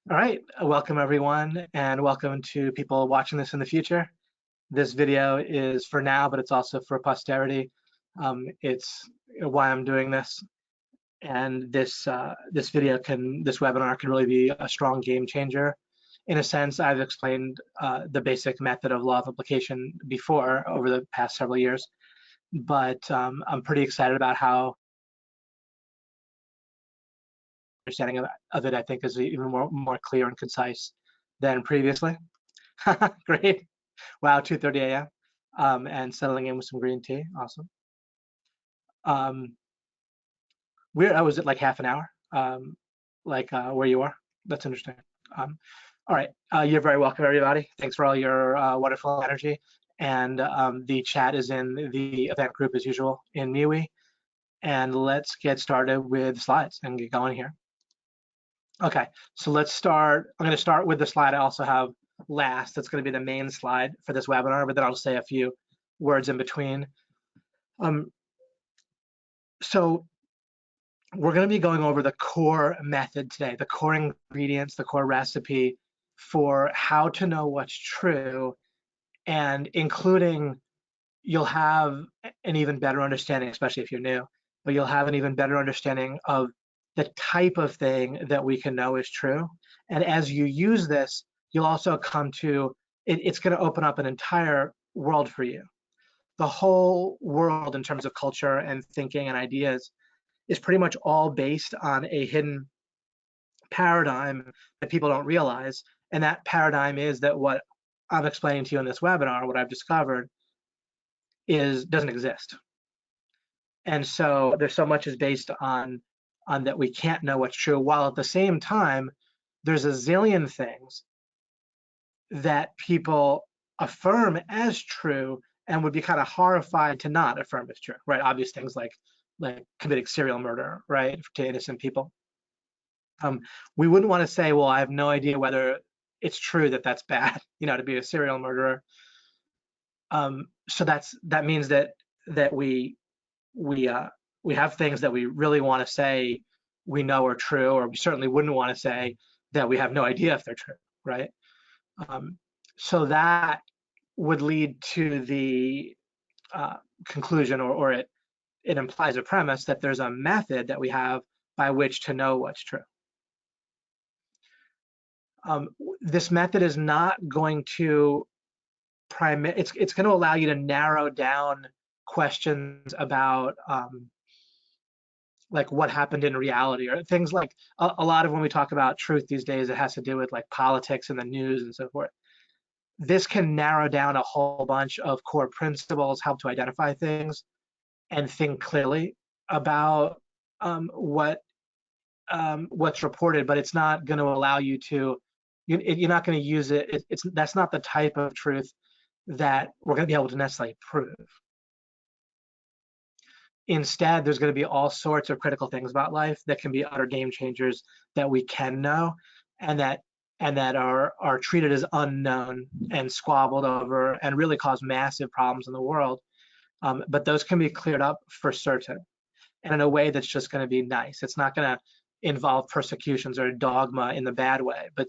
All right, welcome everyone, and welcome to people watching this in the future. This video is for now, but it's also for posterity. It's why I'm doing this, and this webinar can really be a strong game changer. In a sense, I've explained the basic method of law of implication before over the past several years, but I'm pretty excited about how understanding of it, I think, is even more clear and concise than previously. Great. Wow, 2:30 a.m. And settling in with some green tea. Awesome. I was at like half an hour, where you are. That's interesting. All right, you're very welcome, everybody. Thanks for all your wonderful energy. And the chat is in the event group as usual in MeWe. And let's get started with slides and get going here. Okay, so let's start. I'm going to start with the slide I also have last. That's going to be the main slide for this webinar, but then I'll say a few words in between. So we're going to be going over the core method today, the core ingredients, the core recipe for how to know what's true, and including you'll have an even better understanding, especially if you're new, but you'll have an even better understanding of the type of thing that we can know is true. And as you use this, you'll also come to, it's going to open up an entire world for you. The whole world in terms of culture and thinking and ideas is pretty much all based on a hidden paradigm that people don't realize. And that paradigm is that what I'm explaining to you in this webinar, what I've discovered, doesn't exist. And so there's so much is based on that we can't know what's true, while at the same time, there's a zillion things that people affirm as true and would be kind of horrified to not affirm as true, right? Obvious things like committing serial murder, right, to innocent people. We wouldn't want to say, well, I have no idea whether it's true that that's bad, to be a serial murderer. So that means that we have things that we really want to say we know are true, or we certainly wouldn't want to say that we have no idea if they're true, right? So that would lead to the conclusion, or it implies a premise that there's a method that we have by which to know what's true. This method is not going to it's going to allow you to narrow down questions about like what happened in reality, or things like a lot of when we talk about truth these days, it has to do with like politics and the news and so forth. This can narrow down a whole bunch of core principles, help to identify things, and think clearly about what's reported, but it's not going to allow you to, you're not going to use it. That's not the type of truth that we're going to be able to necessarily prove. Instead, there's going to be all sorts of critical things about life that can be utter game changers that we can know, and that are treated as unknown and squabbled over and really cause massive problems in the world. But those can be cleared up for certain, and in a way that's just going to be nice. It's not going to involve persecutions or dogma in the bad way, but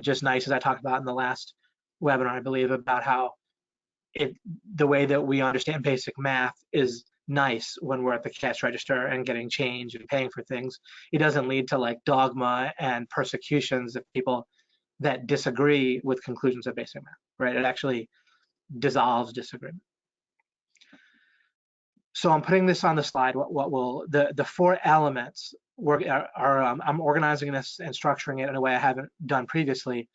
just nice, as I talked about in the last webinar, I believe, about how the way that we understand basic math is nice when we're at the cash register and getting change and paying for things. It doesn't lead to like dogma and persecutions of people that disagree with conclusions of basic math, right? It actually dissolves disagreement. So I'm putting this on the slide. What will the four elements I'm organizing this and structuring it in a way I haven't done previously,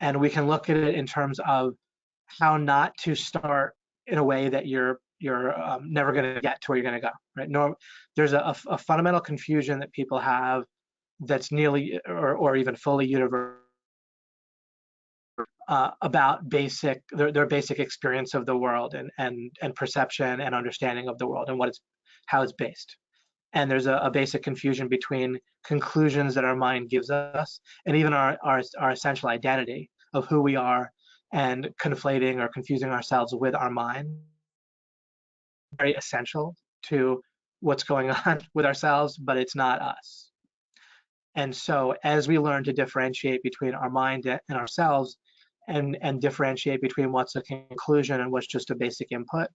and we can look at it in terms of how not to start in a way that you're never going to get to where you're going to go, right? There's a fundamental confusion that people have that's nearly or even fully universal about their basic experience of the world and perception and understanding of the world and how it's based. And there's a basic confusion between conclusions that our mind gives us and even our essential identity of who we are, and conflating or confusing ourselves with our mind. Very essential to what's going on with ourselves, but it's not us. And so as we learn to differentiate between our mind and ourselves, and differentiate between what's a conclusion and what's just a basic input,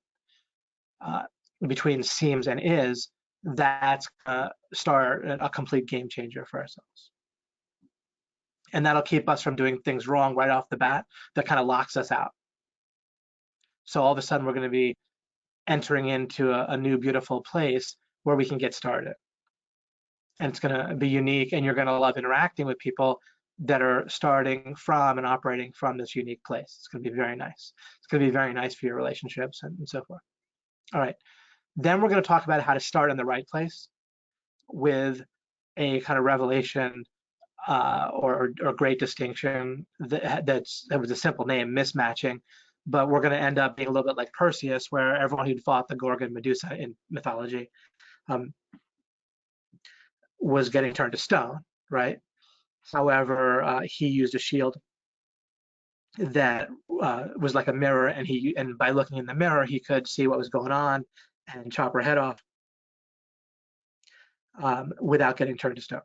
uh, between seems and is, that's gonna start a complete game changer for ourselves. And that'll keep us from doing things wrong right off the bat that kind of locks us out. So all of a sudden we're going to be entering into a new beautiful place where we can get started. And it's going to be unique, and you're going to love interacting with people that are starting from and operating from this unique place. It's going to be very nice. It's going to be very nice for your relationships and so forth. All right. Then we're going to talk about how to start in the right place with a kind of revelation or great distinction that was a simple name, mismatching. But we're going to end up being a little bit like Perseus, where everyone who'd fought the Gorgon Medusa in mythology was getting turned to stone, right? However, he used a shield that was like a mirror, and by looking in the mirror, he could see what was going on and chop her head off without getting turned to stone.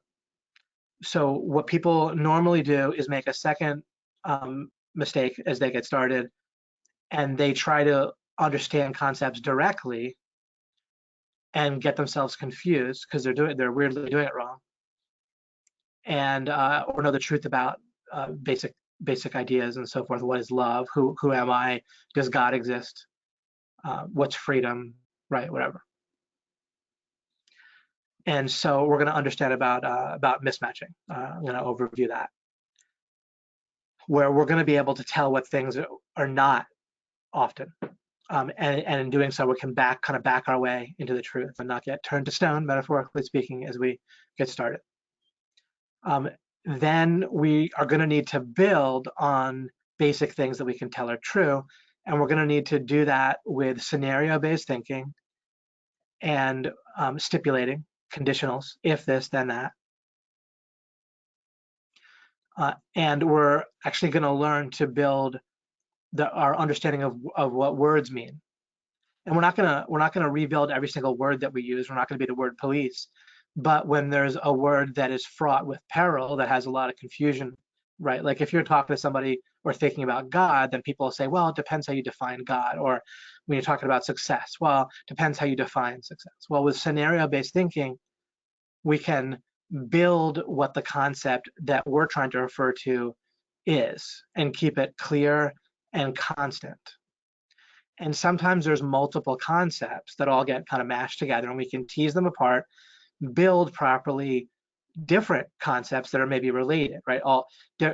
So what people normally do is make a second mistake as they get started, and they try to understand concepts directly and get themselves confused because they're weirdly doing it wrong, and or know the truth about basic ideas and so forth. What is love? Who am I? Does God exist? What's freedom? Right? Whatever. And so we're going to understand about mismatching. I'm going to overview that, where we're going to be able to tell what things are not often. And in doing so, we can back our way into the truth and not get turned to stone, metaphorically speaking, as we get started. Then we are going to need to build on basic things that we can tell are true, and we're going to need to do that with scenario-based thinking and stipulating conditionals, if this, then that. And we're actually going to learn to build our understanding of what words mean. And we're not gonna rebuild every single word that we use. We're not gonna be the word police. But when there's a word that is fraught with peril, that has a lot of confusion, right? Like if you're talking to somebody or thinking about God, then people will say, well, it depends how you define God. Or when you're talking about success, well, it depends how you define success. Well, with scenario-based thinking, we can build what the concept that we're trying to refer to is and keep it clear and constant. And sometimes there's multiple concepts that all get kind of mashed together, and we can tease them apart, build properly different concepts that are maybe related, right?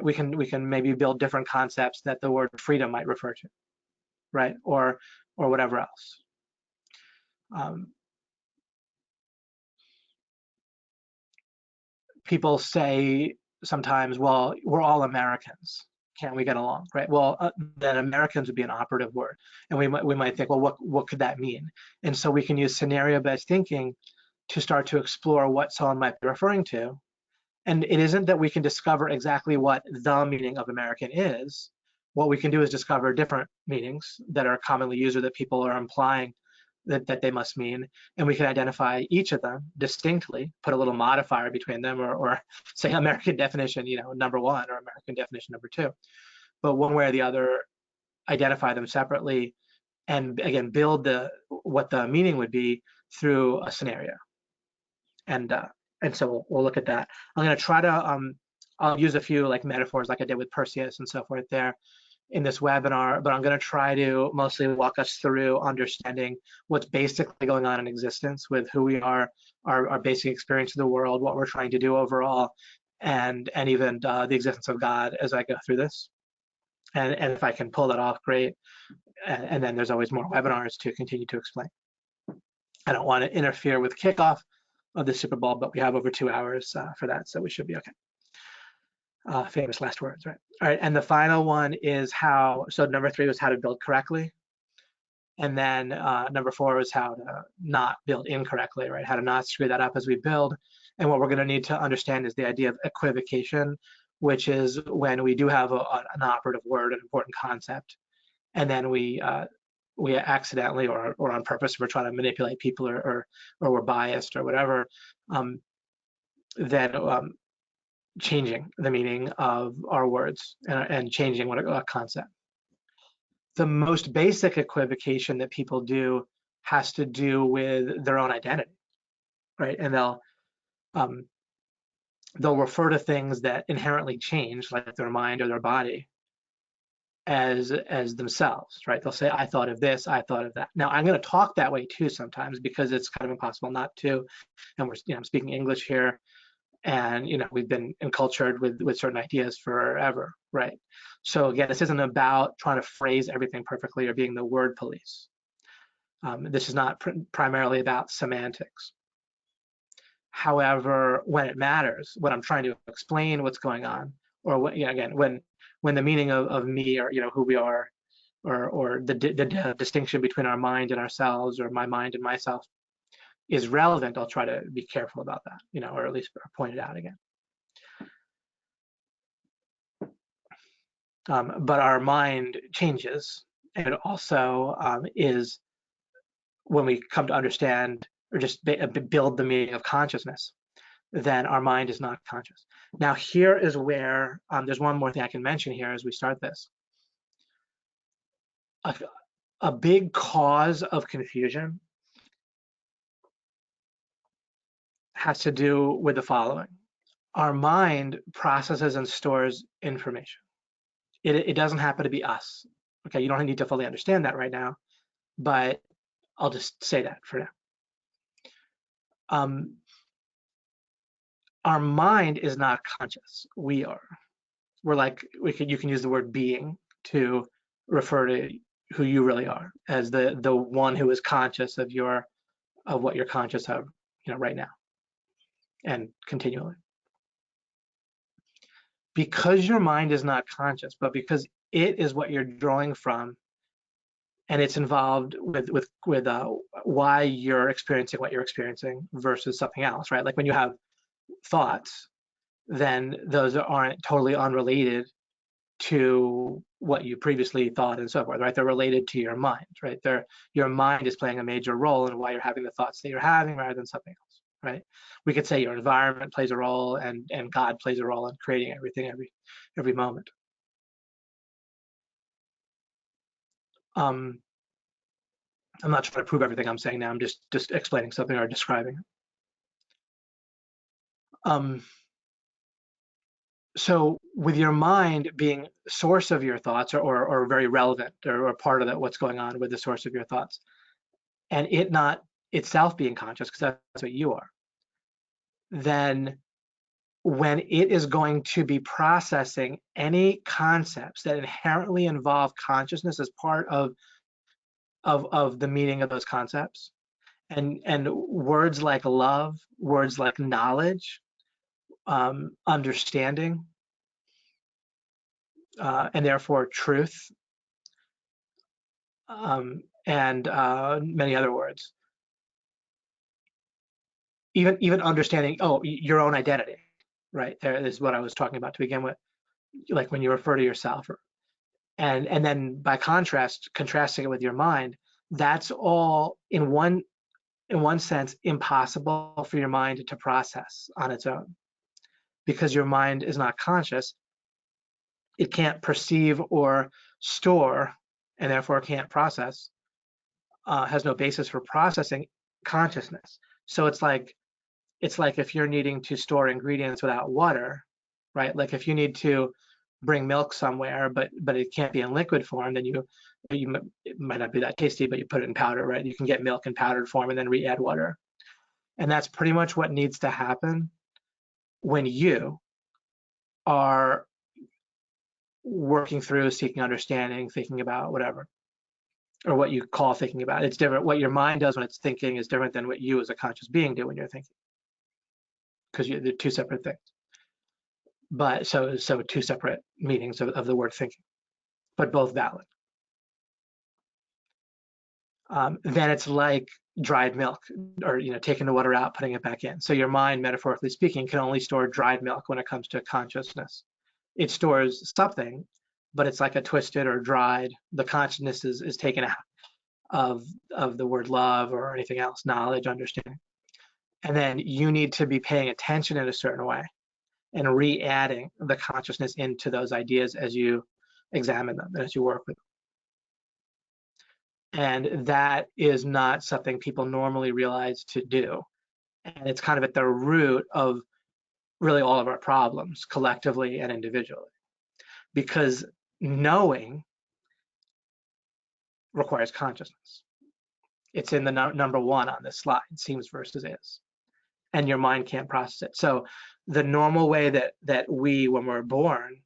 We can maybe build different concepts that the word freedom might refer to, right? Or whatever else. People say sometimes, well, we're all Americans. Can't we get along, right? Well, then Americans would be an operative word, and we might think, well, what could that mean? And so we can use scenario-based thinking to start to explore what someone might be referring to. And it isn't that we can discover exactly what the meaning of American is. What we can do is discover different meanings that are commonly used or that people are implying that they must mean, and we can identify each of them distinctly, put a little modifier between them, or say American definition, number one, or American definition number two. But one way or the other, identify them separately, and again, build what the meaning would be through a scenario. And so we'll look at that. I'm going to try to I'll use a few like metaphors like I did with Perseus and so forth there in this webinar, but I'm going to try to mostly walk us through understanding what's basically going on in existence with who we are, our basic experience of the world, what we're trying to do overall, and even the existence of God as I go through this. And if I can pull that off, great. And then there's always more webinars to continue to explain. I don't want to interfere with kickoff of the Super Bowl, but we have over 2 hours for that, so we should be okay. Famous last words, right? All right, and the final one is so number 3 was how to build correctly. And then number 4 was how to not build incorrectly, right? How to not screw that up as we build. And what we're gonna need to understand is the idea of equivocation, which is when we do have an operative word, an important concept, and then we accidentally or on purpose, we're trying to manipulate people or we're biased or whatever, then changing the meaning of our words and changing what a concept. The most basic equivocation that people do has to do with their own identity, right? And um, they'll refer to things that inherently change, like their mind or their body, as themselves, right? They'll say, I thought of this, I thought of that. Now, I'm going to talk that way too sometimes because it's kind of impossible not to. And we're, I'm speaking English here, and we've been encultured with certain ideas forever, right? So again, this isn't about trying to phrase everything perfectly or being the word police. This is not primarily about semantics. However, when it matters, when I'm trying to explain what's going on, or again, when the meaning of me, or who we are, or the distinction between our mind and ourselves, or my mind and myself, is relevant, I'll try to be careful about that, or at least point it out again. But our mind changes, and it also is, when we come to understand or just build the meaning of consciousness, then our mind is not conscious. Now, here is where there's one more thing I can mention here as we start this. A big cause of confusion has to do with the following. Our mind processes and stores information. It doesn't happen to be us. Okay, you don't need to fully understand that right now, but I'll just say that for now. Our mind is not conscious. We are. We're like, you can use the word being to refer to who you really are as the one who is conscious of what you're conscious of, right now and continually. Because your mind is not conscious, but because it is what you're drawing from, and it's involved with why you're experiencing what you're experiencing versus something else, right? Like when you have thoughts, then those aren't totally unrelated to what you previously thought and so forth, right? They're related to your mind, right? Your mind is playing a major role in why you're having the thoughts that you're having rather than something else, right? We could say your environment plays a role, and God plays a role in creating everything every moment. I'm not trying to prove everything I'm saying now. I'm just explaining something or describing it. So with your mind being source of your thoughts, or very relevant, or part of that, what's going on with the source of your thoughts, and it not itself being conscious, because that's what you are, then when it is going to be processing any concepts that inherently involve consciousness as part of the meaning of those concepts, and words like love, words like knowledge, understanding, and therefore truth, and many other words. Even understanding, your own identity, right? There is what I was talking about to begin with, like when you refer to yourself, and then by contrast, contrasting it with your mind, that's all in one sense impossible for your mind to process on its own, because your mind is not conscious. It can't perceive or store, and therefore can't process, has no basis for processing consciousness. So it's like if you're needing to store ingredients without water, right? Like if you need to bring milk somewhere, but it can't be in liquid form, then it might not be that tasty, but you put it in powder, right? You can get milk in powdered form and then re-add water. And that's pretty much what needs to happen when you are working through, seeking understanding, thinking about whatever, or what you call thinking about. It's different. What your mind does when it's thinking is different than what you as a conscious being do when you're thinking, because they're two separate things. But so two separate meanings of the word thinking, but both valid. Then it's like dried milk, or taking the water out, putting it back in. So your mind, metaphorically speaking, can only store dried milk when it comes to consciousness. It stores something, but it's like a twisted or dried. The consciousness is taken out of the word love or anything else, knowledge, understanding. And then you need to be paying attention in a certain way and re-adding the consciousness into those ideas as you examine them and as you work with them. And that is not something people normally realize to do. And it's kind of at the root of really all of our problems, collectively and individually, because knowing requires consciousness. It's in the number one on this slide, seems versus is, and your mind can't process it. So the normal way that we, when we're born,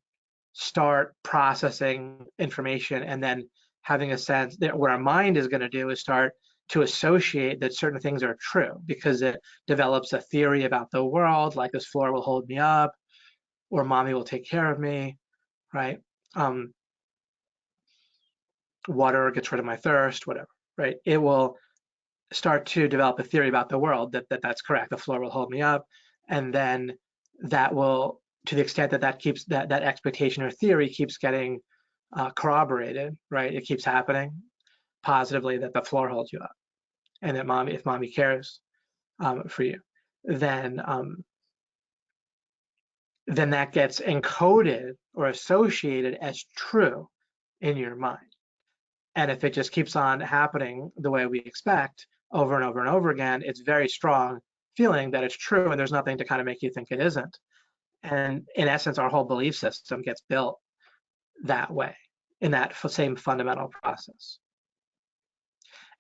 start processing information and then having a sense that what our mind is going to do is start to associate that certain things are true, because it develops a theory about the world, like this floor will hold me up, or mommy will take care of me, right? Water gets rid of my thirst, whatever, right? It will start to develop a theory about the world that's correct. The floor will hold me up, and then that will, to the extent that that keeps that expectation or theory keeps getting corroborated, right? It keeps happening positively, that the floor holds you up, and that if mommy cares for you, then that gets encoded or associated as true in your mind. And if it just keeps on happening the way we expect over and over and over again, it's very strong feeling that it's true, and there's nothing to kind of make you think it isn't. And in essence, our whole belief system gets built that way, in that same fundamental process.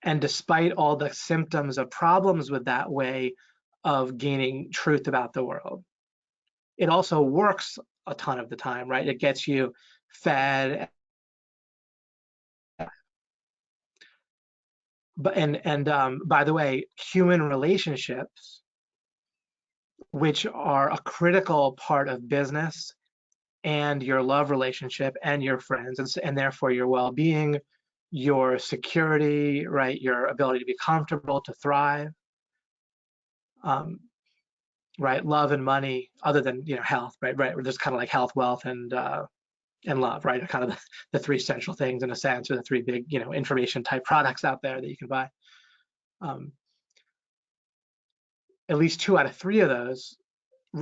And despite all the symptoms of problems with that way of gaining truth about the world, it also works a ton of the time, right? It gets you fed. By the way, human relationships, which are a critical part of business and your love relationship and your friends, and therefore your well-being, your security, right, your ability to be comfortable, to thrive, right, love and money, other than health, right, there's kind of like health, wealth, and love, right, are kind of the three central things in a sense, or the three big information type products out there that you can buy. At least 2 out of 3 of those,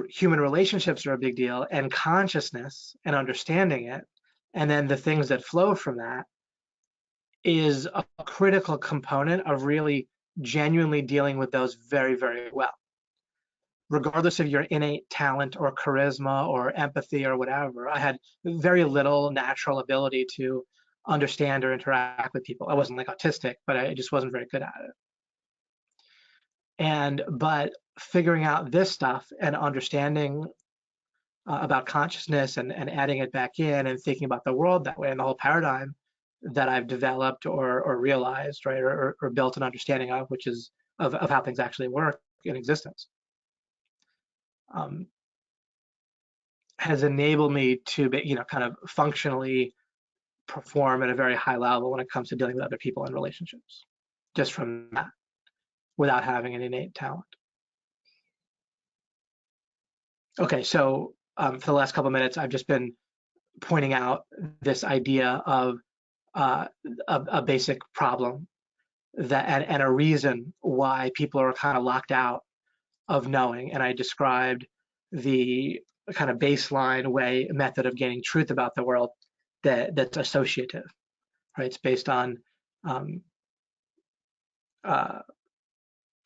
human relationships are a big deal, and consciousness and understanding it, and then the things that flow from that, is a critical component of really genuinely dealing with those very, very well. Regardless of your innate talent or charisma or empathy or whatever, I had very little natural ability to understand or interact with people. I wasn't like autistic, but I just wasn't very good at it. But figuring out this stuff and understanding about consciousness and adding it back in and thinking about the world that way, and the whole paradigm that I've developed or realized, right, or built an understanding of, which is of how things actually work in existence, has enabled me to be, kind of functionally perform at a very high level when it comes to dealing with other people and relationships, just from that, without having an innate talent. Okay, so for the last couple of minutes, I've just been pointing out this idea of a basic problem that and a reason why people are kind of locked out of knowing. And I described the kind of baseline method of gaining truth about the world that's associative, right? It's based on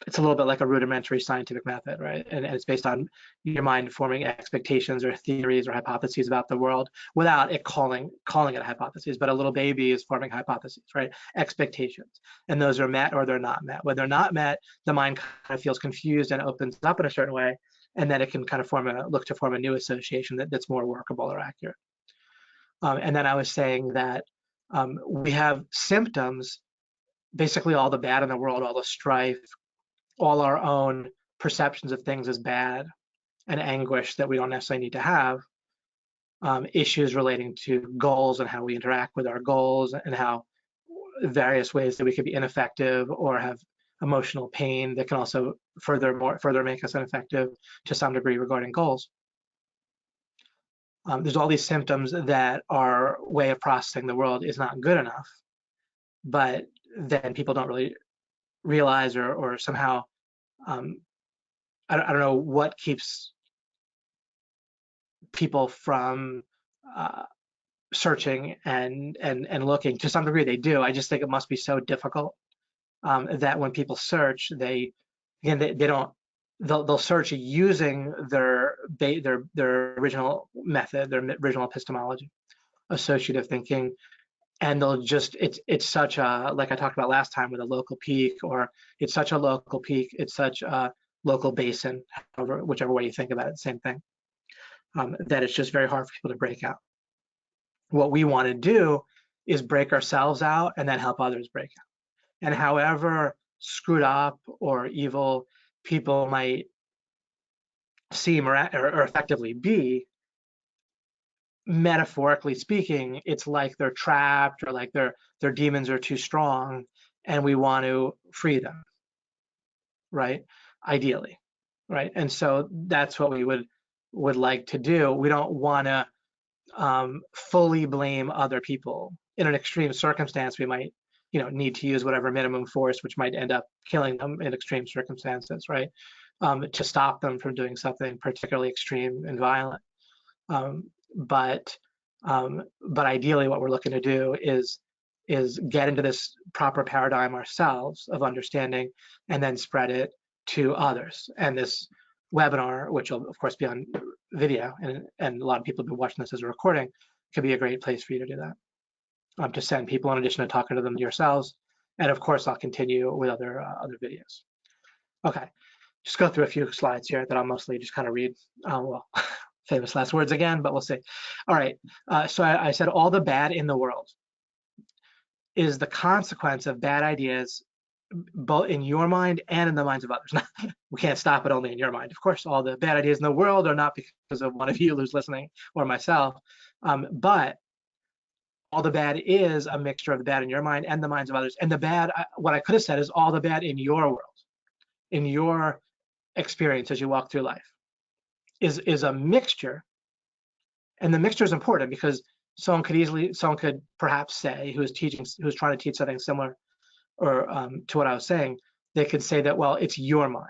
it's a little bit like a rudimentary scientific method, right? And it's based on your mind forming expectations or theories or hypotheses about the world without it calling it a hypothesis. But a little baby is forming hypotheses, right? Expectations, and those are met or they're not met. When they're not met, the mind kind of feels confused and opens up in a certain way, and then it can kind of look to form a new association that's more workable or accurate. And then I was saying that we have symptoms, basically all the bad in the world, all the strife, all our own perceptions of things as bad and anguish that we don't necessarily need to have, issues relating to goals and how we interact with our goals, and how various ways that we could be ineffective or have emotional pain that can also further make us ineffective to some degree regarding goals. There's all these symptoms that our way of processing the world is not good enough, but then people don't really realize or somehow I don't know what keeps people from searching and looking. To some degree, they do. I just think it must be so difficult that when people search, they don't. They'll search using their original method, their original epistemology, associative thinking, and they'll just it's such a, like I talked about last time with a local peak, or it's such a local peak, it's such a local basin, however, whichever way you think about it, same thing, that it's just very hard for people to break out. What we want to do is break ourselves out and then help others break out. And however screwed up or evil people might seem or effectively be, metaphorically speaking, it's like they're trapped or like their demons are too strong, and we want to free them, right? Ideally, right? And so that's what we would like to do. We don't want to fully blame other people. In an extreme circumstance, we might, need to use whatever minimum force, which might end up killing them in extreme circumstances, right? To stop them from doing something particularly extreme and violent. But ideally, what we're looking to do is get into this proper paradigm ourselves of understanding, and then spread it to others. And this webinar, which will of course be on video, and a lot of people have been watching this as a recording, could be a great place for you to do that. To send people in addition to talking to them yourselves. And of course, I'll continue with other videos. Okay, just go through a few slides here that I'll mostly just kind of read. Well, famous last words again, but we'll see. All right, so I said all the bad in the world is the consequence of bad ideas, both in your mind and in the minds of others. We can't stop it only in your mind. Of course, all the bad ideas in the world are not because of one of you who's listening or myself, but all the bad is a mixture of the bad in your mind and the minds of others. And the bad, what I could have said is all the bad in your world, in your experience as you walk through life, is a mixture. And the mixture is important because someone could perhaps say, who's trying to teach something similar or to what I was saying, they could say that, well, it's your mind.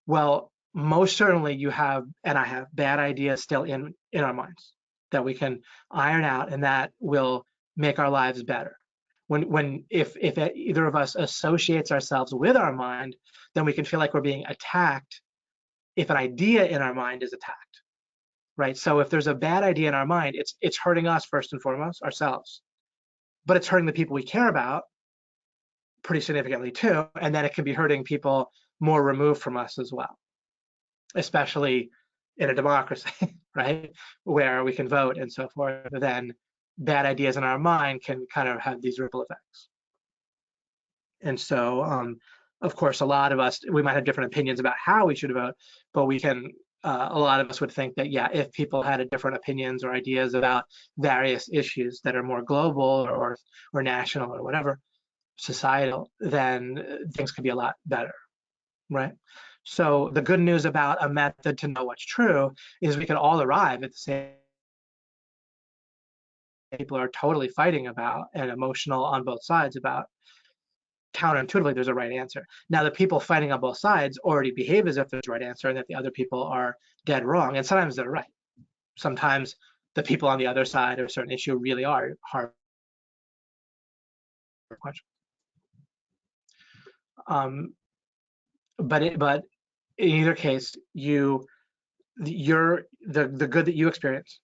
Well, most certainly you have, and I have, bad ideas still in our minds that we can iron out, and that will make our lives better. If either of us associates ourselves with our mind, then we can feel like we're being attacked if an idea in our mind is attacked, right? So if there's a bad idea in our mind, it's hurting us first and foremost, ourselves, but it's hurting the people we care about pretty significantly too, and then it can be hurting people more removed from us as well, especially in a democracy, right, where we can vote and so forth. Then bad ideas in our mind can kind of have these ripple effects. And so, of course, a lot of us, we might have different opinions about how we should vote, but we can, a lot of us would think that, yeah, if people had different opinions or ideas about various issues that are more global or national or whatever, societal, then things could be a lot better, right? So the good news about a method to know what's true is we can all arrive at the same people are totally fighting about and emotional on both sides about. Counterintuitively, there's a right answer. Now, the people fighting on both sides already behave as if there's a right answer and that the other people are dead wrong. And sometimes they're right. Sometimes the people on the other side of a certain issue really are hard. But in either case, the good that you experience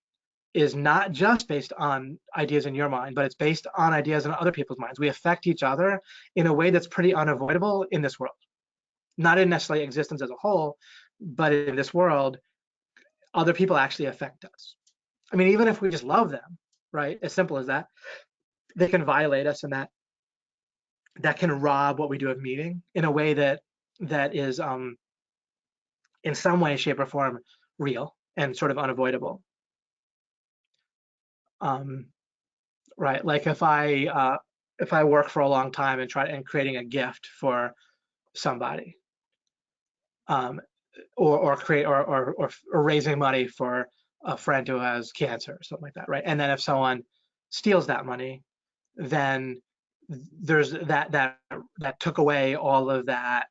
is not just based on ideas in your mind, but it's based on ideas in other people's minds. We affect each other in a way that's pretty unavoidable in this world. Not in necessarily existence as a whole, but in this world, other people actually affect us. I mean, even if we just love them, right? As simple as that, they can violate us, and that can rob what we do of meaning in a way that is in some way, shape, or form real and sort of unavoidable. Right, like if I work for a long time and creating a gift for somebody, or raising money for a friend who has cancer or something like that, right? And then if someone steals that money, then there's that took away all of that,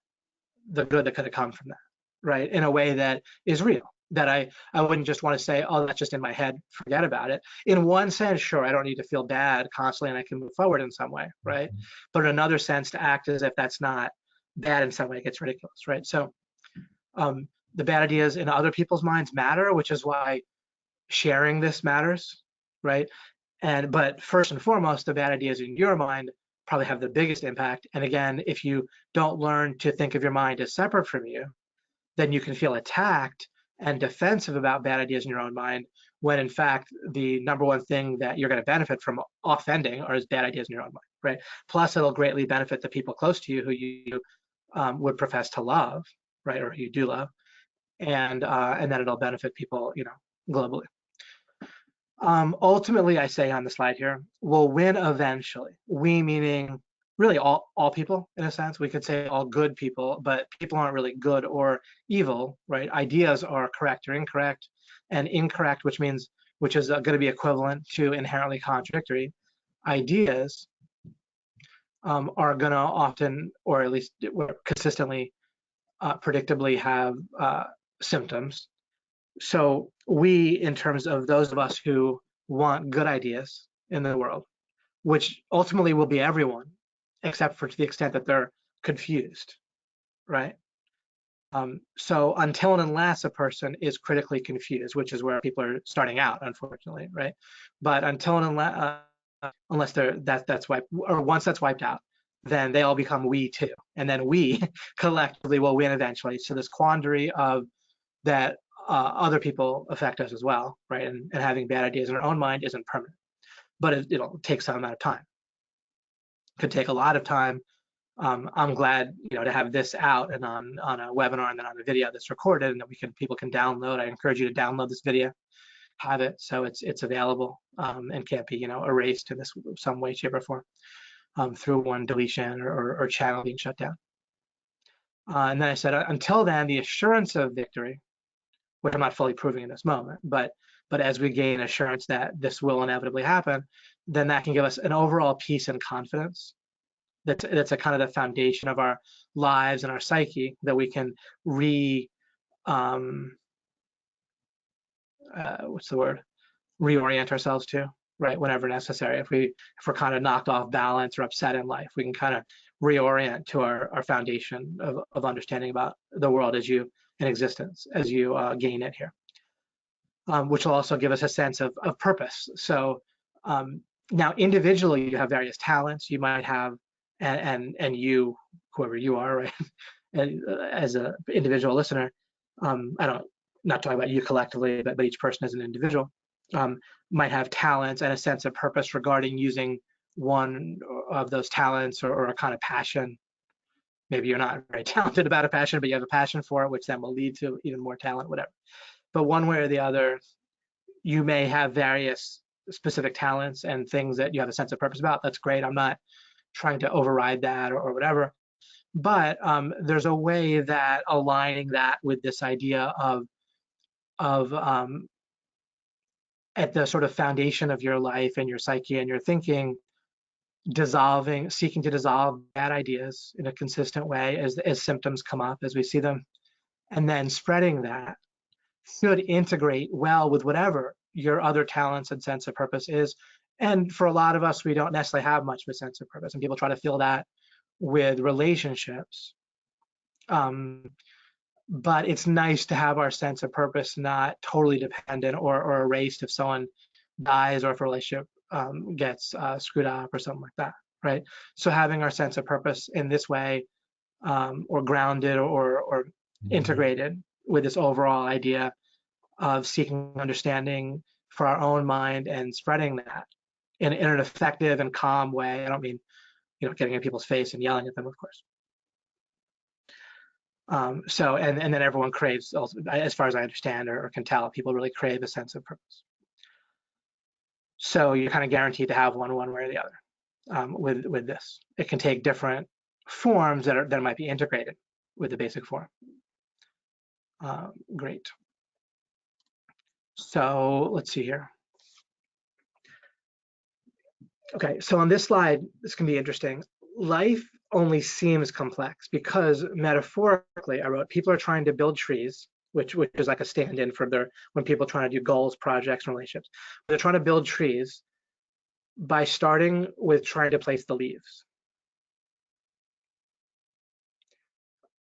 the good that could have come from that, right? In a way that is real that I wouldn't just want to say, oh, that's just in my head, forget about it. In one sense, sure, I don't need to feel bad constantly and I can move forward in some way, right? But in another sense, to act as if that's not bad in some way gets ridiculous, right? So the bad ideas in other people's minds matter, which is why sharing this matters, right? But first and foremost, the bad ideas in your mind probably have the biggest impact. And again, if you don't learn to think of your mind as separate from you, then you can feel attacked and defensive about bad ideas in your own mind, when in fact the number one thing that you're going to benefit from offending are bad ideas in your own mind, right? Plus, it'll greatly benefit the people close to you who you would profess to love, right, or who you do love, and then it'll benefit people, globally. Ultimately, I say on the slide here, we'll win eventually. We meaning really all people, in a sense. We could say all good people, but people aren't really good or evil, right? Ideas are correct or incorrect, and incorrect, which is going to be equivalent to inherently contradictory. Ideas are going to often, or at least consistently, predictably have symptoms. So we, in terms of those of us who want good ideas in the world, which ultimately will be everyone, except for to the extent that they're confused, right? So until and unless a person is critically confused, which is where people are starting out, unfortunately, right? But until and unless that's wiped, or once that's wiped out, then they all become we too, and then we collectively will win eventually. So this quandary of that other people affect us as well, right? And having bad ideas in our own mind isn't permanent, but it'll take some amount of time. Could take a lot of time. I'm glad, to have this out and on a webinar and then on a video that's recorded and that people can download. I encourage you to download this video, have it so it's available and can't be, erased in some way, shape, or form through one deletion or channel being shut down. And then I said, until then, the assurance of victory, which I'm not fully proving in this moment, but as we gain assurance that this will inevitably happen, then that can give us an overall peace and confidence. That's a kind of the foundation of our lives and our psyche that we can reorient ourselves to, right, whenever necessary. If we're kind of knocked off balance or upset in life, we can kind of reorient to our foundation of understanding about the world in existence as you gain it here, which will also give us a sense of purpose. So now individually, you have various talents you might have, and you, whoever you are, right, and, as an individual listener, not talking about you collectively, but each person as an individual might have talents and a sense of purpose regarding using one of those talents or a kind of passion. Maybe you're not very talented about a passion, but you have a passion for it, which then will lead to even more talent, whatever. But one way or the other, you may have various specific talents and things that you have a sense of purpose about. That's great. I'm not trying to override that or whatever. But there's a way that aligning that with this idea of at the sort of foundation of your life and your psyche and your thinking, seeking to dissolve bad ideas in a consistent way as symptoms come up, as we see them, and then spreading that should integrate well with whatever your other talents and sense of purpose is. And for a lot of us, we don't necessarily have much of a sense of purpose, and people try to fill that with relationships. But it's nice to have our sense of purpose not totally dependent or erased if someone dies or if a relationship gets screwed up or something like that, right? So having our sense of purpose in this way, or grounded or integrated with this overall idea of seeking understanding for our own mind and spreading that in an effective and calm way. I don't mean, getting in people's face and yelling at them, of course. So then everyone craves, also, as far as I understand or can tell, people really crave a sense of purpose. So you're kind of guaranteed to have one way or the other with this. It can take different forms that might be integrated with the basic form. Great. So let's see here. Okay, so on this slide, this can be interesting. Life only seems complex because metaphorically, I wrote, people are trying to build trees which is like a stand-in for when people are trying to do goals, projects, and relationships. They're trying to build trees by starting with trying to place the leaves.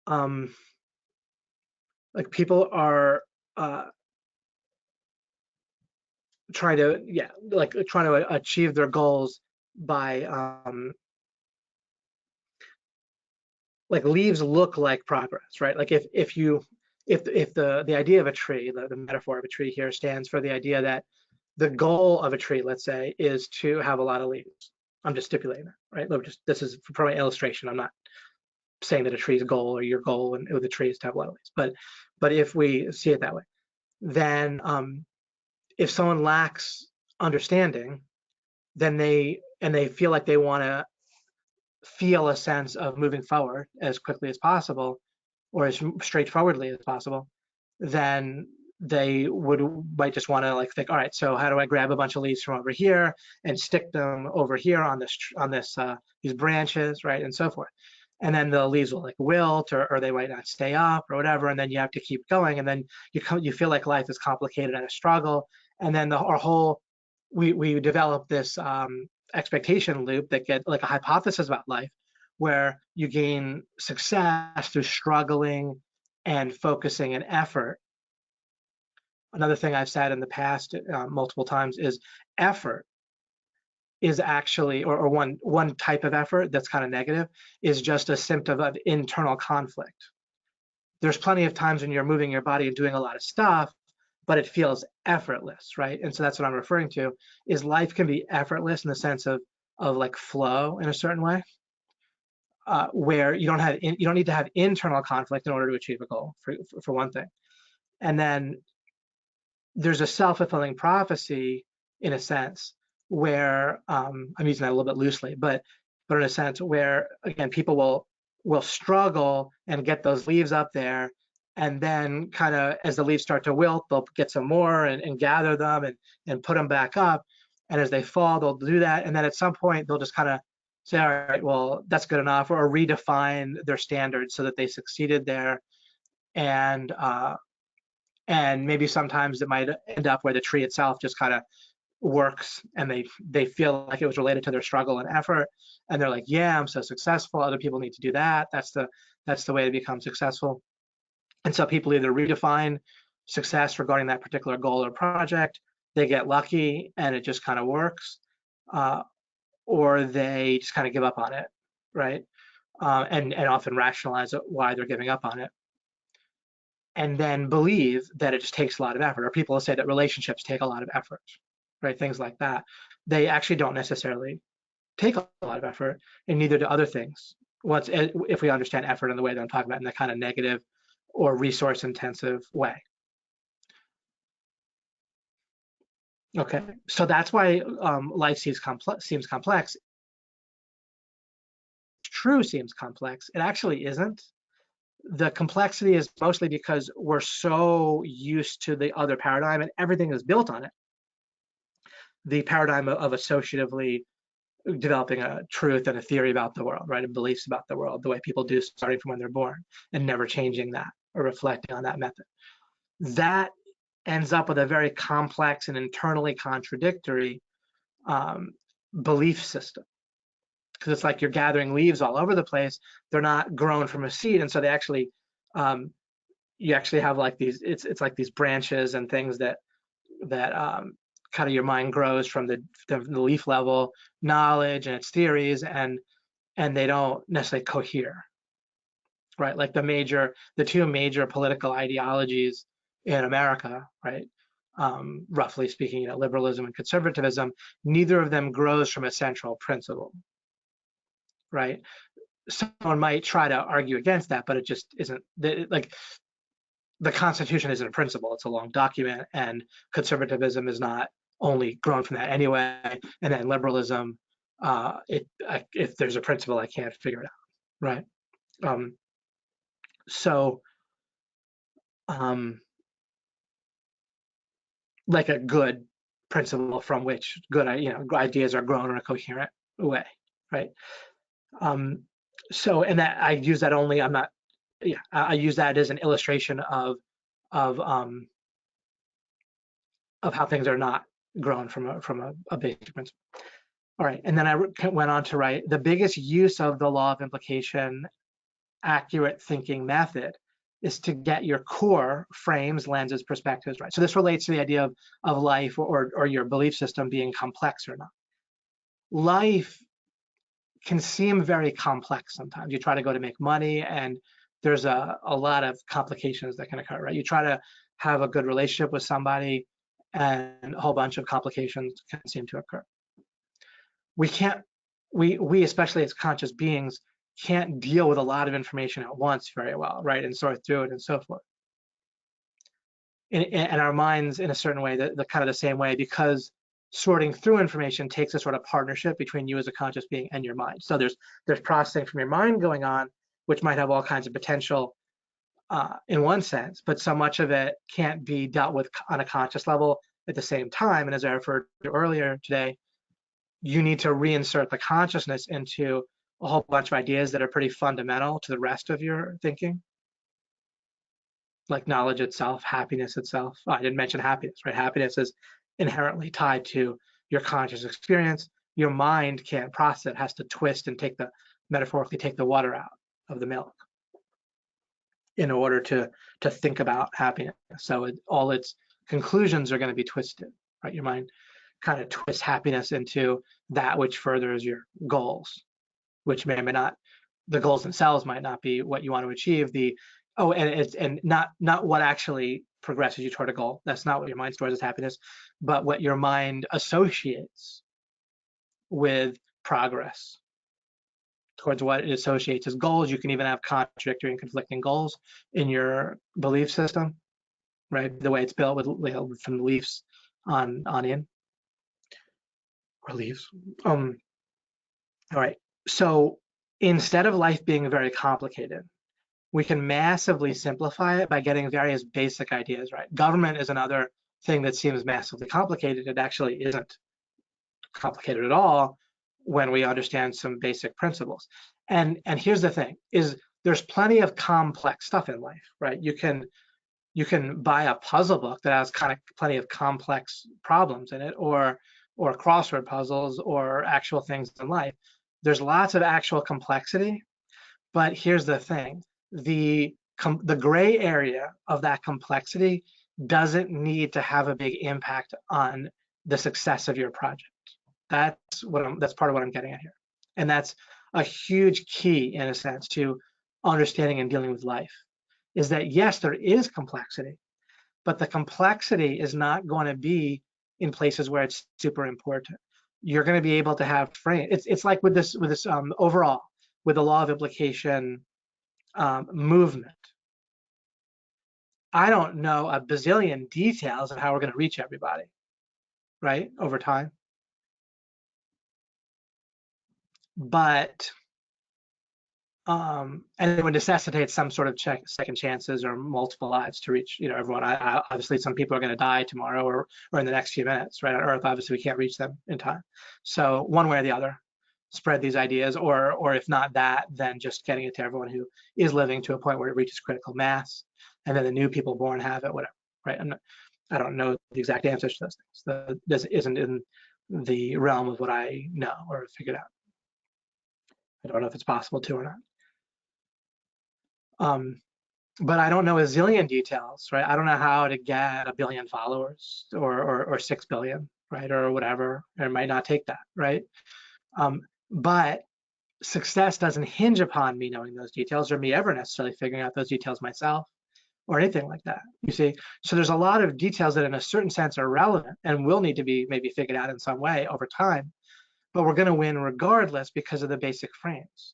Like people are trying to achieve their goals by like leaves look like progress, right? Like if the idea of a tree, the metaphor of a tree here stands for the idea that the goal of a tree, let's say, is to have a lot of leaves. I'm just stipulating that, right? This is for my illustration. I'm not saying that a tree's goal or your goal with a tree is to have a lot of leaves, but if we see it that way, then if someone lacks understanding, then they feel like they want to feel a sense of moving forward as quickly as possible or as straightforwardly as possible, then they might just want to like think, all right, so how do I grab a bunch of leaves from over here and stick them over here on these branches, right, and so forth. And then the leaves will like wilt, or they might not stay up or whatever, and then you have to keep going, and then you feel like life is complicated and a struggle, and then we develop this expectation loop that get like a hypothesis about life, where you gain success through struggling and focusing and effort. Another thing I've said in the past multiple times is effort is actually, or one type of effort that's kind of negative, is just a symptom of internal conflict. There's plenty of times when you're moving your body and doing a lot of stuff, but it feels effortless, right? And so that's what I'm referring to, is life can be effortless in the sense of like flow in a certain way, where you don't need to have internal conflict in order to achieve a goal, for one thing. And then there's a self-fulfilling prophecy in a sense where I'm using that a little bit loosely, but in a sense where, again, people will struggle and get those leaves up there, and then kind of as the leaves start to wilt, they'll get some more and gather them and put them back up, and as they fall, they'll do that, and then at some point they'll just kind of say, all right, well, that's good enough, or redefine their standards so that they succeeded there, and maybe sometimes it might end up where the tree itself just kind of works, and they feel like it was related to their struggle and effort, and they're like, yeah, I'm so successful, other people need to do that. That's the way to become successful. And so people either redefine success regarding that particular goal or project, they get lucky and it just kind of works, or they just kind of give up on it, right? And often rationalize why they're giving up on it, and then believe that it just takes a lot of effort. Or people will say that relationships take a lot of effort, right? Things like that. They actually don't necessarily take a lot of effort, and neither do other things. If we understand effort in the way that I'm talking about, in the kind of negative or resource intensive way. Okay, so that's why life seems complex. True seems complex. It actually isn't. The complexity is mostly because we're so used to the other paradigm, and everything is built on it. The paradigm of associatively developing a truth and a theory about the world, right, and beliefs about the world, the way people do starting from when they're born, and never changing that or reflecting on that method. That ends up with a very complex and internally contradictory belief system, because it's like you're gathering leaves all over the place. They're not grown from a seed, and so they actually you actually have like these, it's like these branches and things that kind of your mind grows from the leaf level knowledge and its theories, and they don't necessarily cohere, right? Like the two major political ideologies in America, right? Roughly speaking, liberalism and conservatism, neither of them grows from a central principle, right? Someone might try to argue against that, but it just isn't. Like the Constitution isn't a principle; it's a long document, and conservatism is not only grown from that anyway. And then liberalism, if there's a principle, I can't figure it out, right? So, like a good principle from which good ideas are grown in a coherent way, right? So, and that I use that only. I use that as an illustration of of how things are not grown from a basic principle. All right, and then I went on to write, the biggest use of the law of implication accurate thinking method is to get your core frames, lenses, perspectives right. So this relates to the idea of life or your belief system being complex or not. Life can seem very complex sometimes. You try to go to make money and there's a lot of complications that can occur, right? You try to have a good relationship with somebody and a whole bunch of complications can seem to occur. We especially as conscious beings can't deal with a lot of information at once very well, right? And sort through it and so forth. And our minds in a certain way, the kind of the same way, because sorting through information takes a sort of partnership between you as a conscious being and your mind. So there's processing from your mind going on, which might have all kinds of potential in one sense, but so much of it can't be dealt with on a conscious level at the same time. And as I referred to earlier today, you need to reinsert the consciousness into a whole bunch of ideas that are pretty fundamental to the rest of your thinking, like knowledge itself, happiness itself. I didn't mention happiness, right? Happiness is inherently tied to your conscious experience. Your mind can't process it, has to twist and metaphorically take the water out of the milk in order to think about happiness. So all its conclusions are going to be twisted, right? Your mind kind of twists happiness into that which furthers your goals, which may or may not, the goals themselves might not be what you want to achieve. And not what actually progresses you toward a goal. That's not what your mind stores as happiness, but what your mind associates with progress, towards what it associates as goals. You can even have contradictory and conflicting goals in your belief system, right? The way it's built with from the leaves on in, or leaves. All right. So instead of life being very complicated, we can massively simplify it by getting various basic ideas right. Government is another thing that seems massively complicated. It actually isn't complicated at all when we understand some basic principles. And here's the thing, is there's plenty of complex stuff in life, right? You can buy a puzzle book that has kind of plenty of complex problems in it, or crossword puzzles, or actual things in life. There's lots of actual complexity, but here's the thing, the gray area of that complexity doesn't need to have a big impact on the success of your project. That's part of what I'm getting at here. And that's a huge key, in a sense, to understanding and dealing with life, is that yes, there is complexity, but the complexity is not going to be in places where it's super important. You're going to be able to have frame. It's like with this overall, with the law of implication movement. I don't know a bazillion details of how we're going to reach everybody, right, over time. But and it would necessitate some sort of second chances or multiple lives to reach, everyone. Obviously, some people are going to die tomorrow or in the next few minutes, right? On Earth, obviously, we can't reach them in time. So one way or the other, spread these ideas, or if not that, then just getting it to everyone who is living to a point where it reaches critical mass, and then the new people born have it, whatever, right? I don't know the exact answers to those things. This isn't in the realm of what I know or figured out. I don't know if it's possible to or not. But I don't know a zillion details, right? I don't know how to get 1 billion followers or 6 billion, right? Or whatever. It might not take that, right? But success doesn't hinge upon me knowing those details or me ever necessarily figuring out those details myself or anything like that, you see? So there's a lot of details that in a certain sense are relevant and will need to be maybe figured out in some way over time, but we're gonna win regardless because of the basic frames.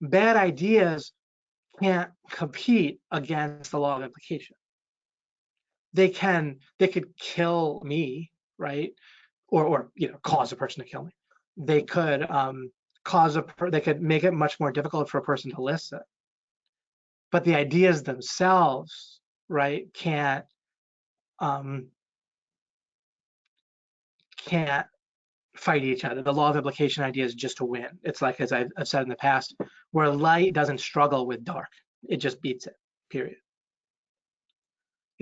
Bad ideas can't compete against the law of implication. They could kill me, right? Or cause a person to kill me. They could they could make it much more difficult for a person to listen. But the ideas themselves, right, can't fight each other. The law of implication idea is just to win. It's like, as I've said in the past, where light doesn't struggle with dark. It just beats it, period.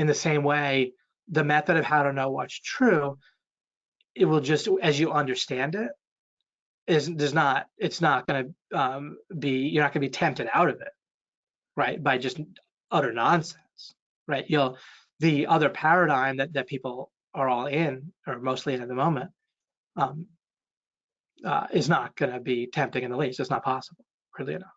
In the same way, the method of how to know what's true, it will just, as you understand it, it's not going to you're not going to be tempted out of it, right? By just utter nonsense, right? The other paradigm that people are all in, or mostly in at the moment, um, is not going to be tempting in the least. It's not possible, really enough.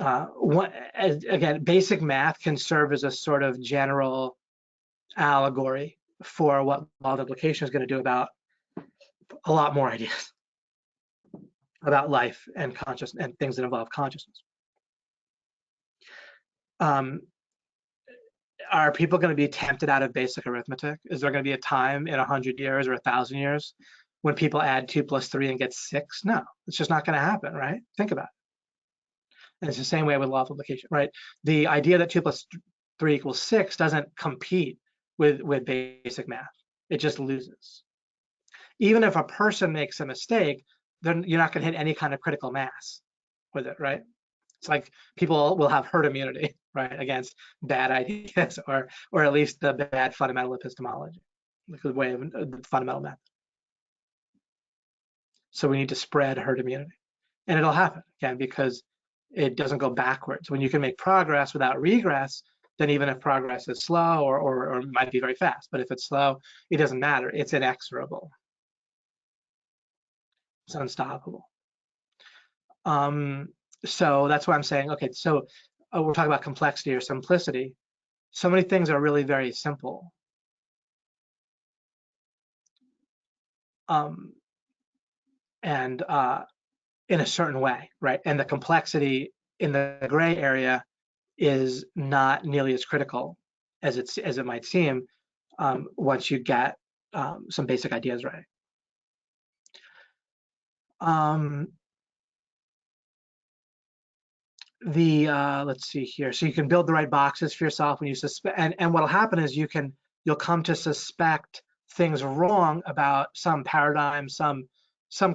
Again, basic math can serve as a sort of general allegory for what law of implication is going to do about a lot more ideas about life and consciousness and things that involve consciousness. Are people going to be tempted out of basic arithmetic? Is there going to be a time in 100 years or 1,000 years when people add 2 + 3 and get 6? No, it's just not going to happen, right? Think about it. And it's the same way with law of implication, right? The idea that 2 + 3 = 6 doesn't compete with basic math. It just loses. Even if a person makes a mistake, then you're not going to hit any kind of critical mass with it, right? It's like people will have herd immunity, right, against bad ideas, or at least the bad fundamental epistemology, like the way of the fundamental method. So we need to spread herd immunity, and it'll happen again because it doesn't go backwards. When you can make progress without regress, then even if progress is slow or might be very fast, but if it's slow, it doesn't matter. It's inexorable. It's unstoppable. So that's why I'm saying, okay, so we're talking about complexity or simplicity. So many things are really very simple. And in a certain way, right? And the complexity in the gray area is not nearly as critical as it might seem once you get some basic ideas right. Let's see here. So you can build the right boxes for yourself when you suspect, and what'll happen is you'll come to suspect things wrong about some paradigm, some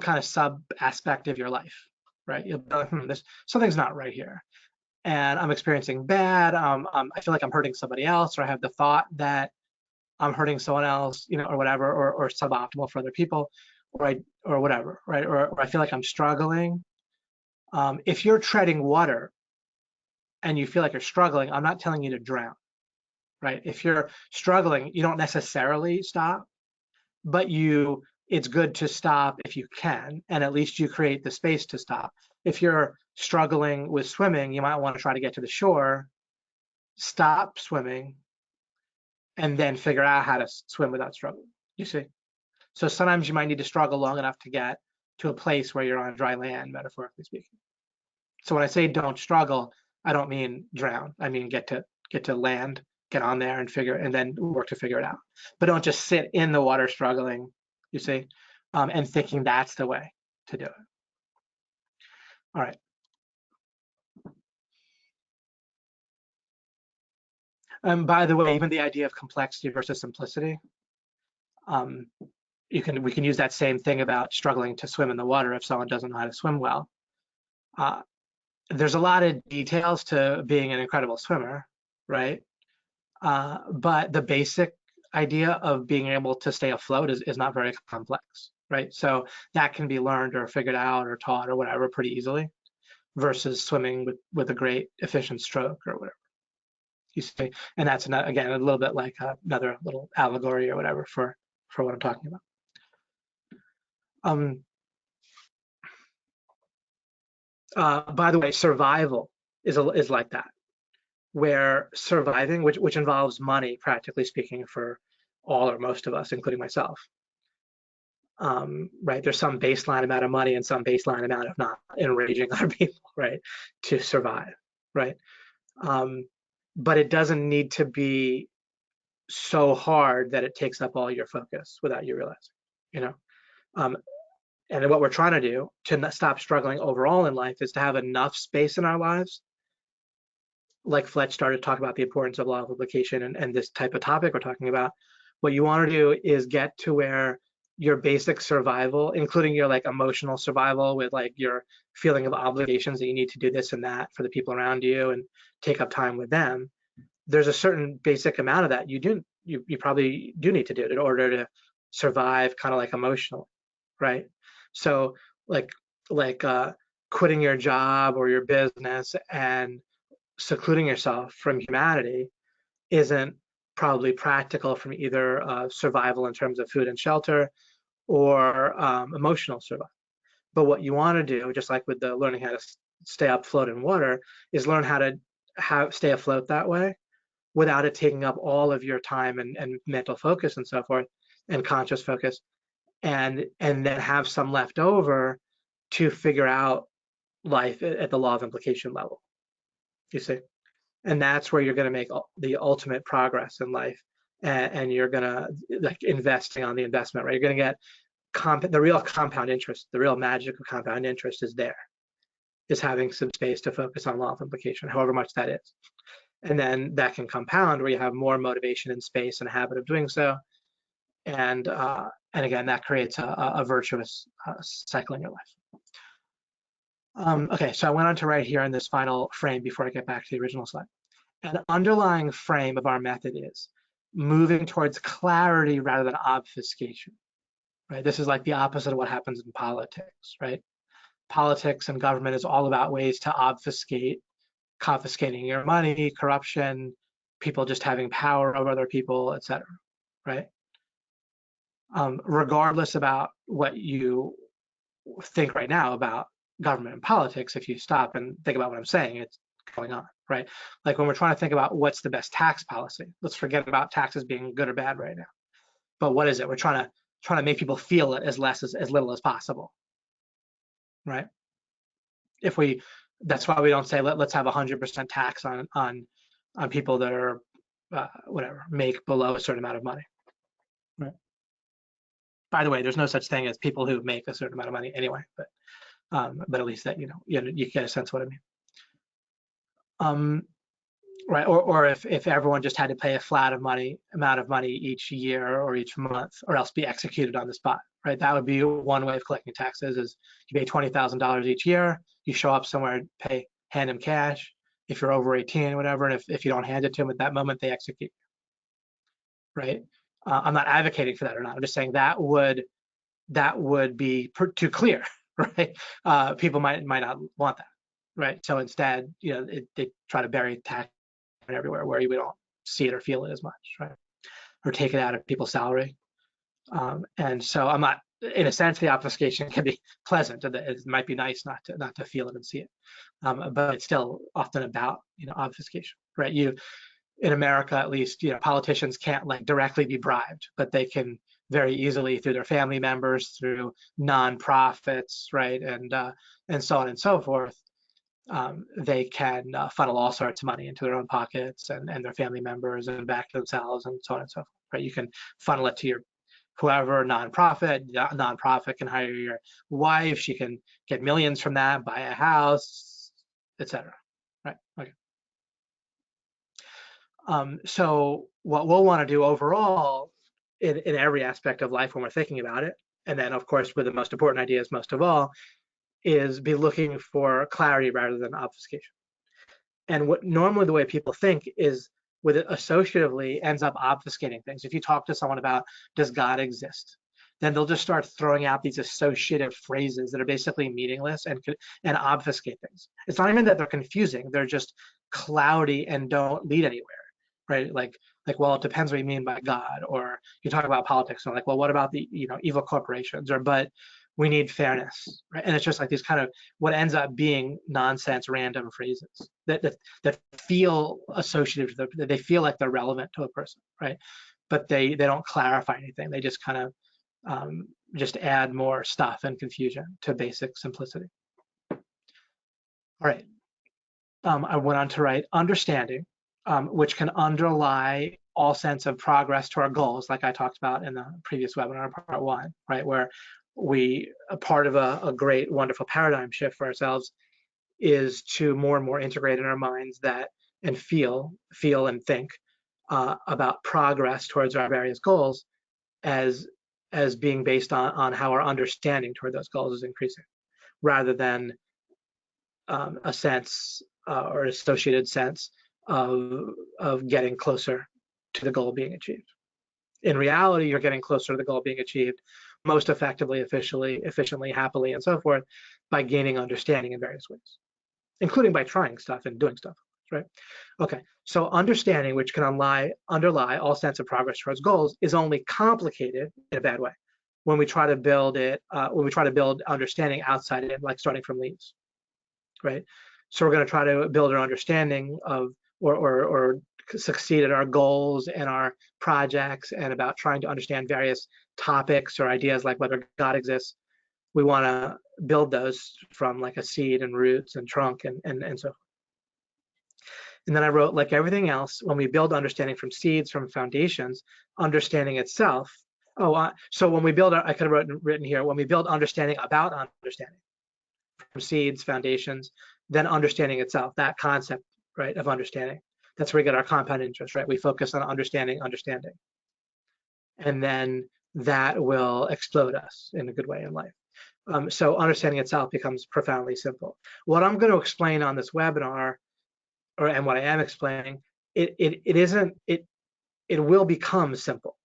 kind of sub aspect of your life, right? You'll be like, something's not right here, and I'm experiencing bad. I feel like I'm hurting somebody else, or I have the thought that I'm hurting someone else, or whatever, or suboptimal for other people, or whatever, right? Or I feel like I'm struggling. If you're treading water and you feel like you're struggling, I'm not telling you to drown, right? If you're struggling, you don't necessarily stop, but it's good to stop if you can, and at least you create the space to stop. If you're struggling with swimming, you might want to try to get to the shore, stop swimming, and then figure out how to swim without struggling, you see? So sometimes you might need to struggle long enough to get to a place where you're on dry land, metaphorically speaking. So when I say don't struggle, I don't mean drown. I mean get to land, get on there and then work to figure it out. But don't just sit in the water struggling, you see, and thinking that's the way to do it. All right. By the way, even the idea of complexity versus simplicity, we can use that same thing about struggling to swim in the water if someone doesn't know how to swim well. There's a lot of details to being an incredible swimmer, right? But the basic idea of being able to stay afloat is not very complex, right? So that can be learned or figured out or taught or whatever pretty easily, versus swimming with a great efficient stroke or whatever. You see, and that's again a little bit like another little allegory or whatever for what I'm talking about. By the way, survival is like that, where surviving, which involves money, practically speaking, for all or most of us, including myself. Right, there's some baseline amount of money and some baseline amount of not enraging other people, right, to survive, right? But it doesn't need to be so hard that it takes up all your focus without you realizing, and what we're trying to do to stop struggling overall in life is to have enough space in our lives, like Fletch started to talk about the importance of law of implication and this type of topic we're talking about. What you want to do is get to where your basic survival, including your like emotional survival with like your feeling of obligations that you need to do this and that for the people around you and take up time with them, there's a certain basic amount of that you probably do need to do in order to survive kind of like emotionally, right? So like like quitting your job or your business and secluding yourself from humanity isn't probably practical from either survival in terms of food and shelter or emotional survival. But what you want to do, just like with the learning how to stay afloat in water, is learn how to stay afloat that way without it taking up all of your time and mental focus and so forth and conscious focus, and then have some left over to figure out life at the law of implication level. You see, and that's where you're going to make the ultimate progress in life, and you're going to like investing on the investment, right? You're going to get the real compound interest, the real magic of compound interest is there, is having some space to focus on law of implication, however much that is. And then that can compound where you have more motivation and space and a habit of doing so. And again, that creates a virtuous cycle in your life. Okay, so I went on to write here in this final frame before I get back to the original slide. An underlying frame of our method is moving towards clarity rather than obfuscation, right? This is like the opposite of what happens in politics, right? Politics and government is all about ways to obfuscate, confiscating your money, corruption, people just having power over other people, etc. Right? Regardless about what you think right now about government and politics, if you stop and think about what I'm saying, it's going on, right? Like when we're trying to think about what's the best tax policy, let's forget about taxes being good or bad right now. But what is it? We're trying to make people feel it as little as possible, right? If we, that's why we don't say let's have 100% tax on people that are whatever make below a certain amount of money. Right. By the way, there's no such thing as people who make a certain amount of money anyway, but at least that you get a sense of what I mean. Right, or if everyone just had to pay a flat amount of money each year or each month, or else be executed on the spot, right? That would be one way of collecting taxes. Is you pay $20,000 each year, you show up somewhere, hand them cash. If you're over 18, whatever, and if you don't hand it to them at that moment, they execute you, right? I'm not advocating for that or not. I'm just saying that would be too clear, right? People might not want that, right? So instead, they try to bury tax everywhere where you don't see it or feel it as much, right? Or take it out of people's salary. And so I'm not, in a sense, the obfuscation can be pleasant. It might be nice not to feel it and see it, but it's still often about obfuscation, right? In America, at least, politicians can't like directly be bribed, but they can very easily through their family members, through nonprofits, right, and so on and so forth. They can funnel all sorts of money into their own pockets and their family members and back to themselves and so on and so forth, right? You can funnel it to your whoever nonprofit can hire your wife, she can get millions from that, buy a house, etc. Right? Okay. So what we'll want to do overall in every aspect of life when we're thinking about it, and then of course with the most important ideas most of all, is be looking for clarity rather than obfuscation. And what normally the way people think is with it associatively ends up obfuscating things. If you talk to someone about does God exist, then they'll just start throwing out these associative phrases that are basically meaningless and obfuscate things. It's not even that they're confusing, they're just cloudy and don't lead anywhere, right? Like, well, it depends what you mean by God. Or you talk about politics and like, well, what about the evil corporations? Or but we need fairness, right? And it's just like these kind of what ends up being nonsense, random phrases that feel associative to they feel like they're relevant to a person, right? But they don't clarify anything. They just kind of just add more stuff and confusion to basic simplicity. All right. I went on to write understanding, which can underlie all sense of progress to our goals, like I talked about in the previous webinar, part one, right? Where a part of a great, wonderful paradigm shift for ourselves is to more and more integrate in our minds that and feel and think about progress towards our various goals as as being based on how our understanding toward those goals is increasing, rather than a sense or an associated sense of getting closer to the goal being achieved. In reality, you're getting closer to the goal being achieved most effectively, efficiently, happily, and so forth by gaining understanding in various ways, including by trying stuff and doing stuff, right? Okay, so understanding, which can underlie all sense of progress towards goals, is only complicated in a bad way when we try to build it, when we try to build understanding outside it, like starting from leaves, right? So we're going to try to build our understanding of or succeed at our goals and our projects and about trying to understand various topics or ideas like whether God exists. We want to build those from like a seed and roots and trunk and so. And then I wrote, like everything else, when we build understanding from seeds, from foundations, understanding itself. So when we build, I could have written here, when we build understanding about understanding from seeds, foundations, then understanding itself, that concept, right, of understanding. That's where we get our compound interest, right? We focus on understanding. And then that will explode us in a good way in life. So understanding itself becomes profoundly simple. What I'm going to explain on this webinar, and what I am explaining, it will become simple.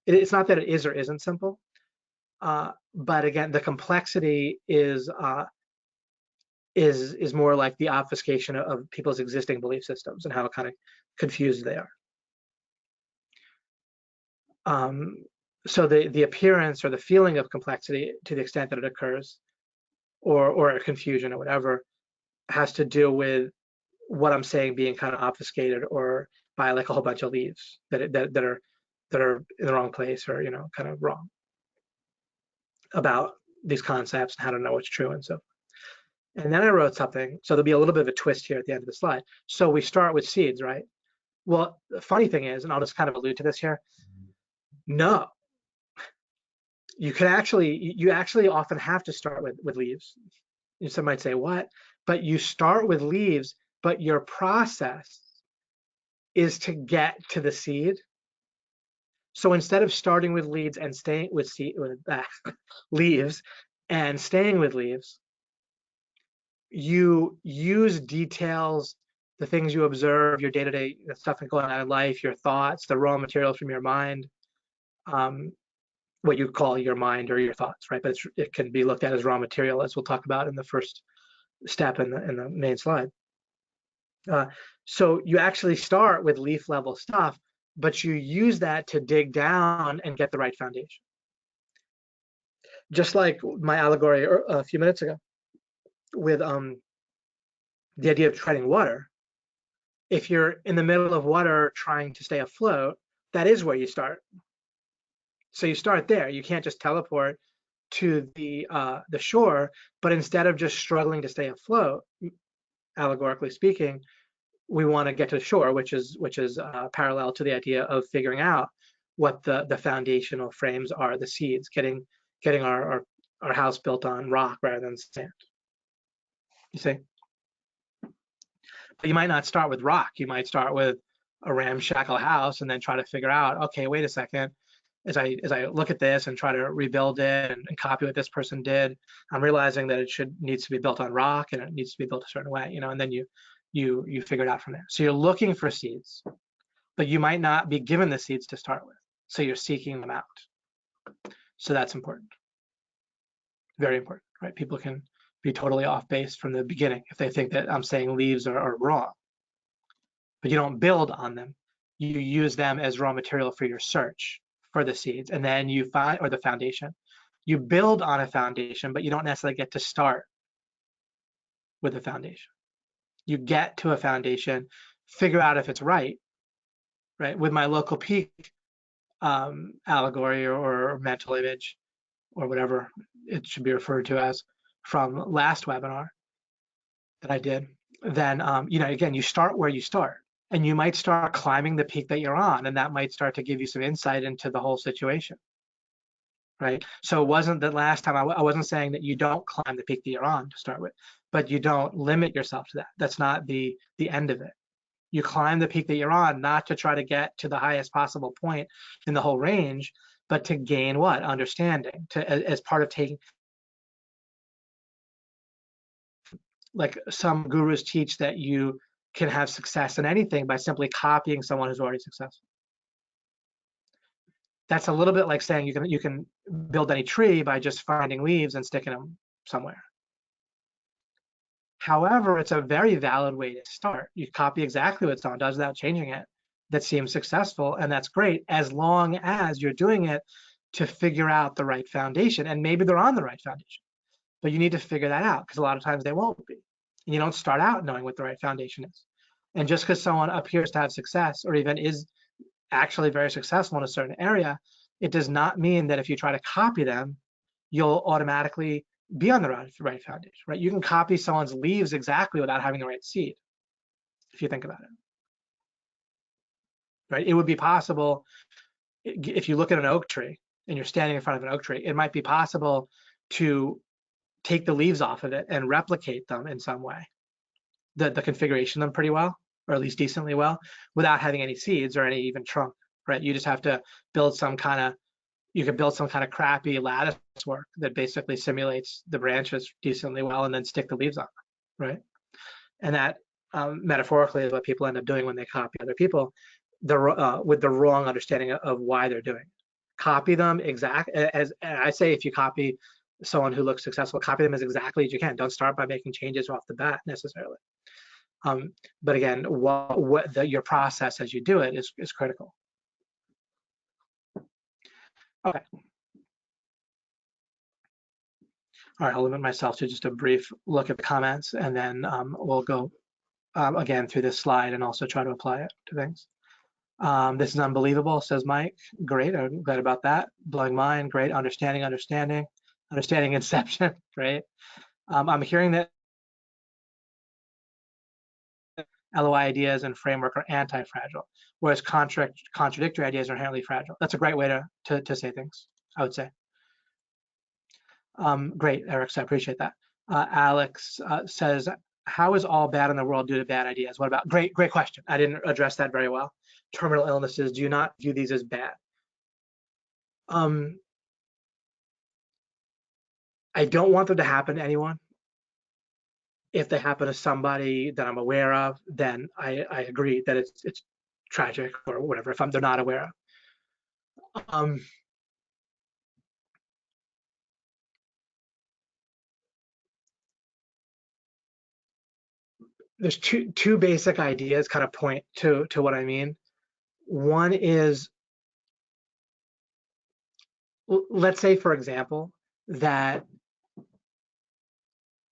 It's not that it is or isn't simple, but again, the complexity is more like the obfuscation of people's existing belief systems and how kind of confused they are. So the appearance or the feeling of complexity, to the extent that it occurs, or a confusion or whatever, has to do with what I'm saying being kind of obfuscated or by like a whole bunch of leaves that are in the wrong place, or kind of wrong about these concepts and how to know what's true and so. And then I wrote something, so there'll be a little bit of a twist here at the end of the slide. So we start with seeds, right? Well, the funny thing is, and I'll just kind of allude to this here, no. You actually often have to start with leaves. Some might say, what? But you start with leaves, but your process is to get to the seed. So instead of starting with leaves and staying with leaves and staying with leaves, you use details, the things you observe, your day-to-day stuff going on in life, your thoughts, the raw materials from your mind, what you call your mind or your thoughts, right? But it can be looked at as raw material, as we'll talk about in the first step in the main slide. So you actually start with leaf level stuff, but you use that to dig down and get the right foundation. Just like my allegory a few minutes ago with the idea of treading water. If you're in the middle of water trying to stay afloat, that is where you start. So you start there. You can't just teleport to the shore, but instead of just struggling to stay afloat, allegorically speaking, we want to get to the shore, which is parallel to the idea of figuring out what the foundational frames are, the seeds, getting our house built on rock rather than sand. You see? But you might not start with rock. You might start with a ramshackle house and then try to figure out, okay, wait a second. As I look at this and try to rebuild it and copy what this person did, I'm realizing that it needs to be built on rock and it needs to be built a certain way, and then you figure it out from there. So you're looking for seeds, but you might not be given the seeds to start with. So you're seeking them out. So that's important. Very important, right? People can be totally off base from the beginning if they think that I'm saying leaves are wrong. But you don't build on them. You use them as raw material for your search for the seeds, and then you find, or the foundation. You build on a foundation, but you don't necessarily get to start with a foundation. You get to a foundation, figure out if it's right. With my local peak allegory or mental image, or whatever it should be referred to as, from last webinar that I did, then again, you start where you start. And you might start climbing the peak that you're on, and that might start to give you some insight into the whole situation, right? So it wasn't that last time, I wasn't saying that you don't climb the peak that you're on to start with, but you don't limit yourself to that. That's not the end of it. You climb the peak that you're on, not to try to get to the highest possible point in the whole range, but to gain what? Understanding, as part of taking, like some gurus teach that you can have success in anything by simply copying someone who's already successful. That's a little bit like saying you can build any tree by just finding leaves and sticking them somewhere. However, it's a very valid way to start. You copy exactly what someone does without changing it. That seems successful, and that's great as long as you're doing it to figure out the right foundation. And maybe they're on the right foundation, but you need to figure that out because a lot of times they won't be. And you don't start out knowing what the right foundation is. And just because someone appears to have success or even is actually very successful in a certain area, it does not mean that if you try to copy them, you'll automatically be on the right foundation, right? You can copy someone's leaves exactly without having the right seed, if you think about it, right? It would be possible, if you look at an oak tree and you're standing in front of an oak tree, it might be possible to take the leaves off of it and replicate them in some way, the configuration of them pretty well, or at least decently well, without having any seeds or any even trunk, right? You just have to build some kind of, you could build some kind of crappy lattice work that basically simulates the branches decently well and then stick the leaves on, right? And that metaphorically is what people end up doing when they copy other people, with the wrong understanding of why they're doing it. Copy them as I say, if you copy someone who looks successful, copy them as exactly as you can. Don't start by making changes off the bat necessarily. But again, your process as you do it is critical. Okay. All right, I'll limit myself to just a brief look at the comments, and then we'll go again through this slide and also try to apply it to things. This is unbelievable, says Mike. Great, I'm glad about that. Blowing mind, great. Understanding inception, great. I'm hearing that LOI ideas and framework are anti-fragile, whereas contradictory ideas are inherently fragile. That's a great way to say things, I would say. Great, Eric, so I appreciate that. Alex says, how is all bad in the world due to bad ideas? What about, great question. I didn't address that very well. Terminal illnesses, do you not view these as bad? I don't want them to happen to anyone. If they happen to somebody that I'm aware of, then I agree that it's tragic or whatever, if they're not aware of. There's two basic ideas kind of point to what I mean. One is, let's say, for example, that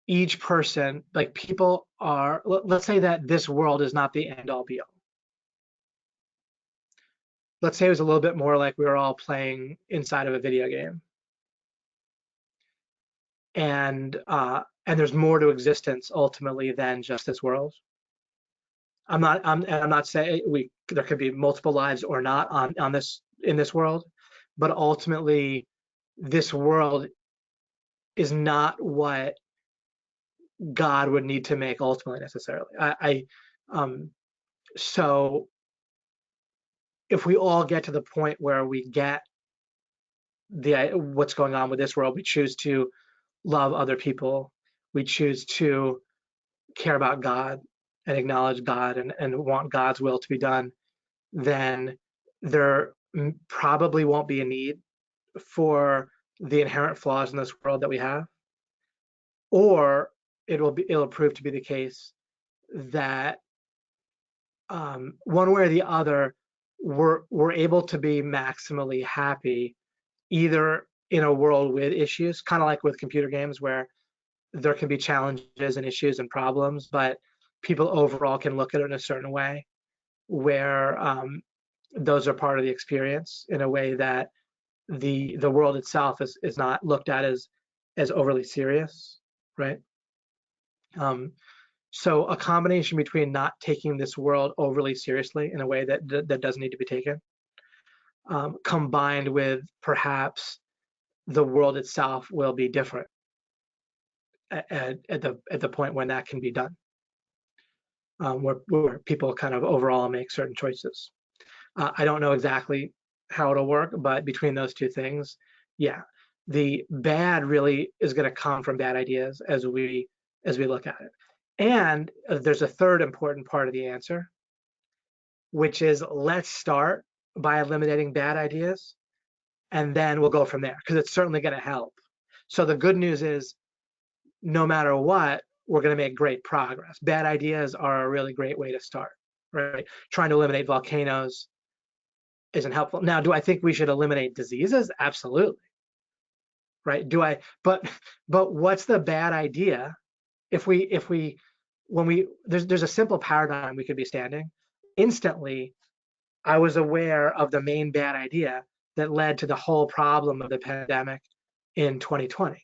each person, like people are, let's say that this world is not the end all be all. Let's say it was a little bit more like we were all playing inside of a video game. And there's more to existence ultimately than just this world. I'm not saying there could be multiple lives or not in this world, but ultimately this world is not what God would need to make ultimately necessarily. So if we all get to the point where we get what's going on with this world, we choose to love other people, we choose to care about God and acknowledge God and want God's will to be done, then there probably won't be a need for the inherent flaws in this world that we have, or it'll prove to be the case that one way or the other we're able to be maximally happy either in a world with issues, kind of like with computer games where there can be challenges and issues and problems, but people overall can look at it in a certain way where those are part of the experience in a way that the world itself is not looked at as overly serious, right? So a combination between not taking this world overly seriously in a way that doesn't need to be taken, combined with perhaps the world itself will be different at the point when that can be done, where people kind of overall make certain choices. I don't know exactly how it'll work, but between those two things, yeah, the bad really is going to come from bad ideas as we look at it. And there's a third important part of the answer, which is let's start by eliminating bad ideas, and then we'll go from there because it's certainly going to help. So the good news is no matter what, we're going to make great progress. Bad ideas are a really great way to start, right? Trying to eliminate volcanoes isn't helpful. Now, do I think we should eliminate diseases? Absolutely. Right? But what's the bad idea if we when we there's a simple paradigm we could be standing. Instantly, I was aware of the main bad idea that led to the whole problem of the pandemic in 2020.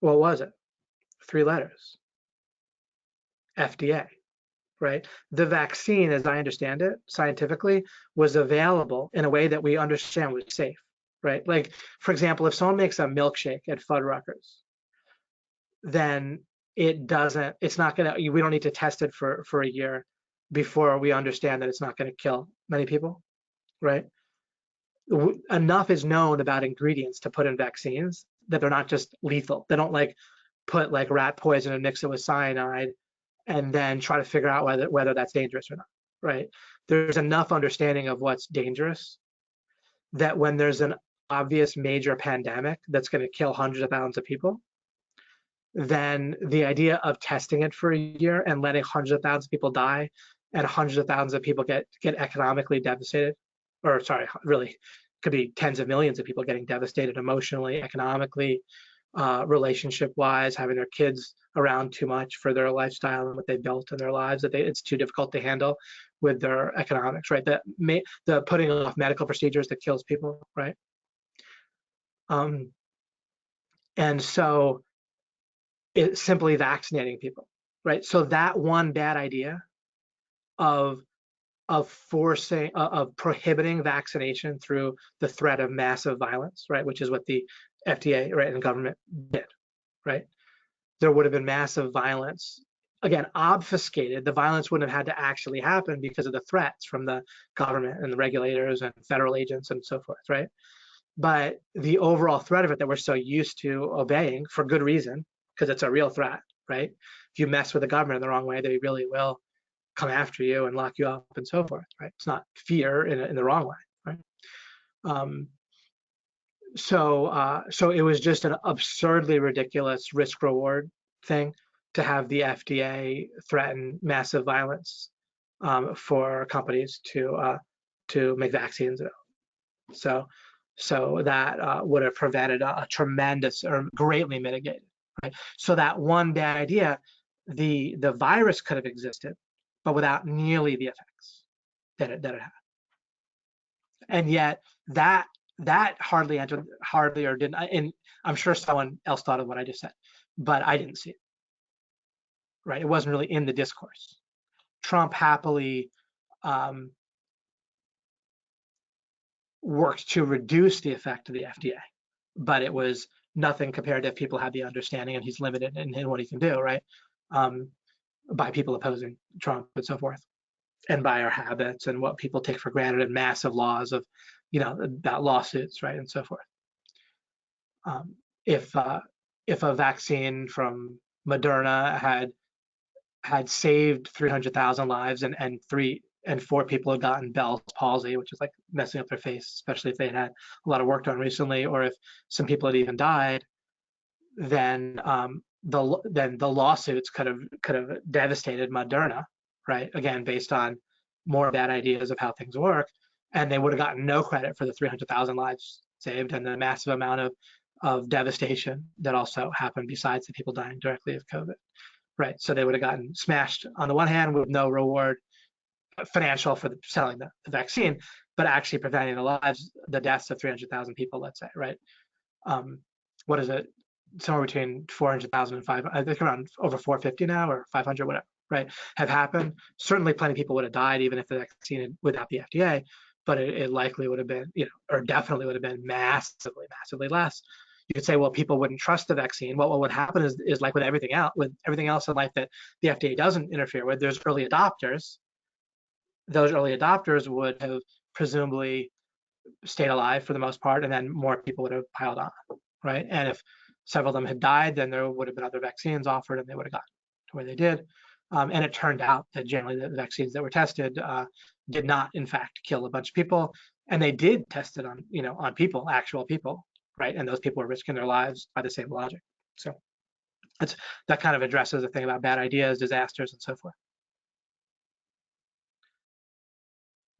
What was it? 3 letters. FDA, right? The vaccine, as I understand it, scientifically, was available in a way that we understand was safe, right? Like, for example, if someone makes a milkshake at Fuddruckers, then it's not gonna, we don't need to test it for a year before we understand that it's not gonna kill many people, right? Enough is known about ingredients to put in vaccines that they're not just lethal. They don't like put like rat poison and mix it with cyanide and then try to figure out whether that's dangerous or not, right? There's enough understanding of what's dangerous that when there's an obvious major pandemic that's going to kill hundreds of thousands of people, then the idea of testing it for a year and letting hundreds of thousands of people die and hundreds of thousands of people get economically devastated, or sorry, really could be tens of millions of people getting devastated emotionally, economically, relationship-wise, having their kids around too much for their lifestyle and what they built in their lives, that it's too difficult to handle with their economics, right? The putting off medical procedures that kills people, right? And so it's simply vaccinating people, right? So that one bad idea of prohibiting vaccination through the threat of massive violence, right, which is what the FDA, right, and government did, right? There would have been massive violence. Again, obfuscated. The violence wouldn't have had to actually happen because of the threats from the government and the regulators and federal agents and so forth, right? But the overall threat of it that we're so used to obeying for good reason, because it's a real threat, right? If you mess with the government in the wrong way, they really will come after you and lock you up and so forth, right? It's not fear in the wrong way, right? So it was just an absurdly ridiculous risk-reward thing to have the FDA threaten massive violence for companies to make vaccines available. So that would have prevented a tremendous or greatly mitigated, right? So that one bad idea, the virus could have existed, but without nearly the effects that it had. And yet that hardly or didn't, and I'm sure someone else thought of what I just said, but I didn't see it, right? It wasn't really in the discourse. Trump happily worked to reduce the effect of the FDA, but it was nothing compared to if people had the understanding, and he's limited in what he can do, right? By people opposing Trump and so forth, and by our habits and what people take for granted and massive laws of, about lawsuits, right, and so forth. If a vaccine from Moderna had saved 300,000 lives and 4 people had gotten Bell's palsy, which is like messing up their face, especially if they had a lot of work done recently, or if some people had even died, then the lawsuits could have devastated Moderna, right? Again, based on more bad ideas of how things work, and they would have gotten no credit for the 300,000 lives saved and the massive amount of devastation that also happened besides the people dying directly of COVID, right? So they would have gotten smashed on the one hand with no reward financial for selling the vaccine, but actually preventing the deaths of 300,000 people, let's say, right? What is it? Somewhere between 400,000 and 500, I think around over 450 now or 500, whatever, right, have happened. Certainly plenty of people would have died even if the vaccine without the FDA, but it likely would have been, or definitely would have been massively less. You could say, well, people wouldn't trust the vaccine. Well, what would happen is like with everything else in life that the FDA doesn't interfere with, there's early adopters. Those early adopters would have presumably stayed alive for the most part, and then more people would have piled on, right? And if several of them had died, then there would have been other vaccines offered, and they would have gotten to where they did. And it turned out that generally the vaccines that were tested did not, in fact, kill a bunch of people, and they did test it on, on people, actual people, right? And those people were risking their lives by the same logic. So that kind of addresses the thing about bad ideas, disasters, and so forth.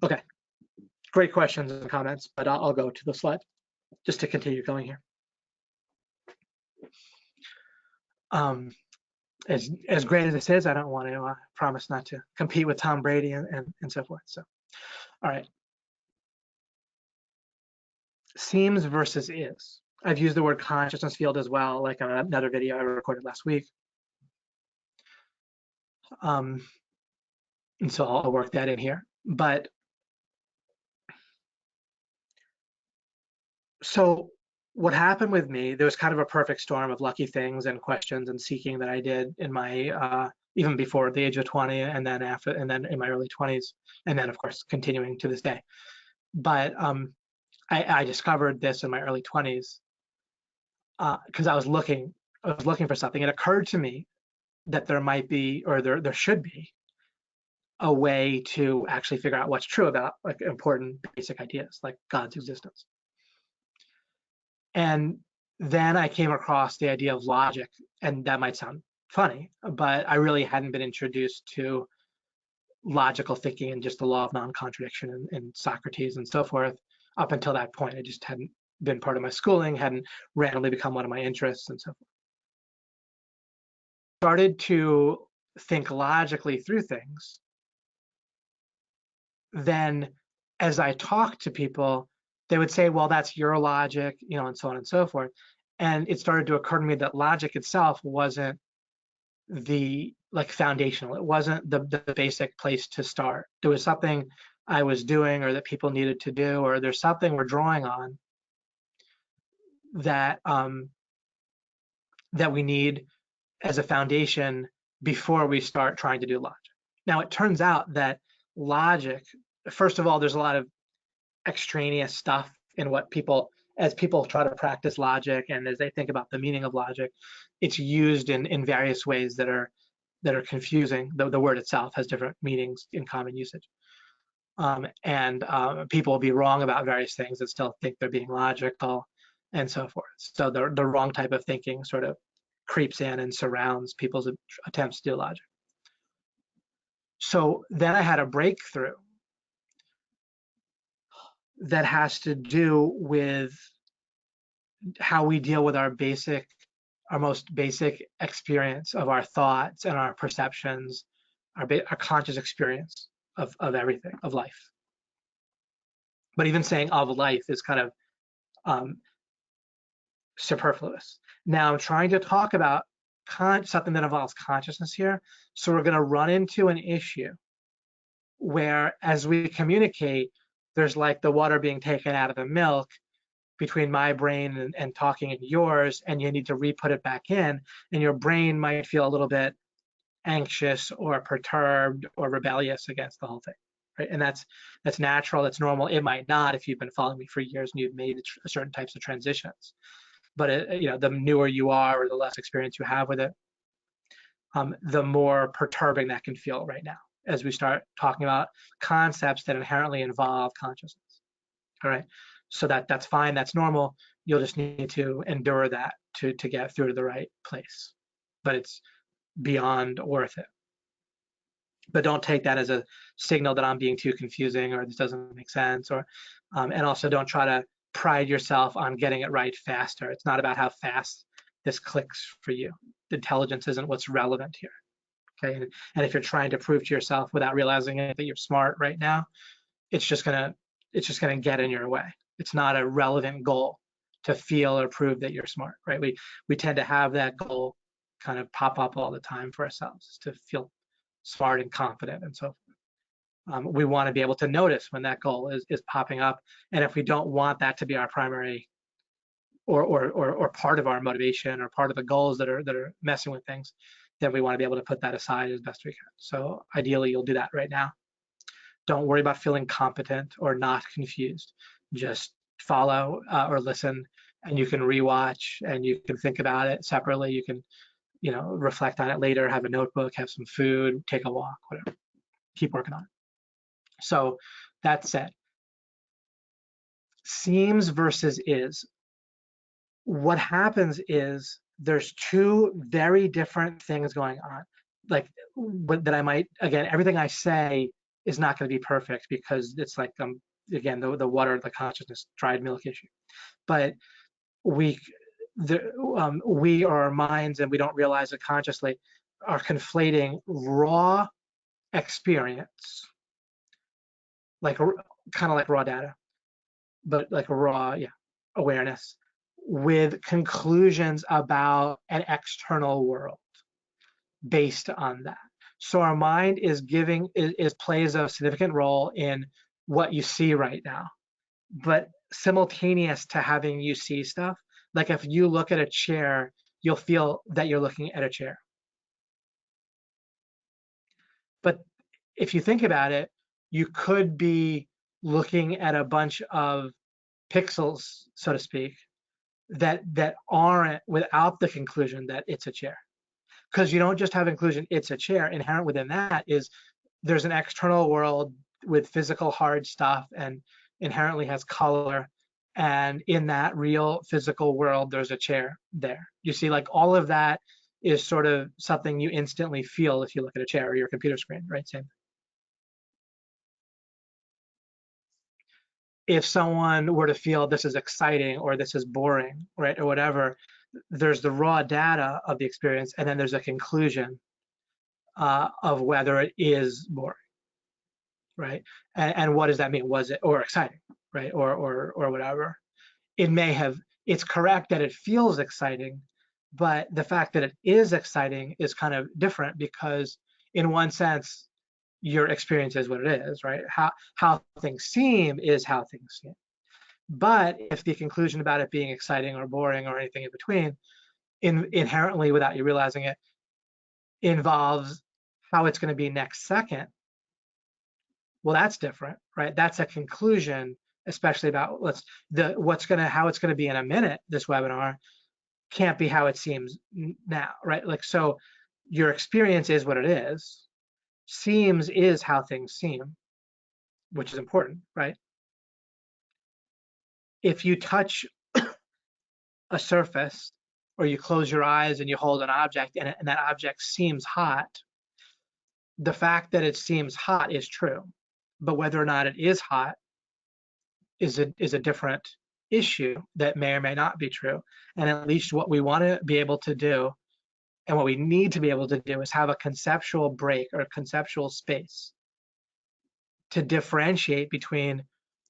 Okay, great questions and comments, but I'll go to the slide just to continue going here. As great as this is, I don't want to promise not to compete with Tom Brady and so forth. So, all right. Seems versus is. I've used the word consciousness field as well, like on another video I recorded last week. And so I'll work that in here. But so what happened with me, there was kind of a perfect storm of lucky things and questions and seeking that I did in my even before the age of 20, and then after, and then in my early 20s, and then of course continuing to this day. But I discovered this in my early 20s because I was looking for something. It occurred to me that there might be, or there should be, a way to actually figure out what's true about like important basic ideas like God's existence. And then I came across the idea of logic, and that might sound funny, but I really hadn't been introduced to logical thinking and just the law of non-contradiction and Socrates and so forth up until that point. It just hadn't been part of my schooling, hadn't randomly become one of my interests and so forth. Started to think logically through things. Then as I talked to people, they would say, well, that's your logic, and so on and so forth. And it started to occur to me that logic itself wasn't the foundational. It wasn't the basic place to start. There was something I was doing or that people needed to do, or there's something we're drawing on that that we need as a foundation before we start trying to do logic. Now, it turns out that logic, first of all, there's a lot of extraneous stuff in what as people try to practice logic and as they think about the meaning of logic, it's used in various ways that are confusing. The word itself has different meanings in common usage. And people will be wrong about various things and still think they're being logical and so forth. So the wrong type of thinking sort of creeps in and surrounds people's attempts to do logic. So then I had a breakthrough that has to do with how we deal with our most basic experience of our thoughts and our perceptions, our conscious experience of everything, of life. But even saying of life is kind of superfluous. Now I'm trying to talk about something that involves consciousness here. So we're going to run into an issue where as we communicate, there's like the water being taken out of the milk between my brain and talking in yours, and you need to re-put it back in, and your brain might feel a little bit anxious or perturbed or rebellious against the whole thing, right? And that's natural, that's normal. It might not if you've been following me for years and you've made certain types of transitions. But the newer you are or the less experience you have with it, the more perturbing that can feel right now as we start talking about concepts that inherently involve consciousness. All right, so that's fine, that's normal. You'll just need to endure that to get through to the right place, but it's beyond worth it. But don't take that as a signal that I'm being too confusing or this doesn't make sense, or and also don't try to pride yourself on getting it right faster. It's not about how fast this clicks for you. Intelligence isn't what's relevant here. Okay, and if you're trying to prove to yourself without realizing it that you're smart right now, it's just gonna get in your way. It's not a relevant goal to feel or prove that you're smart, right? We tend to have that goal kind of pop up all the time for ourselves to feel smart and confident and so forth. We want to be able to notice when that goal is popping up, and if we don't want that to be our primary or part of our motivation or part of the goals that are messing with things, then we want to be able to put that aside as best we can. So ideally, you'll do that right now. Don't worry about feeling competent or not confused. Just follow or listen, and you can rewatch and you can think about it separately. You can, reflect on it later, have a notebook, have some food, take a walk, whatever. Keep working on it. So that said, seems versus is. What happens is there's two very different things going on. Like that I might, again, everything I say is not going to be perfect because it's like, again, the water, the consciousness, dried milk issue. But we, we or our minds, and we don't realize it consciously, are conflating raw experience, like kind of like raw data, but like raw, awareness, with conclusions about an external world based on that. So our mind is plays a significant role in what you see right now, but simultaneous to having you see stuff. Like if you look at a chair, you'll feel that you're looking at a chair. But if you think about it, you could be looking at a bunch of pixels, so to speak, that aren't without the conclusion that it's a chair. Because you don't just have inclusion, it's a chair. Inherent within that is there's an external world with physical hard stuff and inherently has color. And in that real physical world, there's a chair there. You see, like all of that is sort of something you instantly feel if you look at a chair or your computer screen, right? Same. If someone were to feel this is exciting or this is boring, right, or whatever, there's the raw data of the experience, and then there's a conclusion of whether it is boring, right? And what does that mean? Was it or exciting, right, or whatever? It may have. It's correct that it feels exciting, but the fact that it is exciting is kind of different because, in one sense, your experience is what it is, right? How things seem is how things seem. But if the conclusion about it being exciting or boring or anything in between, inherently, without you realizing it, involves how it's going to be next second, well, that's different, right? That's a conclusion, especially about how it's going to be in a minute. This webinar can't be how it seems now, right? Like, so your experience is what it is. Seems is how things seem, which is important, right? If you touch a surface or you close your eyes and you hold an object and that object seems hot, the fact that it seems hot is true, but whether or not it is hot is a different issue that may or may not be true. And at least what we want to be able to do and what we need to be able to do is have a conceptual break or a conceptual space to differentiate between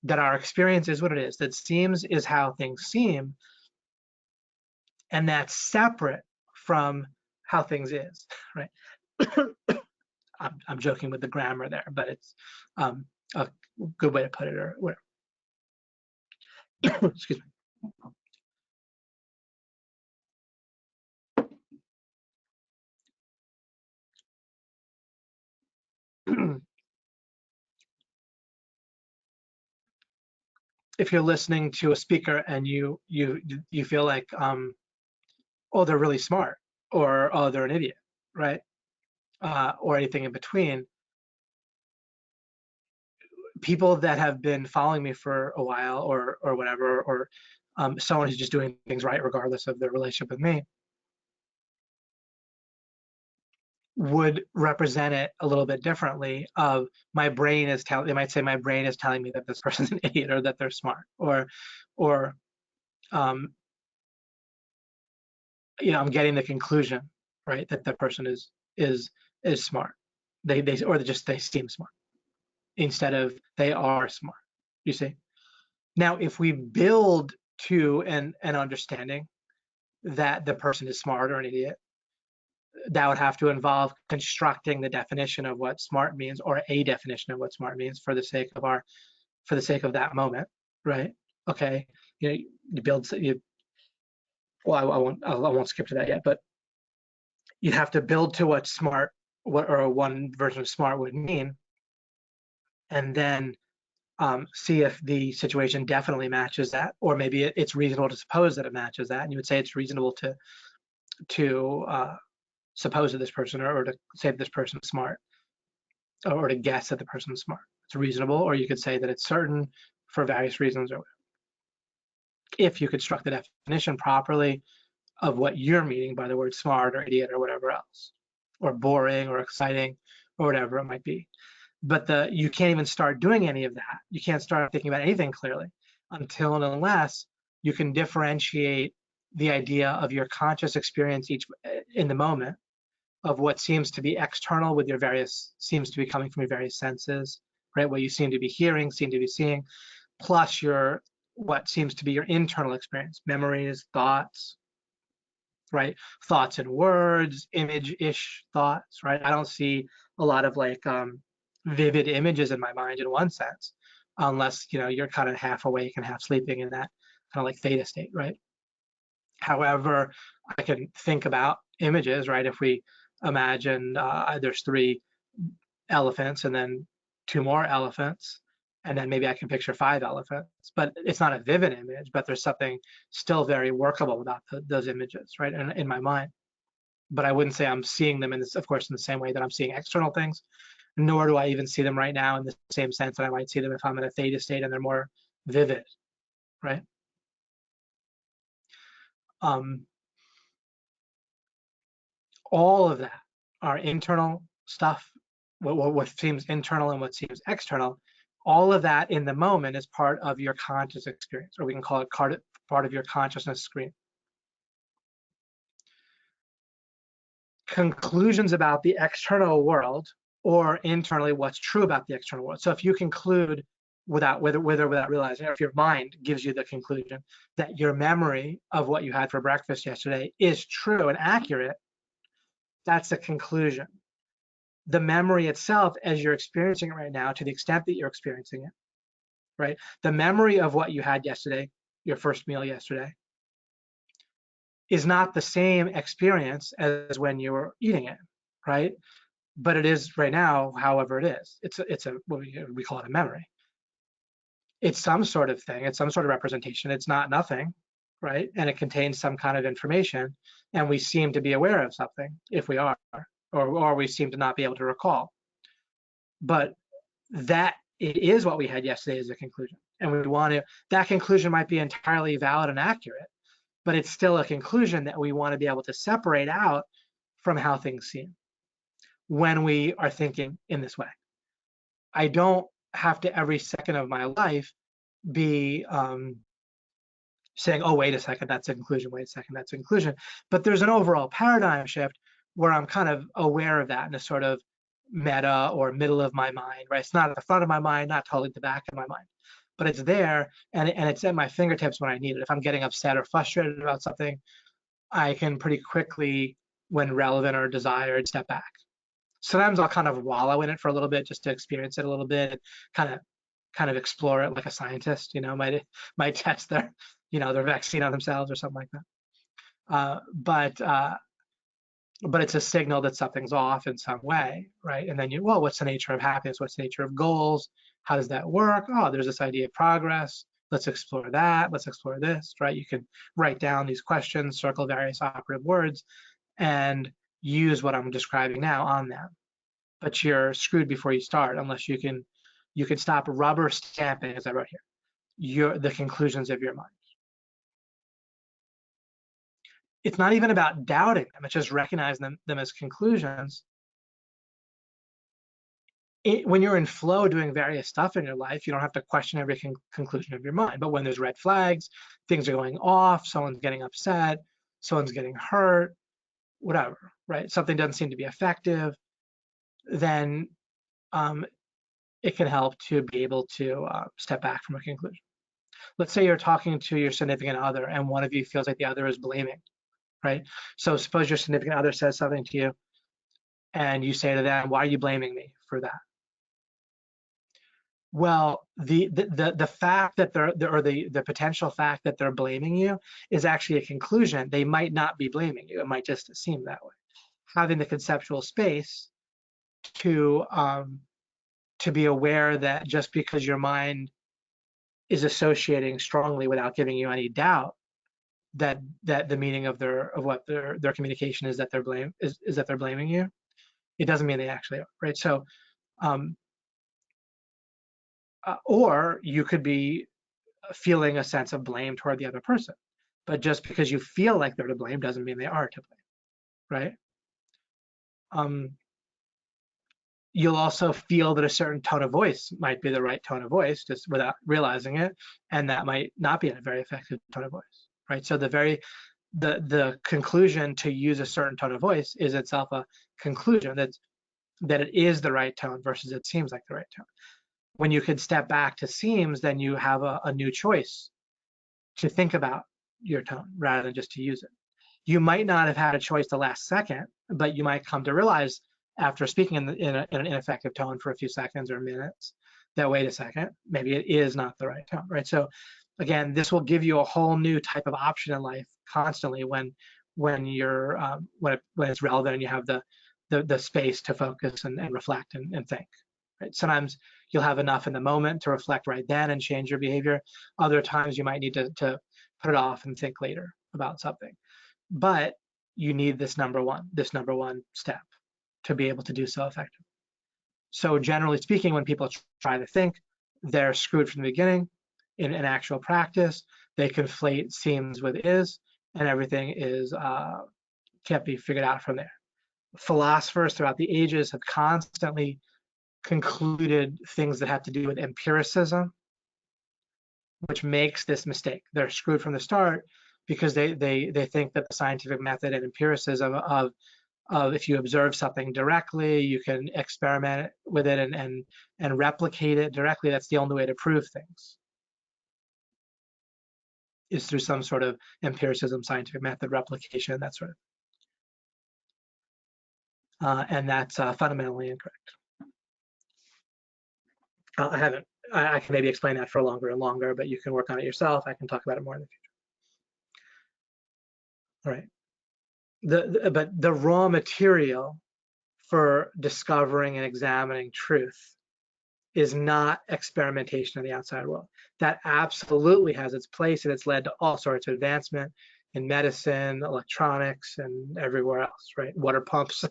that our experience is what it is, that seems is how things seem, and that's separate from how things is, right? I'm joking with the grammar there, but it's a good way to put it, or whatever. Excuse me. If you're listening to a speaker and you feel like, oh, they're really smart, or oh, they're an idiot, right? Or anything in between. People that have been following me for a while, or whatever, or someone who's just doing things right regardless of their relationship with me, would represent it a little bit differently. Of my brain is telling, they might say my brain is telling me that this person's an idiot or that they're smart, or um, I'm getting the conclusion, right, that the person is smart. They seem smart instead of they are smart. You see. Now, if we build to an understanding that the person is smart or an idiot, that would have to involve constructing the definition of what smart means, or a definition of what smart means, for the sake of that moment, right? Okay, you build you. Well, I won't skip to that yet, but you'd have to build to what smart, or one version of smart would mean, and then see if the situation definitely matches that, or maybe it's reasonable to suppose that it matches that. And you would say it's reasonable to suppose that this person, or to say that this person is smart, or to guess that the person is smart. It's reasonable, or you could say that it's certain for various reasons, or if you construct the definition properly of what you're meaning by the word smart or idiot or whatever else, or boring or exciting or whatever it might be. But you can't even start doing any of that. You can't start thinking about anything clearly until and unless you can differentiate the idea of your conscious experience each in the moment of what seems to be external with your various, seems to be coming from your various senses, right? What you seem to be hearing, seem to be seeing, plus your, what seems to be your internal experience, memories, thoughts, right? Thoughts and words, image-ish thoughts, right? I don't see a lot of like vivid images in my mind in one sense, unless, you know, you're kind of half awake and half sleeping in that kind of like theta state, right? However, I can think about images, right? If we imagine there's 3 elephants and then 2 more elephants, and then maybe I can picture 5 elephants, but it's not a vivid image, but there's something still very workable about those images, right? In my mind. But I wouldn't say I'm seeing them in this, of course, in the same way that I'm seeing external things, nor do I even see them right now in the same sense that I might see them if I'm in a theta state and they're more vivid, right? Um, all of that, our internal stuff, what seems internal and what seems external, all of that in the moment is part of your conscious experience, or we can call it part of your consciousness screen. Conclusions about the external world, or internally what's true about the external world. So if you conclude without realizing, or if your mind gives you the conclusion that your memory of what you had for breakfast yesterday is true and accurate, that's a conclusion. The memory itself, as you're experiencing it right now, to the extent that you're experiencing it, right? The memory of what you had yesterday, your first meal yesterday, is not the same experience as when you were eating it, right? But it is right now, however it is. It's a what we call it a memory. It's some sort of thing. It's some sort of representation. It's not nothing, right? And it contains some kind of information, and we seem to be aware of something if we are, or we seem to not be able to recall. But that it is what we had yesterday as a conclusion, and we want to. That conclusion might be entirely valid and accurate, but it's still a conclusion that we want to be able to separate out from how things seem when we are thinking in this way. I don't have to every second of my life be saying, oh, wait a second, that's a conclusion, wait a second, that's a conclusion. But there's an overall paradigm shift where I'm kind of aware of that in a sort of meta or middle of my mind, right? It's not at the front of my mind, not totally at the back of my mind, but it's there and it's at my fingertips when I need it. If I'm getting upset or frustrated about something, I can pretty quickly, when relevant or desired, step back. Sometimes I'll kind of wallow in it for a little bit just to experience it a little bit, kind of explore it like a scientist, you know, might test their vaccine on themselves or something like that. But it's a signal that something's off in some way, right? And then well, what's the nature of happiness? What's the nature of goals? How does that work? Oh, there's this idea of progress. Let's explore that. Let's explore this, right? You can write down these questions, circle various operative words, and use what I'm describing now on them. But you're screwed before you start unless you can stop rubber stamping, as I wrote here, the conclusions of your mind. It's not even about doubting them, it's just recognizing them as conclusions. When you're in flow doing various stuff in your life, you don't have to question every conclusion of your mind. But when there's red flags, things are going off, someone's getting upset, someone's getting hurt, whatever, right? Something doesn't seem to be effective, then it can help to be able to step back from a conclusion. Let's say you're talking to your significant other and one of you feels like the other is blaming, right? So suppose your significant other says something to you and you say to them, why are you blaming me for that? Well, the fact that the potential fact that they're blaming you is actually a conclusion. They might not be blaming you. It might just seem that way. Having the conceptual space to to be aware that just because your mind is associating strongly without giving you any doubt that the meaning of what their communication is that they're blaming you, it doesn't mean they actually are, right? So or you could be feeling a sense of blame toward the other person, but just because you feel like they're to blame doesn't mean they are to blame, right? You'll also feel that a certain tone of voice might be the right tone of voice just without realizing it, and that might not be a very effective tone of voice, right? So the conclusion to use a certain tone of voice is itself a conclusion that it is the right tone versus it seems like the right tone. When you could step back to seems, then you have a new choice to think about your tone rather than just to use it. You might not have had a choice the last second, but you might come to realize after speaking in an ineffective tone for a few seconds or minutes that, wait a second, maybe it is not the right tone, right? So again, this will give you a whole new type of option in life constantly when you're when it's relevant and you have the space to focus and reflect and think. Right? Sometimes you'll have enough in the moment to reflect right then and change your behavior. Other times you might need to put it off and think later about something. But you need this number one step to be able to do so effectively. So generally speaking, when people try to think, they're screwed from the beginning. In actual practice, they conflate seems with is, and everything is can't be figured out from there. Philosophers throughout the ages have constantly concluded things that have to do with empiricism, which makes this mistake. They're screwed from the start because they think that the scientific method and empiricism of if you observe something directly, you can experiment with it and replicate it directly. That's the only way to prove things, is through some sort of empiricism, scientific method, replication, that sort of. And that's fundamentally incorrect. I can maybe explain that for longer and longer, but you can work on it yourself. I can talk about it more in the future. All right. But the raw material for discovering and examining truth is not experimentation in the outside world. That absolutely has its place, and it's led to all sorts of advancement in medicine, electronics, and everywhere else, right? Water pumps,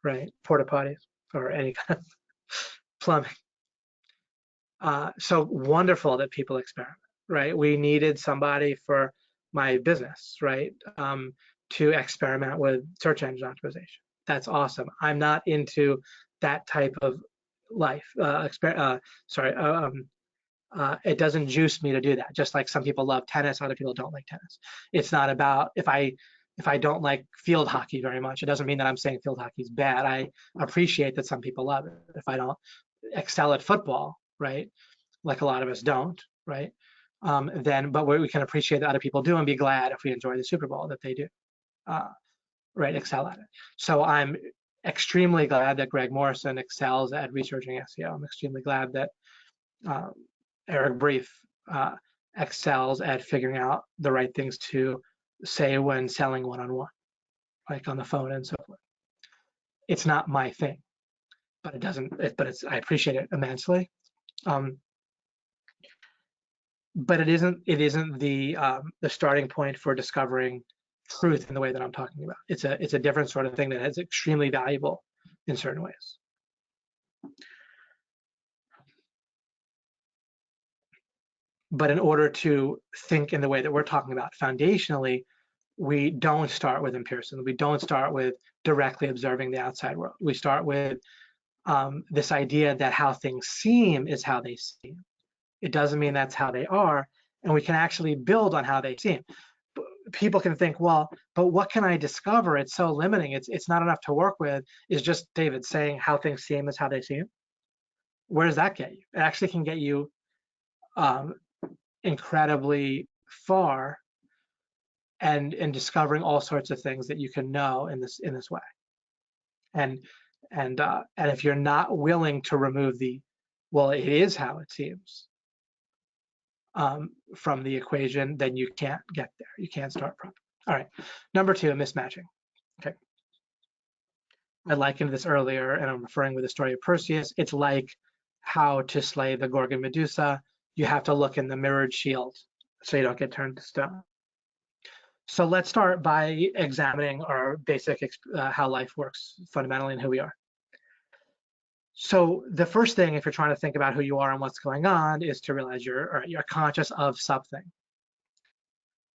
right? Porta potties, or any kind of plumbing. So wonderful that people experiment, right? We needed somebody for my business, right? To experiment with search engine optimization. That's awesome. I'm not into that type of life. It doesn't juice me to do that. Just like some people love tennis, other people don't like tennis. It's not about if I don't like field hockey very much, it doesn't mean that I'm saying field hockey is bad. I appreciate that some people love it. If I don't excel at football, right, like a lot of us don't, right, but we can appreciate that other people do and be glad if we enjoy the Super Bowl that they do, right, excel at it. So I'm extremely glad that Greg Morrison excels at researching SEO. I'm extremely glad that Eric Brief excels at figuring out the right things to say when selling one-on-one, like on the phone and so forth. It's not my thing, but I appreciate it immensely. But it isn't the starting point for discovering truth in the way that I'm talking about. It's a different sort of thing that is extremely valuable in certain ways. But in order to think in the way that we're talking about foundationally, we don't start with empiricism. We don't start with directly observing the outside world. We start with this idea that how things seem is how they seem. It doesn't mean that's how they are, and we can actually build on how they seem. People can think, well, but what can I discover? It's so limiting. It's not enough to work with. Is just David saying how things seem is how they seem. Where does that get you? It actually can get you incredibly far, and discovering all sorts of things that you can know in this way. And if you're not willing to remove well, it is how it seems from the equation, then you can't get there. You can't start properly. All right, number 2, mismatching. Okay, I likened this earlier, and I'm referring with the story of Perseus. It's like how to slay the Gorgon Medusa, you have to look in the mirrored shield so you don't get turned to stone. So let's start by examining our basic how life works fundamentally and who we are. So the first thing, if you're trying to think about who you are and what's going on, is to realize you're conscious of something.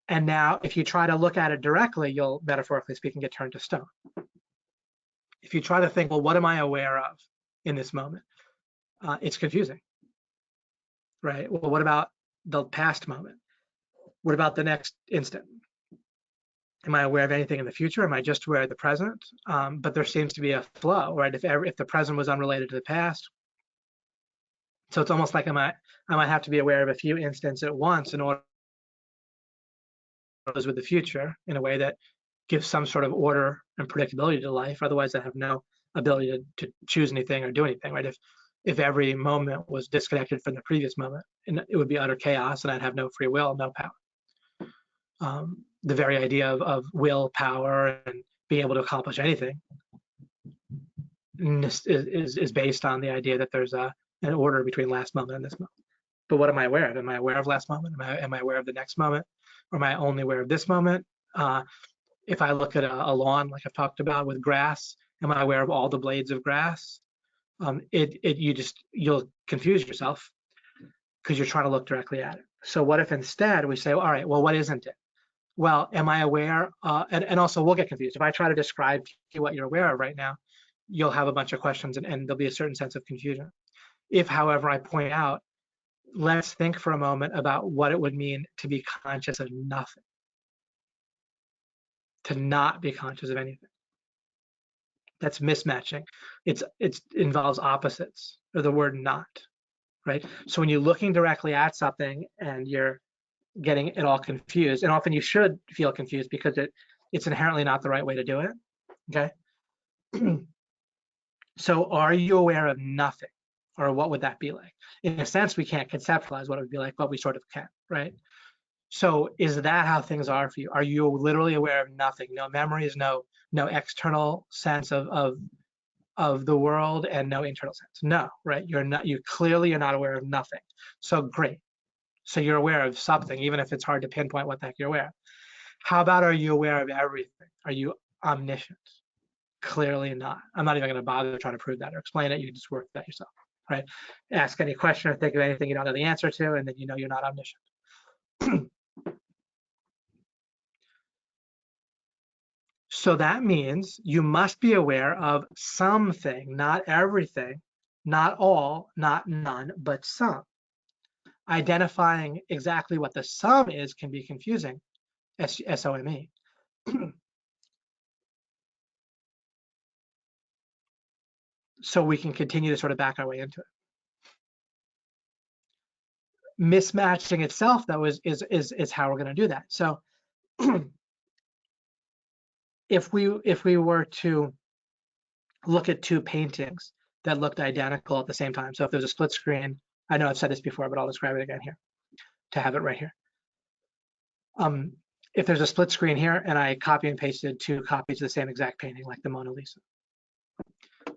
And now, if you try to look at it directly, you'll, metaphorically speaking, get turned to stone. If you try to think, well, what am I aware of in this moment? It's confusing, right? Well, what about the past moment? What about the next instant? Am I aware of anything in the future? Am I just aware of the present? But there seems to be a flow, right? If the present was unrelated to the past, so it's almost like I might have to be aware of a few instants at once in order to with the future in a way that gives some sort of order and predictability to life. Otherwise, I have no ability to choose anything or do anything, right? If every moment was disconnected from the previous moment, and it would be utter chaos, and I'd have no free will, no power. The very idea of will, power, and being able to accomplish anything is based on the idea that there's an order between last moment and this moment. But what am I aware of? Am I aware of last moment? Am I aware of the next moment? Or am I only aware of this moment? If I look at a lawn, like I've talked about with grass, am I aware of all the blades of grass? You'll confuse yourself because you're trying to look directly at it. So what if instead we say, all right, well, what isn't it? Well, am I aware? And also we'll get confused. If I try to describe to you what you're aware of right now, you'll have a bunch of questions and there'll be a certain sense of confusion. If, however, I point out, let's think for a moment about what it would mean to be conscious of nothing, to not be conscious of anything. That's mismatching. It involves opposites, or the word not, right? So when you're looking directly at something and you're getting it all confused, and often you should feel confused because it's inherently not the right way to do it, okay? So are you aware of nothing? Or what would that be like? In a sense, we can't conceptualize what it would be like, but we sort of can, right? So is that how things are for you? Are you literally aware of nothing? No memories, no external sense of the world, and no internal sense? No, right? You clearly are not aware of nothing. So great. So you're aware of something, even if it's hard to pinpoint what the heck you're aware of. How about, are you aware of everything? Are you omniscient? Clearly not. I'm not even going to bother trying to prove that or explain it. You can just work that yourself, right? Ask any question or think of anything you don't know the answer to, and then you know you're not omniscient. So that means you must be aware of something, not everything, not all, not none, but some. Identifying exactly what the sum is can be confusing, S-O-M-E. So we can continue to sort of back our way into it. Mismatching itself, though, is how we're going to do that. So if we were to look at two paintings that looked identical at the same time, so if there's a split screen, I know I've said this before, but I'll describe it again here to have it right here. If there's a split screen here and I copy and pasted two copies of the same exact painting, like the Mona Lisa,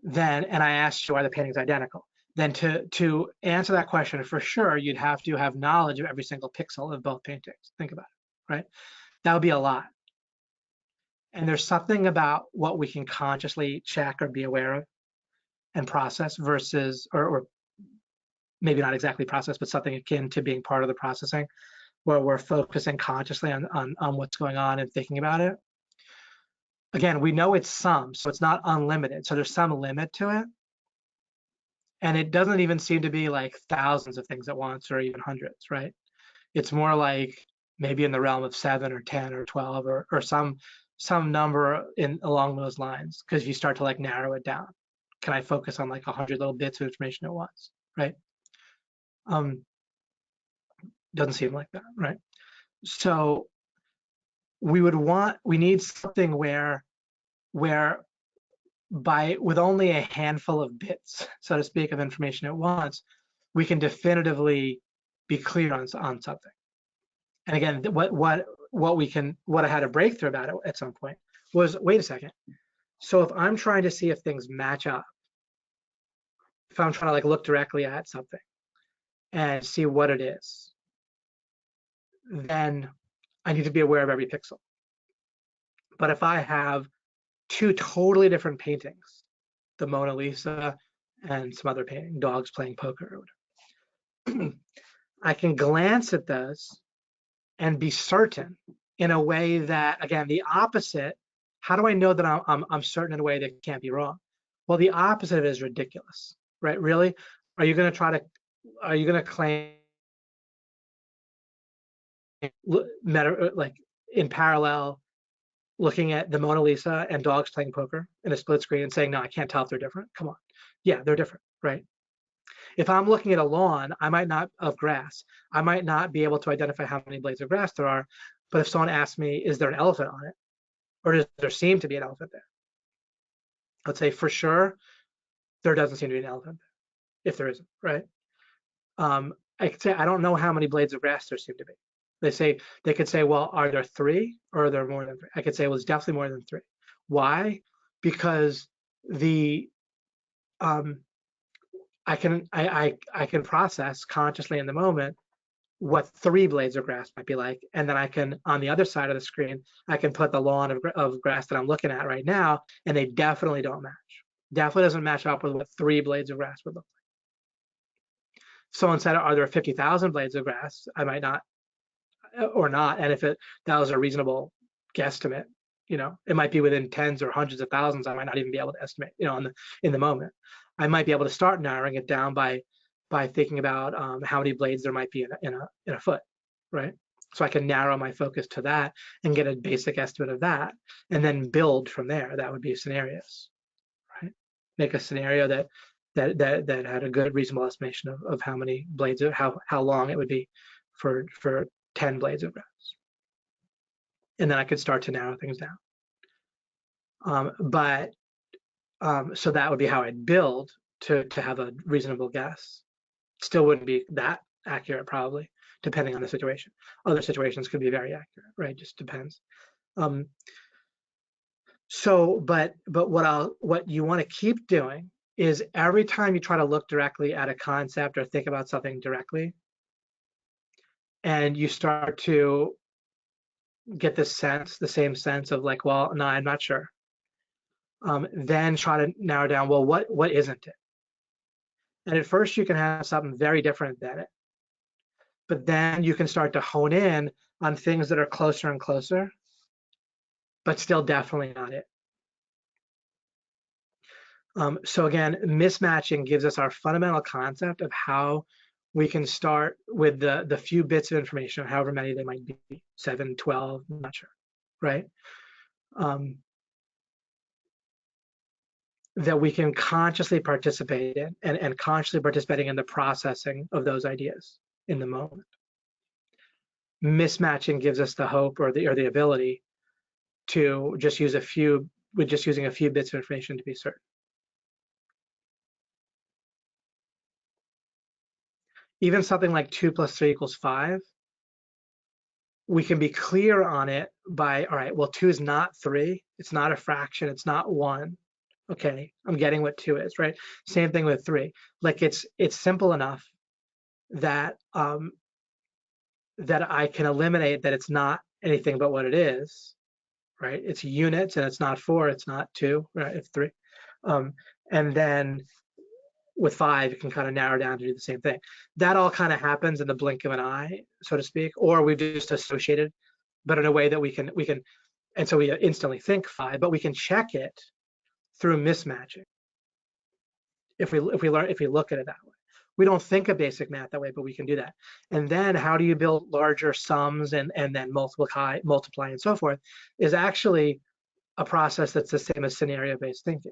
then, and I asked you, are the paintings identical? Then to answer that question for sure, you'd have to have knowledge of every single pixel of both paintings. Think about it, right? That would be a lot. And there's something about what we can consciously check or be aware of and process versus, or maybe not exactly process, but something akin to being part of the processing, where we're focusing consciously on what's going on and thinking about it. Again, we know it's some, so it's not unlimited. So there's some limit to it. And it doesn't even seem to be like thousands of things at once or even hundreds, right? It's more like maybe in the realm of 7 or 10 or 12 or some number along those lines, because you start to like narrow it down. Can I focus on like 100 little bits of information at once, right? Doesn't seem like that, right? So we need something where with only a handful of bits, so to speak, of information at once, we can definitively be clear on something. And again, what I had a breakthrough about it at some point was, wait a second. So if I'm trying to see if things match up, if I'm trying to like look directly at something and see what it is, then I need to be aware of every pixel. But if I have two totally different paintings, the Mona Lisa and some other painting, dogs playing poker or whatever, I can glance at those and be certain in a way that, again, the opposite. How do I know that I'm certain in a way that can't be wrong? Well, the opposite of it is ridiculous, right? Really? Are you going to claim like in parallel looking at the Mona Lisa and dogs playing poker in a split screen and saying, no, I can't tell if they're different? Come on. Yeah, they're different, right? If I'm looking at a lawn, of grass, I might not be able to identify how many blades of grass there are. But if someone asks me, is there an elephant on it? Or does there seem to be an elephant there? I'd say for sure, there doesn't seem to be an elephant there, if there isn't, right? I could say, I don't know how many blades of grass there seem to be. They could say, well, are there three or are there more than three? I could say, well, it's definitely more than three. Why? Because the I can process consciously in the moment what three blades of grass might be like, and then I can, on the other side of the screen, I can put the lawn of grass that I'm looking at right now, and they definitely don't match. Definitely doesn't match up with what three blades of grass would look like. Someone said, are there 50,000 blades of grass? I might not, or not, and if that was a reasonable guesstimate, it might be within tens or hundreds of thousands. I might not even be able to estimate, in the moment. I might be able to start narrowing it down by thinking about how many blades there might be in a foot, right? So I can narrow my focus to that and get a basic estimate of that, and then build from there. That would be scenarios, right? Make a scenario that had a good reasonable estimation of how many blades, how long it would be for 10 blades of grass, and then I could start to narrow things down. So that would be how I'd build to have a reasonable guess. Still wouldn't be that accurate, probably, depending on the situation. Other situations could be very accurate, right? Just depends. But what you want to keep doing is every time you try to look directly at a concept or think about something directly, and you start to get the same sense of like, well, no, I'm not sure. Then try to narrow down, well, what isn't it? And at first you can have something very different than it, but then you can start to hone in on things that are closer and closer, but still definitely not it. So again, mismatching gives us our fundamental concept of how we can start with the few bits of information, however many they might be, 7, 12, I'm not sure, right? That we can consciously participate in and consciously participating in the processing of those ideas in the moment. Mismatching gives us the hope or the ability to just use using a few bits of information to be certain. Even something like 2 + 3 = 5, we can be clear on it by, all right, well, 2 is not 3, it's not a fraction, it's not 1. Okay, I'm getting what 2 is, right? Same thing with 3. Like it's simple enough that that I can eliminate that it's not anything but what it is, right? It's units, and it's not 4, it's not 2, right? It's 3. And then with 5, you can kind of narrow down to do the same thing. That all kind of happens in the blink of an eye, so to speak, or we've just associated, but in a way that we can, and so we instantly think 5, but we can check it through mismatching. If we look at it that way. We don't think of basic math that way, but we can do that. And then how do you build larger sums and then multiply and so forth is actually a process that's the same as scenario-based thinking,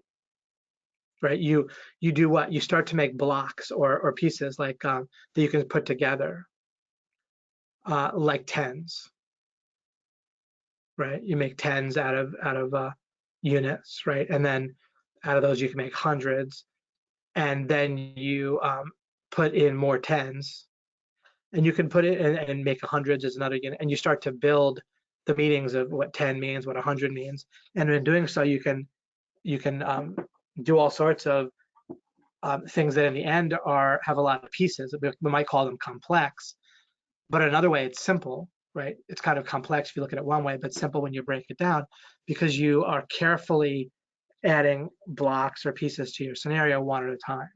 right? You do what? You start to make blocks or pieces like that you can put together, like tens, right? You make tens out of units, right? And then out of those you can make hundreds, and then you put in more tens, and you can put it in and make hundreds as another unit, and you start to build the meanings of what 10 means, what 100 means, and in doing so, you can do all sorts of things that in the end have a lot of pieces. We might call them complex, but another way it's simple, right? It's kind of complex if you look at it one way, but simple when you break it down, because you are carefully adding blocks or pieces to your scenario one at a time.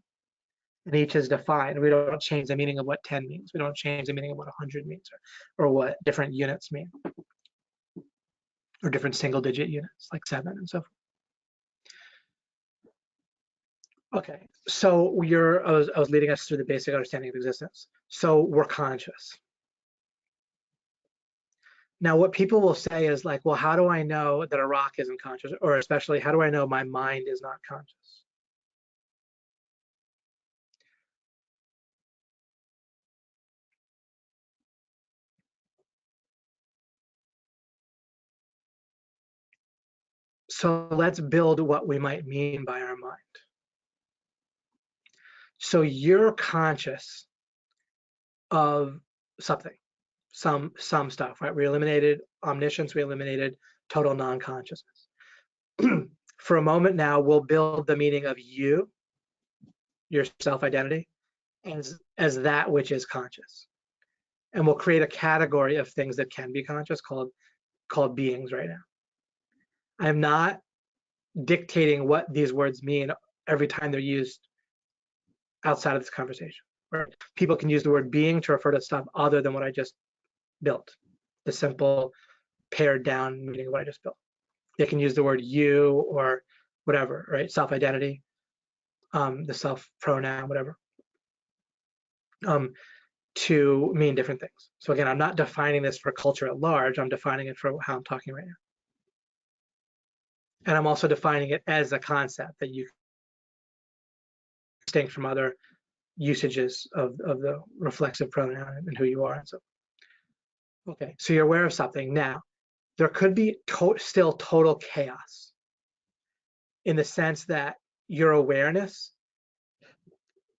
And each is defined. We don't change the meaning of what 10 means. We don't change the meaning of what 100 means, or what different units mean, or different single digit units like 7 and so forth. Okay, so I was leading us through the basic understanding of existence. So we're conscious. Now, what people will say is like, well, how do I know that a rock isn't conscious? Or especially, how do I know my mind is not conscious? So let's build what we might mean by our mind. So you're conscious of something, some stuff, right? We eliminated omniscience, we eliminated total non-consciousness. For a moment now, we'll build the meaning of you, your self-identity, as that which is conscious. And we'll create a category of things that can be conscious called beings right now. I'm not dictating what these words mean every time they're used outside of this conversation. Right? People can use the word being to refer to stuff other than what I just built, the simple pared down meaning of what I just built. They can use the word you or whatever, right? Self-identity, the self pronoun, whatever, to mean different things. So again, I'm not defining this for culture at large. I'm defining it for how I'm talking right now. And I'm also defining it as a concept that you distinct from other usages of the reflexive pronoun and who you are and so. Okay, so you're aware of something. Now, there could be still total chaos in the sense that your awareness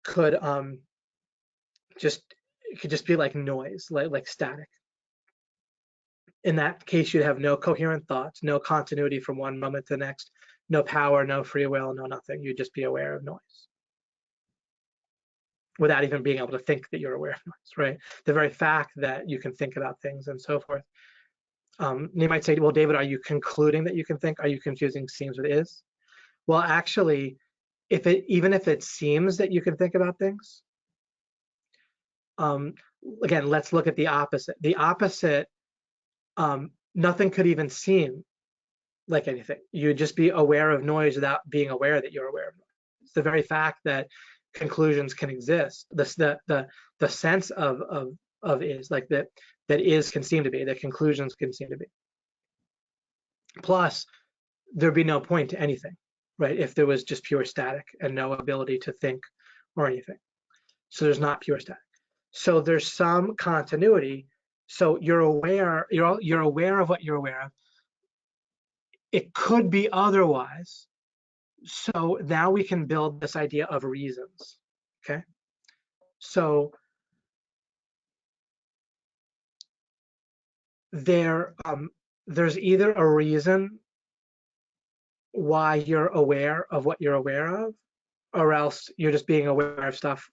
could just be like noise, like static. In that case, you'd have no coherent thoughts, no continuity from one moment to the next, no power, no free will, no nothing. You'd just be aware of noise without even being able to think that you're aware of noise, right? The very fact that you can think about things and so forth. You might say, well, David, are you concluding that you can think? Are you confusing seems with is? Well, actually, even if it seems that you can think about things, again, let's look at the opposite. The opposite, nothing could even seem like anything. You'd just be aware of noise without being aware that you're aware of noise. It's the very fact that conclusions can exist. The sense of is like that is can seem to be, that conclusions can seem to be. Plus, there'd be no point to anything, right? If there was just pure static and no ability to think or anything. So there's not pure static. So there's some continuity. So you're aware of what you're aware of. It could be otherwise. So now we can build this idea of reasons, okay? So there's either a reason why you're aware of what you're aware of, or else you're just being aware of stuff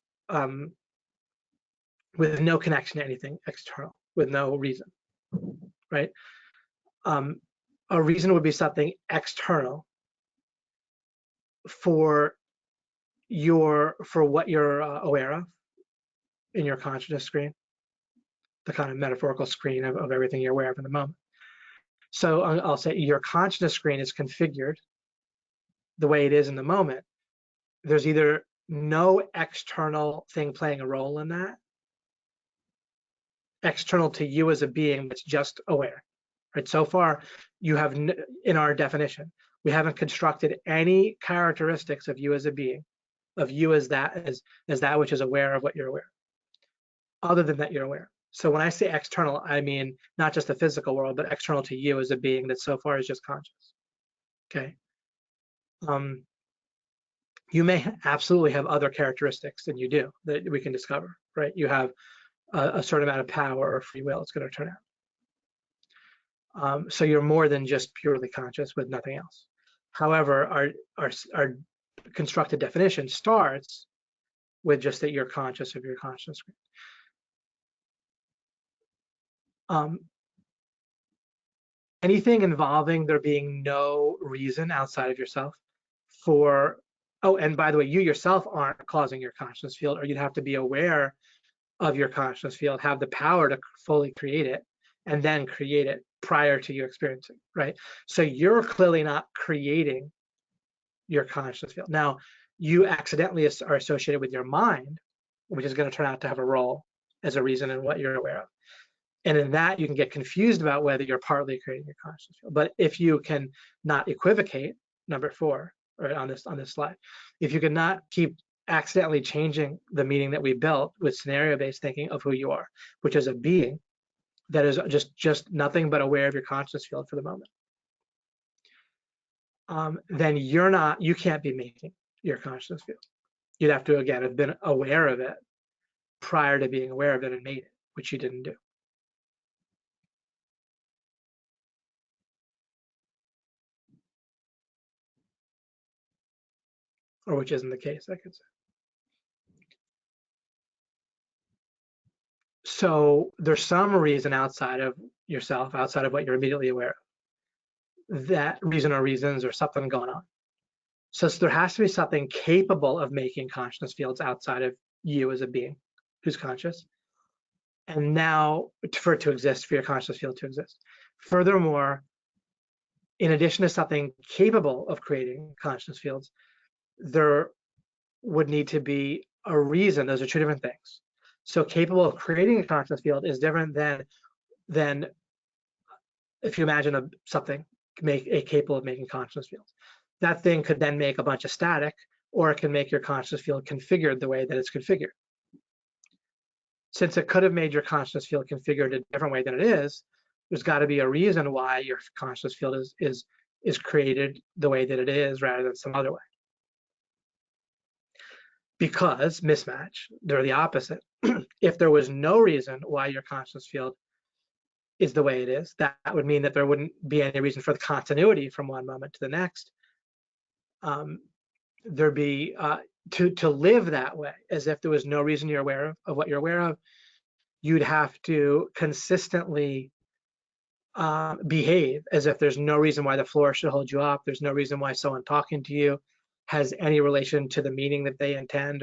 with no connection to anything external, with no reason, right? A reason would be something external for what you're aware of in your consciousness screen, the kind of metaphorical screen of everything you're aware of in the moment. So I'll say your consciousness screen is configured the way it is in the moment. There's either no external thing playing a role in that, external to you as a being that's just aware, right? So far, you have, in our definition, we haven't constructed any characteristics of you as a being, of you as that which is aware of what you're aware of, other than that you're aware. So when I say external, I mean not just the physical world, but external to you as a being that so far is just conscious. Okay. You may absolutely have other characteristics than you do that we can discover, right? You have a certain amount of power or free will, it's going to turn out. So you're more than just purely conscious with nothing else. However, our constructed definition starts with just that you're conscious of your consciousness. Um, anything involving there being no reason outside of yourself for, oh, and by the way, you yourself aren't causing your consciousness field, or you'd have to be aware of your consciousness field, have the power to fully create it, and then create it prior to you experiencing, right? So you're clearly not creating your consciousness field. Now, you accidentally are associated with your mind, which is going to turn out to have a role as a reason in what you're aware of. And in that, you can get confused about whether you're partly creating your consciousness field. But if you can not equivocate, number 4, right, on this slide, if you can not keep accidentally changing the meaning that we built with scenario-based thinking of who you are, which is a being that is just nothing but aware of your consciousness field for the moment, then you can't be making your consciousness field. You'd have to, again, have been aware of it prior to being aware of it and made it, which you didn't do. Or which isn't the case, I could say. So there's some reason outside of yourself, outside of what you're immediately aware of. That reason or reasons or something going on. So there has to be something capable of making consciousness fields outside of you as a being who's conscious. And now for it to exist, for your consciousness field to exist. Furthermore, in addition to something capable of creating consciousness fields, there would need to be a reason. Those are two different things. So capable of creating a consciousness field is different than if you imagine something capable of making consciousness fields. That thing could then make a bunch of static, or it can make your consciousness field configured the way that it's configured. Since it could have made your consciousness field configured a different way than it is, there's got to be a reason why your consciousness field is created the way that it is rather than some other way. Because mismatch, they're the opposite. If there was no reason why your consciousness field is the way it is, that would mean that there wouldn't be any reason for the continuity from one moment to the next. There'd be to live that way, as if there was no reason you're aware of what you're aware of. You'd have to consistently behave as if there's no reason why the floor should hold you up. There's no reason why someone talking to you has any relation to the meaning that they intend,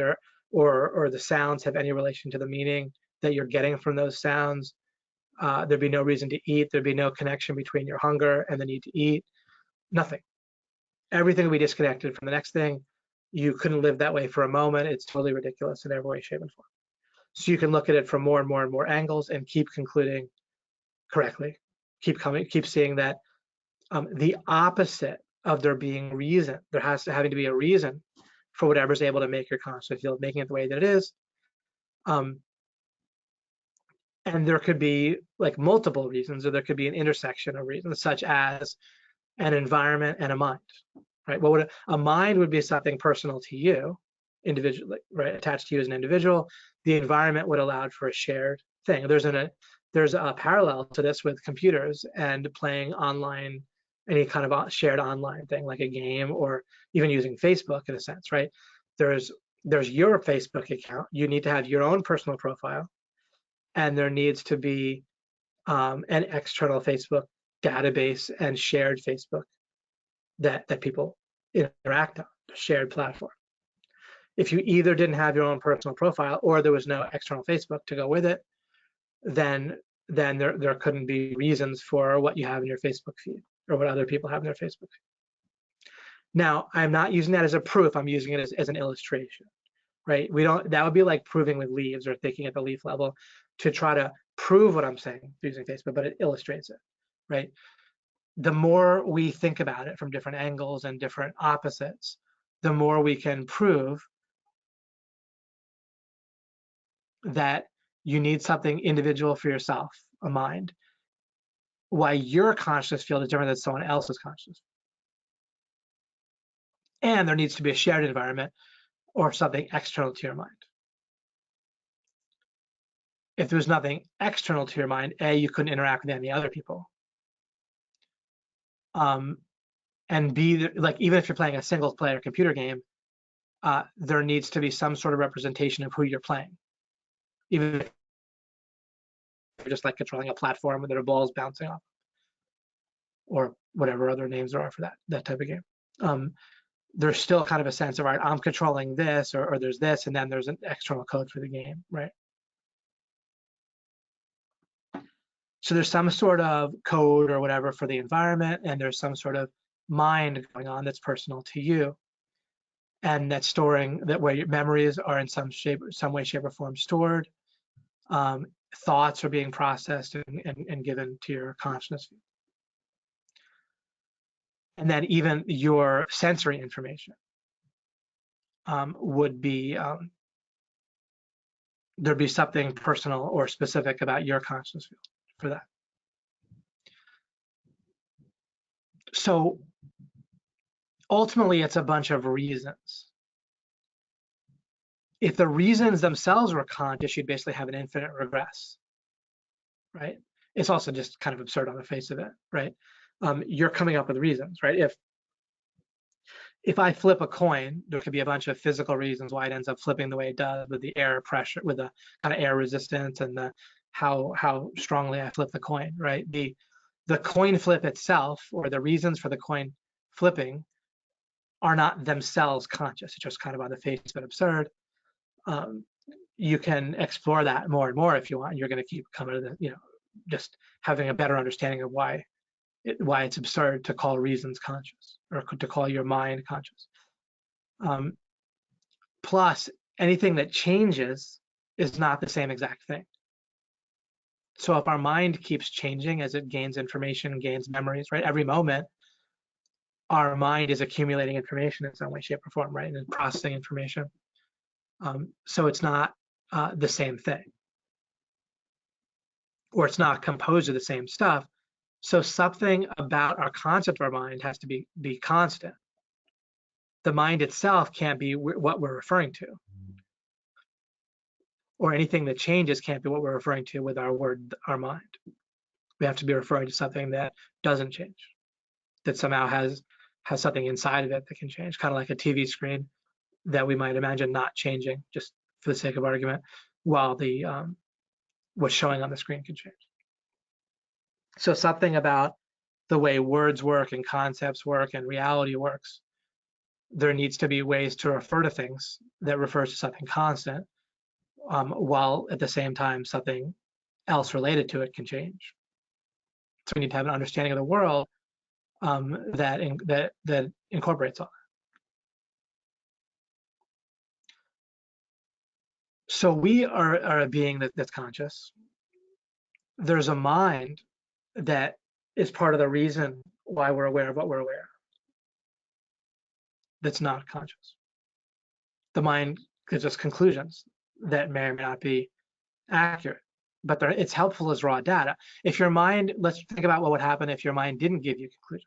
or the sounds have any relation to the meaning that you're getting from those sounds. There'd be no reason to eat. There'd be no connection between your hunger and the need to eat. Nothing. Everything would be disconnected from the next thing. You couldn't live that way for a moment. It's totally ridiculous in every way, shape, and form. So you can look at it from more and more and more angles and keep concluding correctly. Keep seeing that the opposite of there being reason, there having to be a reason for whatever's able to make your consciousness field, making it the way that it is. And there could be like multiple reasons, or there could be an intersection of reasons, such as an environment and a mind, right? What would a mind would be something personal to you, individually, right? Attached to you as an individual. The environment would allow for a shared thing. There's a parallel to this with computers and playing online, any kind of shared online thing like a game, or even using Facebook in a sense, right? There's your Facebook account. You need to have your own personal profile, and there needs to be an external Facebook database and shared Facebook that people interact on, a shared platform. If you either didn't have your own personal profile or there was no external Facebook to go with it, then there couldn't be reasons for what you have in your Facebook feed or what other people have in their Facebook feed. Now, I'm not using that as a proof. I'm using it as an illustration, right? That would be like proving with leaves or thinking at the leaf level to try to prove what I'm saying using Facebook, but it illustrates it, right? The more we think about it from different angles and different opposites, the more we can prove that you need something individual for yourself, a mind, why your conscious field is different than someone else's conscious. And there needs to be a shared environment or something external to your mind. If there was nothing external to your mind, A, you couldn't interact with any other people. And B, like even if you're playing a single player computer game, there needs to be some sort of representation of who you're playing, even if you're just like controlling a platform where there are balls bouncing off, or whatever other names there are for that type of game. There's still kind of a sense of, all right, I'm controlling this, or there's this, and then there's an external code for the game, right? So there's some sort of code or whatever for the environment, and there's some sort of mind going on that's personal to you, and that's storing that where your memories are in some way, shape, or form stored. Thoughts are being processed and given to your consciousness. And then even your sensory information would be, there'd be something personal or specific about your consciousness field for that. So ultimately, it's a bunch of reasons. If the reasons themselves were conscious, you'd basically have an infinite regress, right? It's also just kind of absurd on the face of it, right? You're coming up with reasons, right? If I flip a coin, there could be a bunch of physical reasons why it ends up flipping the way it does, with the air pressure, with the kind of air resistance, and the how strongly I flip the coin, right? The coin flip itself, or the reasons for the coin flipping, are not themselves conscious. It's just kind of on the face of it absurd. You can explore that more and more if you want. You're going to keep coming to the, just having a better understanding of why it's absurd to call reasons conscious, or to call your mind conscious. Plus, anything that changes is not the same exact thing. So if our mind keeps changing as it gains information, gains memories, right? Every moment, our mind is accumulating information in some way, shape, or form, right? And processing information. So it's not the same thing, or it's not composed of the same stuff. So something about our concept of our mind has to be constant. The mind itself can't be what we're referring to, or anything that changes can't be what we're referring to with our word, our mind. We have to be referring to something that doesn't change, that somehow has something inside of it that can change, kind of like a TV screen that we might imagine not changing, just for the sake of argument, while the what's showing on the screen can change. So something about the way words work and concepts work and reality works, there needs to be ways to refer to things that refers to something constant, while at the same time something else related to it can change. So we need to have an understanding of the world that incorporates all that. So we are a being that's conscious. There's a mind that is part of the reason why we're aware of what we're aware of, that's not conscious. The mind gives us conclusions that may or may not be accurate, but it's helpful as raw data. If your mind, let's think about what would happen if your mind didn't give you conclusions.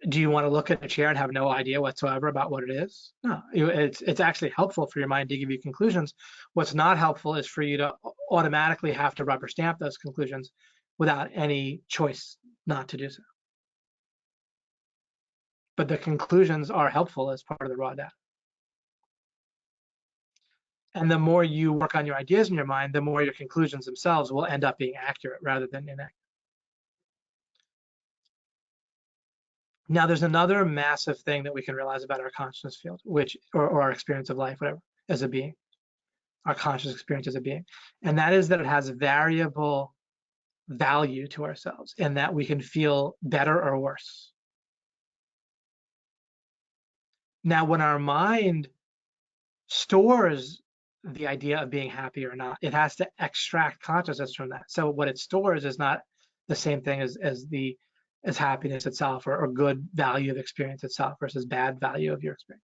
Do you want to look at a chair and have no idea whatsoever about what it is? No, it's actually helpful for your mind to give you conclusions. What's not helpful is for you to automatically have to rubber stamp those conclusions without any choice not to do so. But the conclusions are helpful as part of the raw data. And the more you work on your ideas in your mind, the more your conclusions themselves will end up being accurate rather than inaccurate. Now, there's another massive thing that we can realize about our consciousness field, or our experience of life, whatever, as a being, our conscious experience as a being, and that is that it has variable value to ourselves, and that we can feel better or worse. Now, when our mind stores the idea of being happy or not, it has to extract consciousness from that. So what it stores is not the same thing as happiness itself, or good value of experience itself versus bad value of your experience.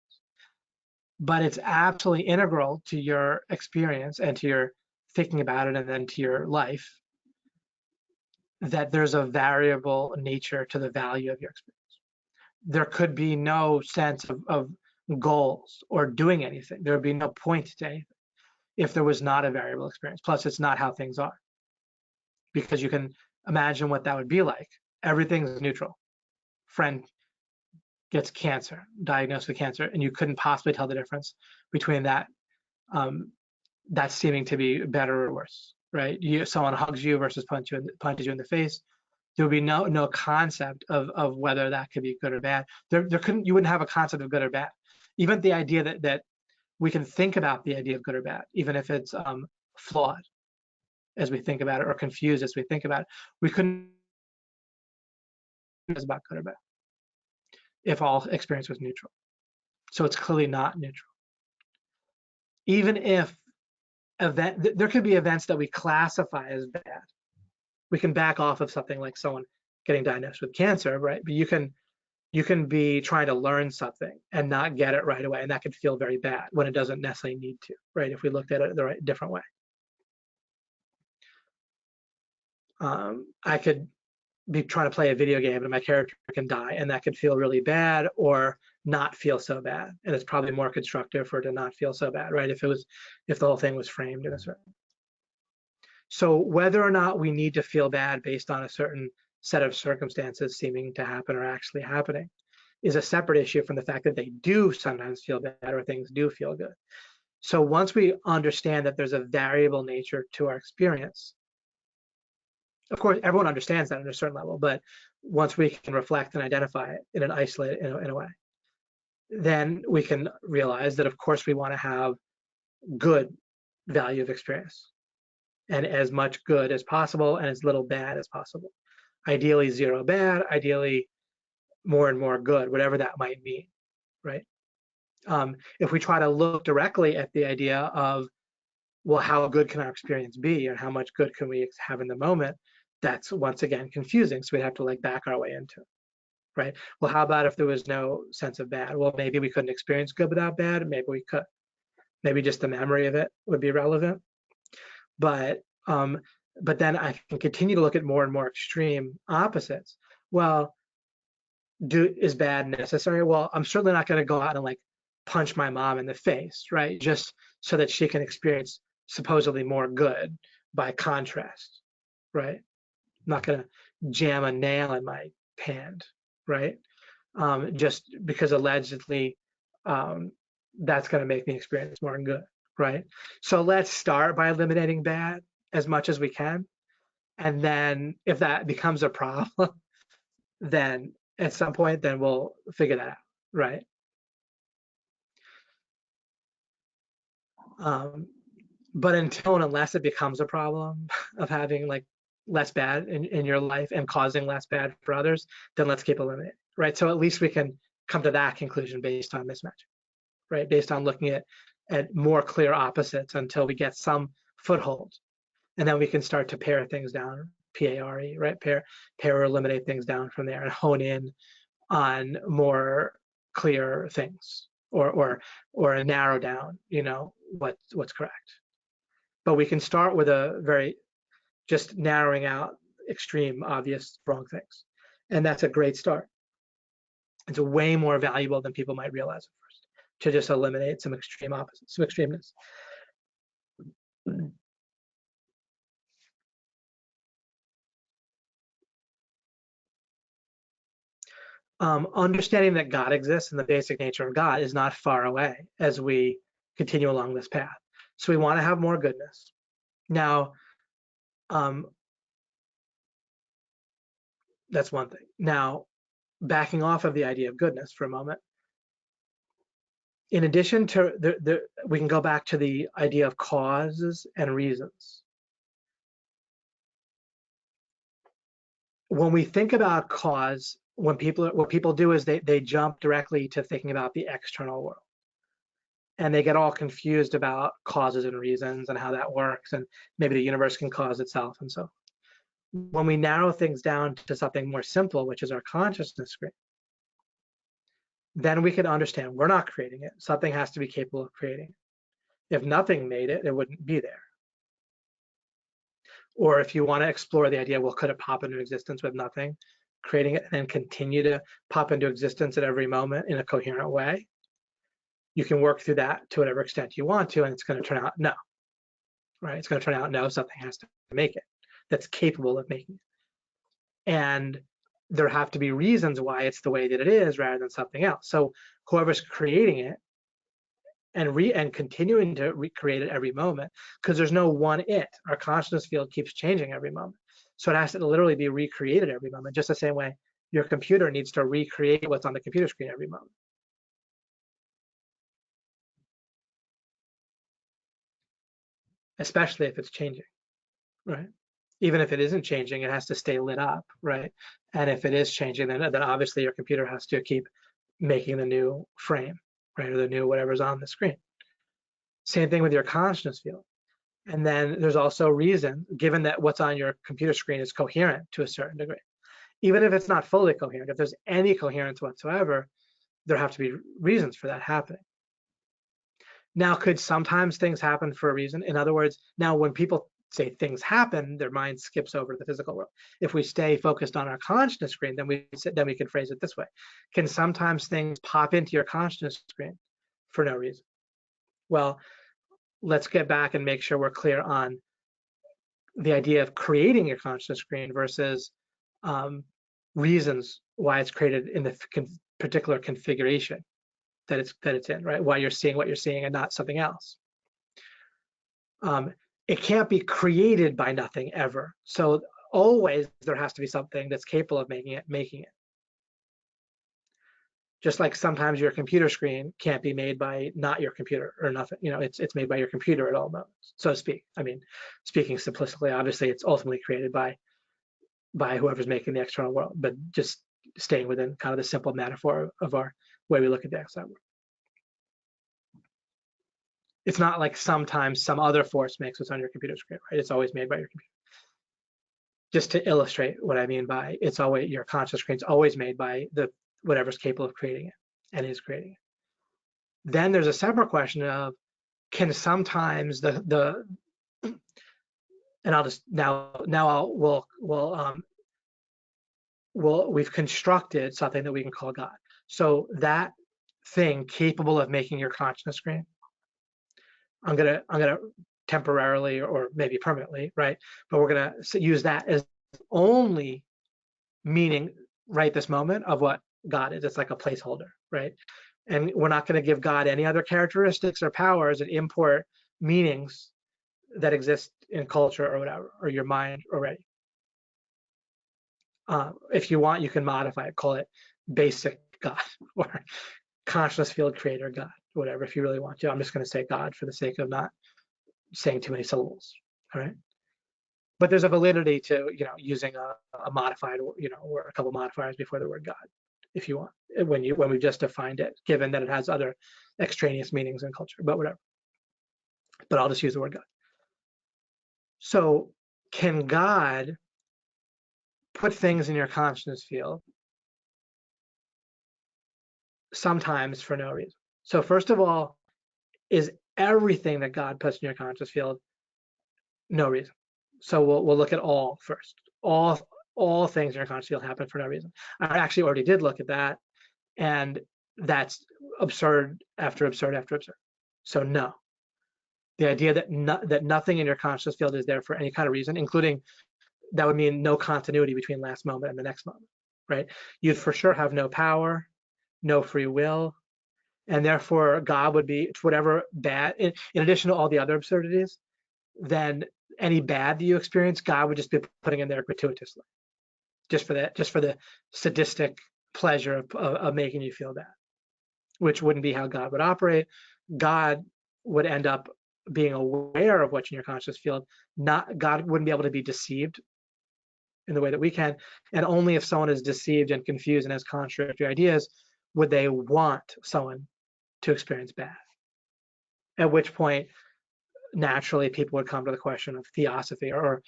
But it's absolutely integral to your experience and to your thinking about it, and then to your life, that there's a variable nature to the value of your experience. There could be no sense of goals or doing anything. There would be no point to anything if there was not a variable experience. Plus, it's not how things are, because you can imagine what that would be like. Everything's neutral. Friend gets cancer, diagnosed with cancer, and you couldn't possibly tell the difference between that, that seeming to be better or worse, right? Someone hugs you versus punches you in the face. There would be no concept of whether that could be good or bad. You wouldn't have a concept of good or bad. Even the idea that we can think about the idea of good or bad, even if it's flawed as we think about it or confused as we think about it, we couldn't about good or bad if all experience was neutral. So it's clearly not neutral. Even if there could be events that we classify as bad. We can back off of something like someone getting diagnosed with cancer, right? But you can be trying to learn something and not get it right away, and that could feel very bad when it doesn't necessarily need to, right? If we looked at it the different way. I could be trying to play a video game and my character can die, and that could feel really bad or not feel so bad. And it's probably more constructive for it to not feel so bad, right? If the whole thing was framed in a certain. So whether or not we need to feel bad based on a certain set of circumstances seeming to happen or actually happening is a separate issue from the fact that they do sometimes feel bad or things do feel good. So once we understand that there's a variable nature to our experience, of course, everyone understands that at a certain level, but once we can reflect and identify it in an isolated in a way, then we can realize that, of course, we want to have good value of experience and as much good as possible and as little bad as possible. Ideally, zero bad, ideally, more and more good, whatever that might mean, right? If we try to look directly at the idea of, well, how good can our experience be and how much good can we have in the moment, that's once again confusing. So we'd have to like back our way into it, right? Well, how about if there was no sense of bad? Well, maybe we couldn't experience good without bad. Maybe we could. Maybe just the memory of it would be relevant. But then I can continue to look at more and more extreme opposites. Well, is bad necessary? Well, I'm certainly not going to go out and like punch my mom in the face, right? Just so that she can experience supposedly more good by contrast, right? I'm not going to jam a nail in my hand, right? Just because allegedly that's going to make me experience more good, right? So let's start by eliminating bad as much as we can. And then if that becomes a problem, then at some point, then we'll figure that out, right? But until and unless it becomes a problem of having like less bad in your life and causing less bad for others, then let's keep eliminating, right? So at least we can come to that conclusion based on mismatch, right? Based on looking at more clear opposites until we get some foothold. And then we can start to pare things down, P-A-R-E, right? Pare or eliminate things down from there and hone in on more clear things or narrow down, what's correct. But we can start with a very just narrowing out extreme, obvious wrong things. And that's a great start. It's way more valuable than people might realize at first to just eliminate some extreme opposites, some extremeness. Understanding that God exists and the basic nature of God is not far away as we continue along this path. So we want to have more goodness. Now, that's one thing. Now, backing off of the idea of goodness for a moment, in addition to, we can go back to the idea of causes and reasons. When we think about cause, what people do is they jump directly to thinking about the external world. And they get all confused about causes and reasons and how that works, and maybe the universe can cause itself and so. When we narrow things down to something more simple, which is our consciousness screen, then we can understand we're not creating it. Something has to be capable of creating it. If nothing made it, it wouldn't be there. Or if you want to explore the idea, well, could it pop into existence with nothing, creating it, and then continue to pop into existence at every moment in a coherent way? You can work through that to whatever extent you want to, and it's going to turn out no, right? It's going to turn out no, something has to make it that's capable of making it. And there have to be reasons why it's the way that it is rather than something else. So whoever's creating it and continuing to recreate it every moment, because there's no one it. Our consciousness field keeps changing every moment. So it has to literally be recreated every moment, just the same way your computer needs to recreate what's on the computer screen every moment. Especially if it's changing, right? Even if it isn't changing, it has to stay lit up, right? And if it is changing, then obviously your computer has to keep making the new frame, right? Or the new whatever's on the screen. Same thing with your consciousness field. And then there's also reason, given that what's on your computer screen is coherent to a certain degree. Even if it's not fully coherent, if there's any coherence whatsoever, there have to be reasons for that happening. Now, could sometimes things happen for a reason? In other words, now when people say things happen, their mind skips over to the physical world. If we stay focused on our consciousness screen, then we can phrase it this way: can sometimes things pop into your consciousness screen for no reason? Well, let's get back and make sure we're clear on the idea of creating your consciousness screen versus reasons why it's created in the particular configuration that it's in, right? Why you're seeing what you're seeing and not something else. It can't be created by nothing ever. So always there has to be something that's capable of making it. Just like sometimes your computer screen can't be made by not your computer or nothing, it's made by your computer at all moments, so to speak. I mean, speaking simplistically, obviously it's ultimately created by whoever's making the external world, but just staying within kind of the simple metaphor of our way we look at the outside world. It's not like sometimes some other force makes what's on your computer screen, right? It's always made by your computer. Just to illustrate what I mean by it's always, your conscious screen's always made by the whatever's capable of creating it and is creating it. Then there's a separate question of, can sometimes the and I'll just we've constructed something that we can call God. So that thing capable of making your consciousness screen, I'm gonna temporarily or maybe permanently, right? But we're gonna use that as only meaning right this moment of what God is. It's like a placeholder, right? And we're not going to give God any other characteristics or powers and import meanings that exist in culture or whatever, or your mind already. If you want, you can modify it, call it basic God or conscious field creator God, whatever, if you really want to. I'm just going to say God for the sake of not saying too many syllables, all right? But there's a validity to, using a modified, or a couple modifiers before the word God, if you want, when we just defined it, given that it has other extraneous meanings in culture, but whatever. But I'll just use the word God. So can God put things in your consciousness field sometimes for no reason? So first of all, is everything that God puts in your conscious field no reason? So we'll look at all first. All things in your conscious field happen for no reason. I actually already did look at that, and that's absurd after absurd after absurd. So no. The idea that nothing in your conscious field is there for any kind of reason, including, that would mean no continuity between last moment and the next moment, right? You'd for sure have no power, no free will, and therefore God would be whatever bad, in addition to all the other absurdities, then any bad that you experience, God would just be putting in there gratuitously, just for the sadistic pleasure of making you feel bad, which wouldn't be how God would operate. God would end up being aware of what's in your conscious field. God wouldn't be able to be deceived in the way that we can, and only if someone is deceived and confused and has contradictory ideas would they want someone to experience bad. At which point, naturally, people would come to the question of theosophy, or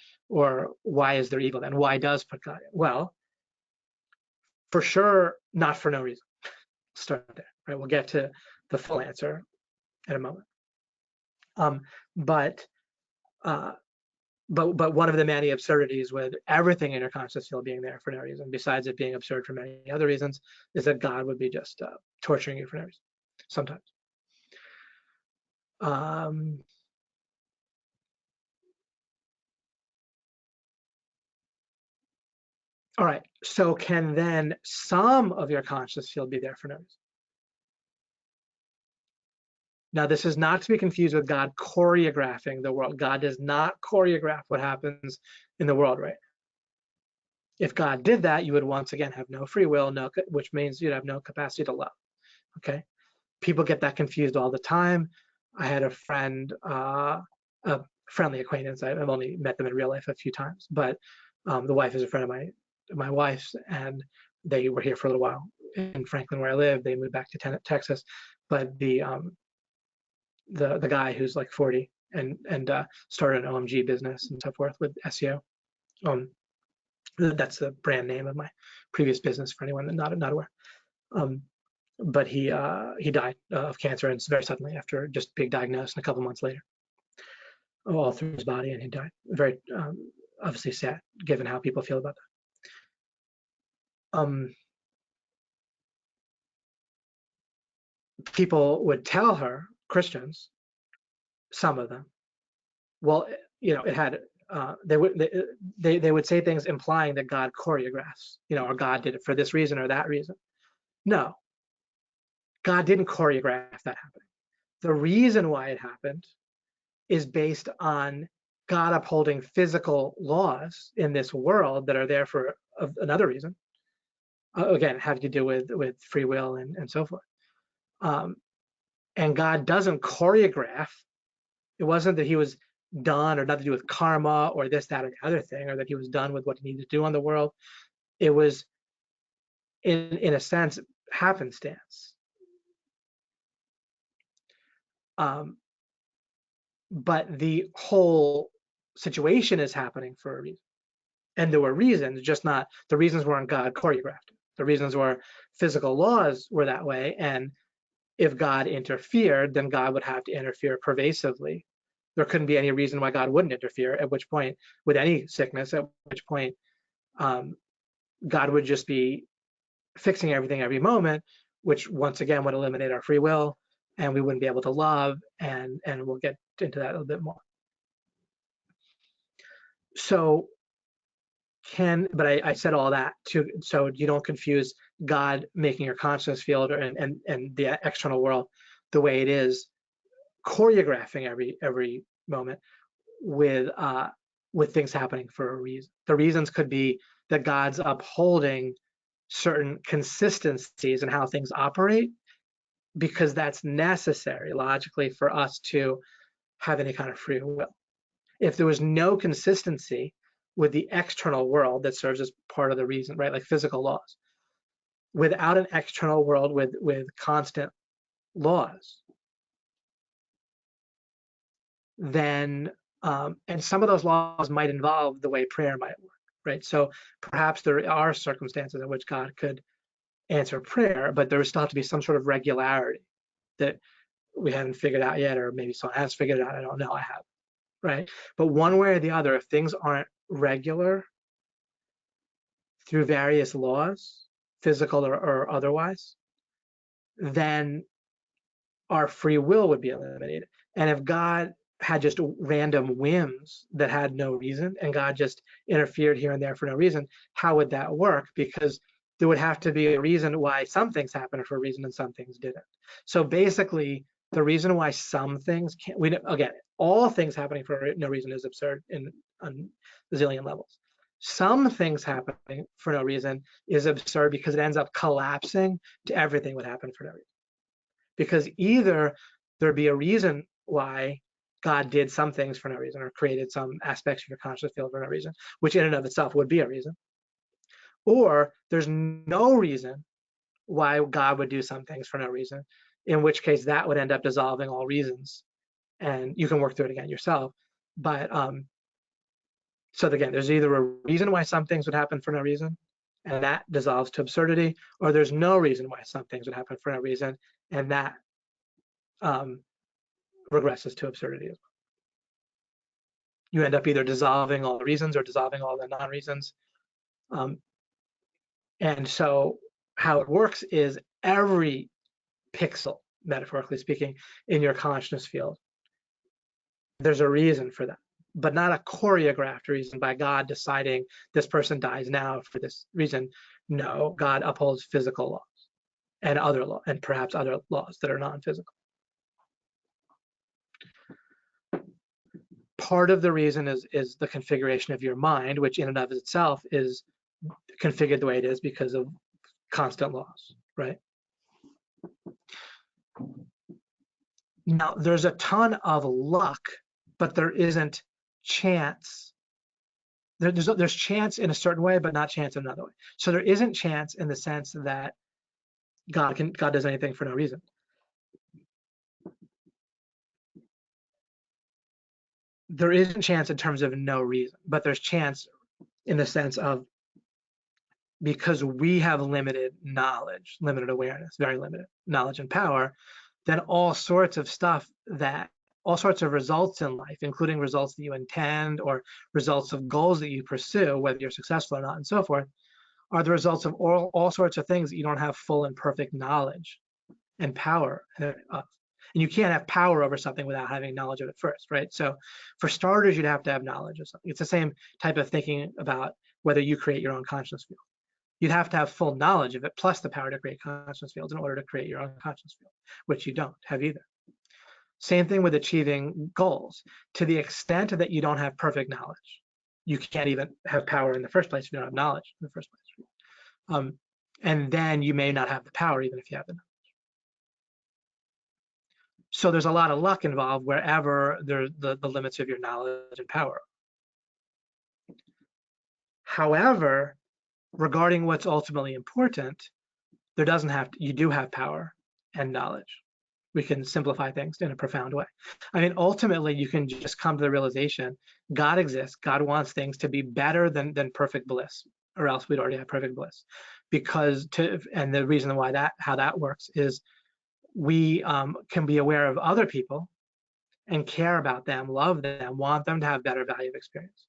why is there evil and why does put God in? Well, for sure, not for no reason. Start there, right? We'll get to the full answer in a moment. But one of the many absurdities with everything in your conscious field being there for no reason, besides it being absurd for many other reasons, is that God would be just torturing you for no reason sometimes. All right, So can then some of your conscious field be there for no reason? Now, this is not to be confused with God choreographing the world. God does not choreograph what happens in the world, right? If God did that, you would once again have no free will, which means you'd have no capacity to love. Okay, people get that confused all the time. I had a friend, a friendly acquaintance. I've only met them in real life a few times, but the wife is a friend of my wife's, and they were here for a little while in Franklin, where I live. They moved back to Texas, but the guy who's like 40 and started an OMG business and so forth with SEO. That's the brand name of my previous business for anyone not aware. But he died of cancer, and very suddenly after just being diagnosed, and a couple months later, all through his body, and he died. Very obviously sad, given how people feel about that. People would tell her, Christians, some of them, well, it had. They would say things implying that God choreographs, or God did it for this reason or that reason. No, God didn't choreograph that happening. The reason why it happened is based on God upholding physical laws in this world that are there for another reason. Again, have to do with free will and so forth. And God doesn't choreograph. It wasn't that he was done or nothing to do with karma or this, that, or the other thing, or that he was done with what he needed to do on the world. It was, in a sense, happenstance. But the whole situation is happening for a reason. And there were reasons, just not, the reasons weren't God choreographed. The reasons were physical laws were that way. And if God interfered, then God would have to interfere pervasively. There couldn't be any reason why God wouldn't interfere, at which point, with any sickness, at which point God would just be fixing everything every moment, which once again would eliminate our free will, and we wouldn't be able to love, and we'll get into that a little bit more. So but I said all that so you don't confuse God making your consciousness field and the external world the way it is, choreographing every moment with things happening for a reason. The reasons could be that God's upholding certain consistencies in how things operate, because that's necessary logically for us to have any kind of free will. If there was no consistency with the external world that serves as part of the reason, right? Like physical laws. Without an external world with constant laws, then, and some of those laws might involve the way prayer might work, right? So perhaps there are circumstances in which God could answer prayer, but there would still have to be some sort of regularity that we haven't figured out yet, or maybe someone has figured it out. I don't know. I have, right? But one way or the other, if things aren't regular through various laws, physical or otherwise, then our free will would be eliminated. And if God had just random whims that had no reason, and God just interfered here and there for no reason, how would that work? Because there would have to be a reason why some things happened for a reason and some things didn't. So basically, the reason why some things can't, again, all things happening for no reason is absurd on a zillion levels. Some things happening for no reason is absurd because it ends up collapsing to everything would happen for no reason. Because either there'd be a reason why God did some things for no reason, or created some aspects of your conscious field for no reason, which in and of itself would be a reason, or there's no reason why God would do some things for no reason, in which case that would end up dissolving all reasons, and you can work through it again yourself. But so again, there's either a reason why some things would happen for no reason, and that dissolves to absurdity, or there's no reason why some things would happen for no reason, and that regresses to absurdity as well. You end up either dissolving all the reasons or dissolving all the non-reasons. And so how it works is every pixel, metaphorically speaking, in your consciousness field, there's a reason for that. but not a choreographed reason by God deciding this person dies now for this reason. No, God upholds physical laws and other law and perhaps other laws that are non-physical. Part of the reason is the configuration of your mind, which in and of itself is configured the way it is because of constant laws, right? Now, there's a ton of luck, but there isn't chance. There's chance in a certain way, but not chance in another way. So there isn't chance in the sense that God does anything for no reason. There isn't chance in terms of no reason, but there's chance in the sense of because we have limited knowledge, limited awareness, very limited knowledge and power, then all sorts of results in life, including results that you intend or results of goals that you pursue, whether you're successful or not, and so forth, are the results of all sorts of things that you don't have full and perfect knowledge and power of. And you can't have power over something without having knowledge of it first, right? So for starters, you'd have to have knowledge of something. It's the same type of thinking about whether you create your own conscious field. You'd have to have full knowledge of it plus the power to create conscious fields in order to create your own conscious field, which you don't have either. Same thing with achieving goals. To the extent that you don't have perfect knowledge, you can't even have power in the first place if you don't have knowledge in the first place. And then you may not have the power even if you have the knowledge. So there's a lot of luck involved wherever the limits of your knowledge and power. However, regarding what's ultimately important, you do have power and knowledge. We can simplify things in a profound way. I mean, ultimately, you can just come to the realization God exists. God wants things to be better than perfect bliss, or else we'd already have perfect bliss. And the reason how that works is we can be aware of other people and care about them, love them, want them to have better value of experience.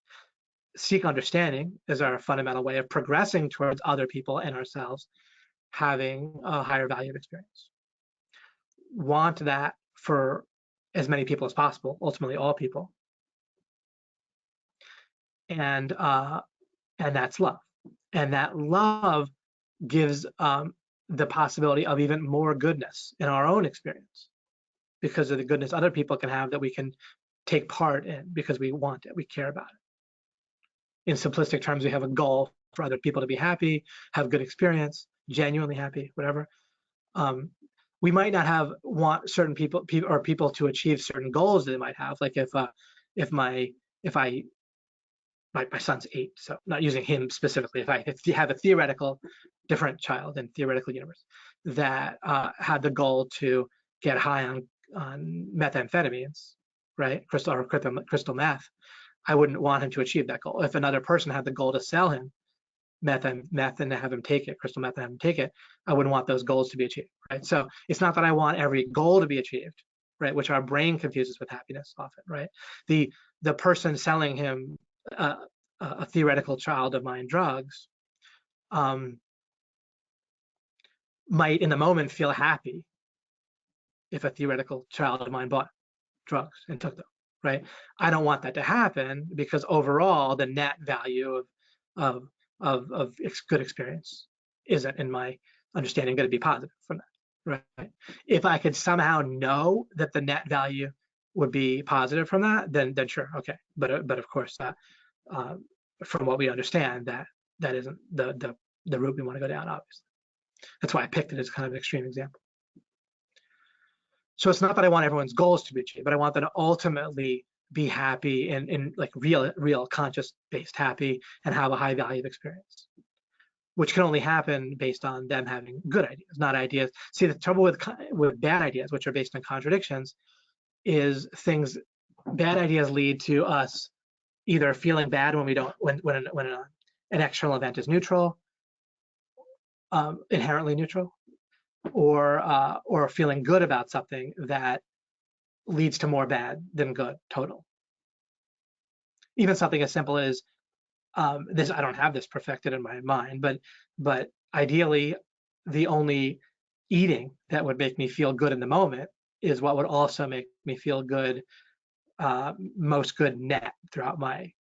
Seek understanding is our fundamental way of progressing towards other people and ourselves having a higher value of experience. Want that for as many people as possible, ultimately all people. And that's love. And that love gives the possibility of even more goodness in our own experience because of the goodness other people can have that we can take part in because we want it, we care about it. In simplistic terms, we have a goal for other people to be happy, have good experience, genuinely happy, whatever. We might not want certain people to achieve certain goals that they might have. Like if my son's 8, so not using him specifically. If I have a theoretical different child in theoretical universe that had the goal to get high on methamphetamines, right, crystal meth, I wouldn't want him to achieve that goal. If another person had the goal to sell him meth and have him take it, crystal meth and have him take it, I wouldn't want those goals to be achieved, right? So it's not that I want every goal to be achieved, right, which our brain confuses with happiness often, right? The person selling him a theoretical child of mine drugs might in the moment feel happy if a theoretical child of mine bought drugs and took them, right? I don't want that to happen because overall the net value of good experience isn't, in my understanding, going to be positive from that, right? If I could somehow know that the net value would be positive from that, then sure, okay. But of course, from what we understand, that isn't the route we want to go down, obviously. That's why I picked it as kind of an extreme example. So it's not that I want everyone's goals to be achieved, but I want them to ultimately be happy and in like real conscious-based happy and have a high value of experience, which can only happen based on them having good ideas, not ideas. See, the trouble with bad ideas, which are based on contradictions, is bad ideas lead to us either feeling bad when an external event is neutral, inherently neutral, or feeling good about something that leads to more bad than good total. Even something as simple as this, I don't have this perfected in my mind, but ideally, the only eating that would make me feel good in the moment is what would also make me feel good most good net throughout my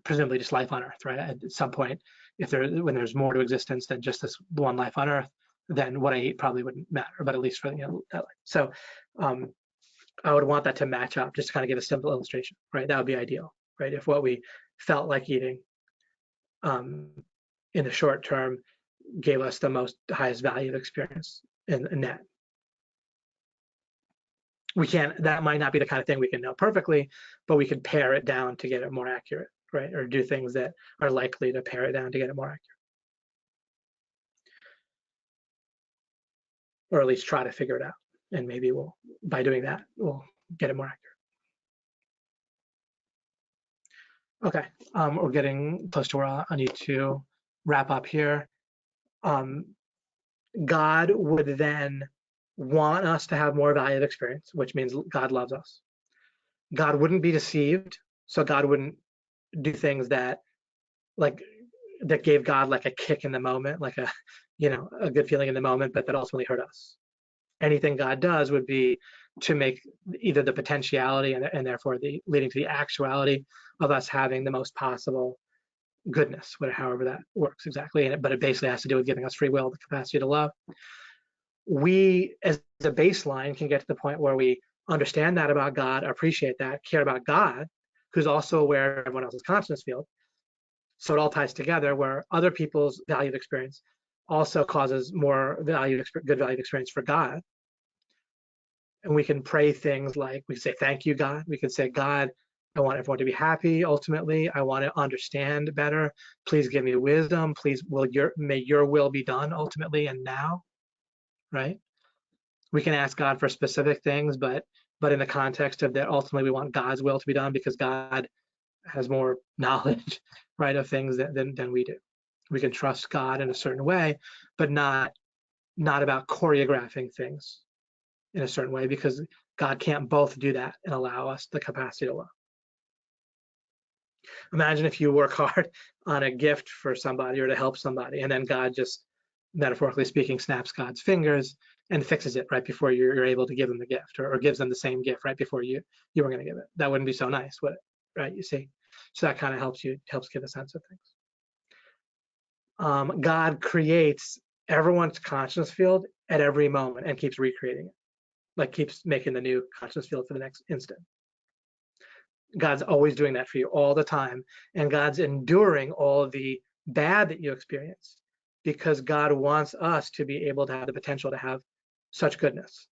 presumably just life on Earth, right? At some point, when there's more to existence than just this one life on Earth, then what I eat probably wouldn't matter. But at least for that life. So I would want that to match up, just to kind of give a simple illustration, right? That would be ideal, right? If what we felt like eating in the short term gave us the highest value of experience in net. We can't, that might not be the kind of thing we can know perfectly, but we could pare it down to get it more accurate, right? Or do things that are likely to pare it down to get it more accurate. Or at least try to figure it out. And maybe by doing that, we'll get it more accurate. Okay, we're getting close to where I need to wrap up here. God would then want us to have more valued experience, which means God loves us. God wouldn't be deceived, so God wouldn't do things that gave God like a kick in the moment, like a good feeling in the moment, but that ultimately hurt us. Anything God does would be to make either the potentiality and therefore leading to the actuality of us having the most possible goodness, however that works exactly. But it basically has to do with giving us free will, the capacity to love. We, as a baseline, can get to the point where we understand that about God, appreciate that, care about God, who's also aware of everyone else's consciousness field. So it all ties together, where other people's valued experience also causes more good valued experience for God. And we can pray things like, we can say, thank you, God. We can say, God, I want everyone to be happy. Ultimately, I want to understand better. Please give me wisdom. Please, may your will be done ultimately and now, right? We can ask God for specific things, but in the context of that, ultimately we want God's will to be done because God has more knowledge, right, of things than we do. We can trust God in a certain way, but not about choreographing things in a certain way, because God can't both do that and allow us the capacity to love. Imagine if you work hard on a gift for somebody or to help somebody, and then God just, metaphorically speaking, snaps God's fingers and fixes it right before you're able to give them the gift, or gives them the same gift right before you were going to give it. That wouldn't be so nice, would it? Right? You see? So that kind of helps give a sense of things. God creates everyone's consciousness field at every moment and keeps recreating it, like keeps making the new consciousness field for the next instant. God's always doing that for you all the time, and God's enduring all of the bad that you experience because God wants us to be able to have the potential to have such goodness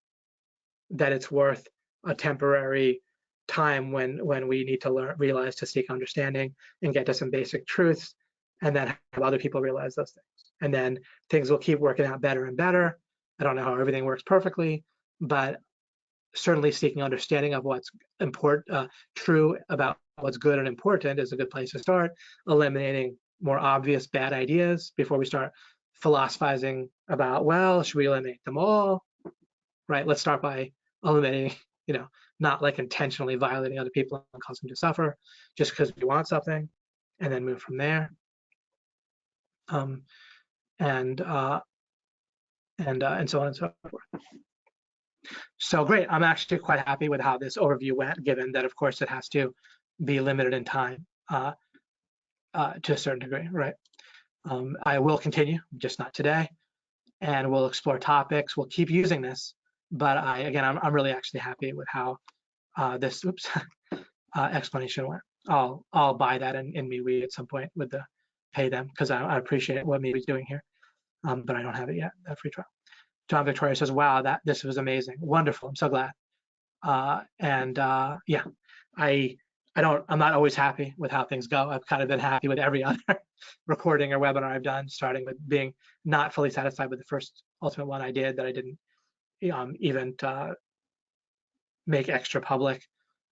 that it's worth a temporary time when we need to realize to seek understanding and get to some basic truths, and then have other people realize those things. And then things will keep working out better and better. I don't know how everything works perfectly, but certainly seeking understanding of what's true about what's good and important is a good place to start. Eliminating more obvious bad ideas before we start philosophizing about, well, should we eliminate them all? Right? Let's start by eliminating, not like intentionally violating other people and causing them to suffer just because we want something, and then move from there. And so on and so forth. So great. I'm actually quite happy with how this overview went, given that, of course, it has to be limited in time to a certain degree, right? I will continue, just not today, and we'll explore topics. We'll keep using this, but I'm really actually happy with how this explanation went. I'll buy that in MeWe at some point with the pay them, because I appreciate what MeWe's doing here, but I don't have it yet, that free trial. John Victoria says, wow, this was amazing. Wonderful. I'm so glad. Yeah, I'm not always happy with how things go. I've kind of been happy with every other recording or webinar I've done, starting with being not fully satisfied with the first ultimate one I did that I didn't even make extra public.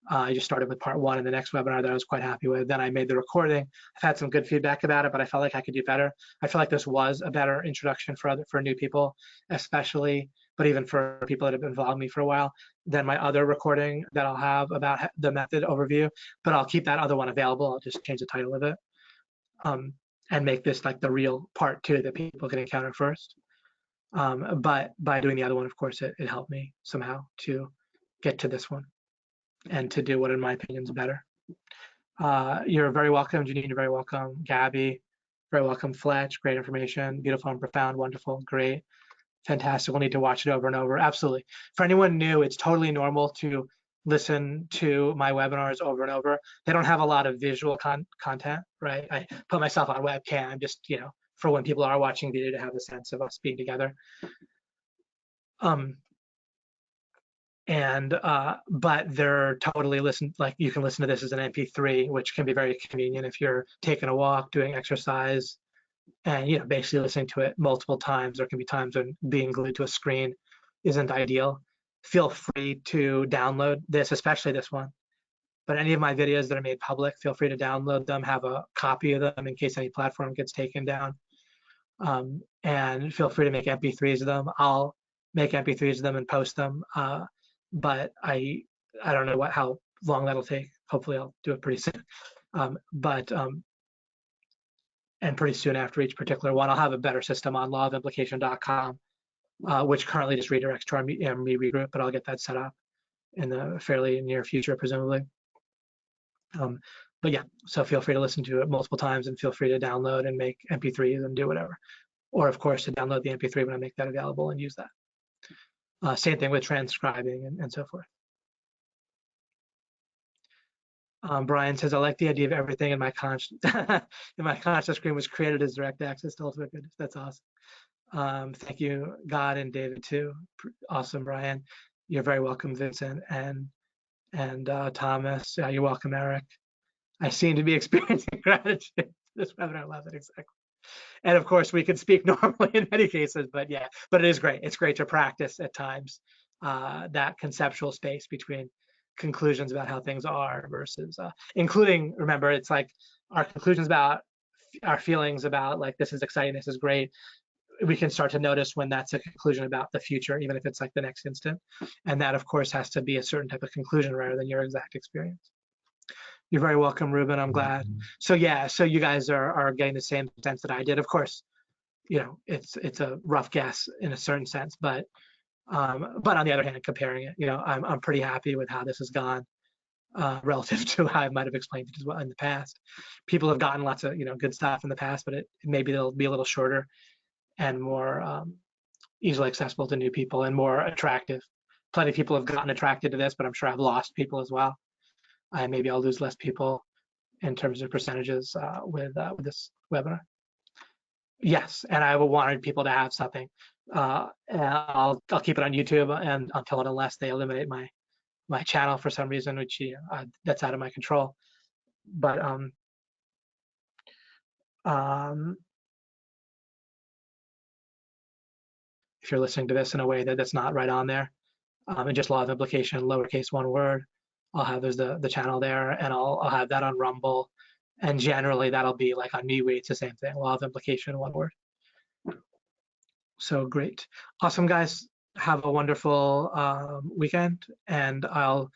I just started with part one in the next webinar that I was quite happy with. Then I made the recording. I've had some good feedback about it, but I felt like I could do better. I feel like this was a better introduction for new people, especially, but even for people that have been following me for a while, than my other recording that I'll have about the method overview. But I'll keep that other one available. I'll just change the title of it and make this like the real part two that people can encounter first. But by doing the other one, of course, it helped me somehow to get to this one. and to do what, in my opinion, is better. You're very welcome, Janine. You're very welcome, Gabby. Very welcome, Fletch. Great information, beautiful and profound, wonderful, great, fantastic. We'll need to watch it over and over. Absolutely. For anyone new, it's totally normal to listen to my webinars over and over. They don't have a lot of visual content, right? I put myself on webcam just, for when people are watching video to have a sense of us being together. But they're totally like you can listen to this as an MP3, which can be very convenient if you're taking a walk, doing exercise, and basically listening to it multiple times. There can be times when being glued to a screen isn't ideal. Feel free to download this, especially this one. But any of my videos that are made public, feel free to download them, have a copy of them in case any platform gets taken down. And feel free to make MP3s of them. I'll make MP3s of them and post them. But I don't know how long that'll take. Hopefully I'll do it pretty soon. And pretty soon after each particular one, I'll have a better system on lawofimplication.com, which currently just redirects to our MeWe group, but I'll get that set up in the fairly near future, presumably. But yeah, so feel free to listen to it multiple times and feel free to download and make MP3s and do whatever. Or of course, to download the MP3 when I make that available and use that. Same thing with transcribing and so forth. Brian says, I like the idea of everything in my conscious screen was created as direct access to ultimate goodness. That's awesome. Thank you, God and David too. Awesome, Brian. You're very welcome, Vincent and Thomas. You're welcome, Eric. I seem to be experiencing gratitude. This webinar, I love it, exactly. And of course, we can speak normally in many cases, but yeah, but it is great. It's great to practice at times that conceptual space between conclusions about how things are versus including, remember, it's like our conclusions about our feelings about like, this is exciting, this is great. We can start to notice when that's a conclusion about the future, even if it's like the next instant. And that, of course, has to be a certain type of conclusion rather than your exact experience. You're very welcome, Ruben. I'm glad. So yeah, so you guys are getting the same sense that I did. Of course, it's a rough guess in a certain sense, but on the other hand, comparing it, I'm pretty happy with how this has gone relative to how I might have explained it as well in the past. People have gotten lots of good stuff in the past, but maybe it'll be a little shorter and more easily accessible to new people and more attractive. Plenty of people have gotten attracted to this, but I'm sure I've lost people as well. Maybe I'll lose less people in terms of percentages with this webinar. Yes, and I wanted people to have something. I'll keep it on YouTube and unless they eliminate my channel for some reason, which that's out of my control. But if you're listening to this in a way that's not right on there, and just law of implication, lowercase one word, I'll have the channel there, and I'll have that on Rumble, and generally that'll be like on MeWe. It's the same thing, law of implication, one word. So great, awesome, guys. Have a wonderful weekend, and I'll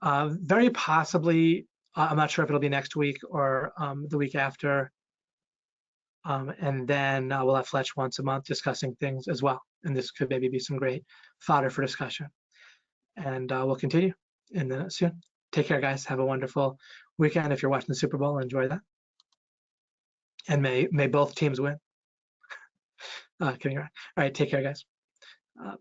very possibly, I'm not sure if it'll be next week or the week after, and then we'll have Fletch once a month discussing things as well, and this could maybe be some great fodder for discussion. And we'll continue soon. Take care, guys. Have a wonderful weekend. If you're watching the Super Bowl, enjoy that. And may both teams win. Kidding around. All right, take care, guys. Bye.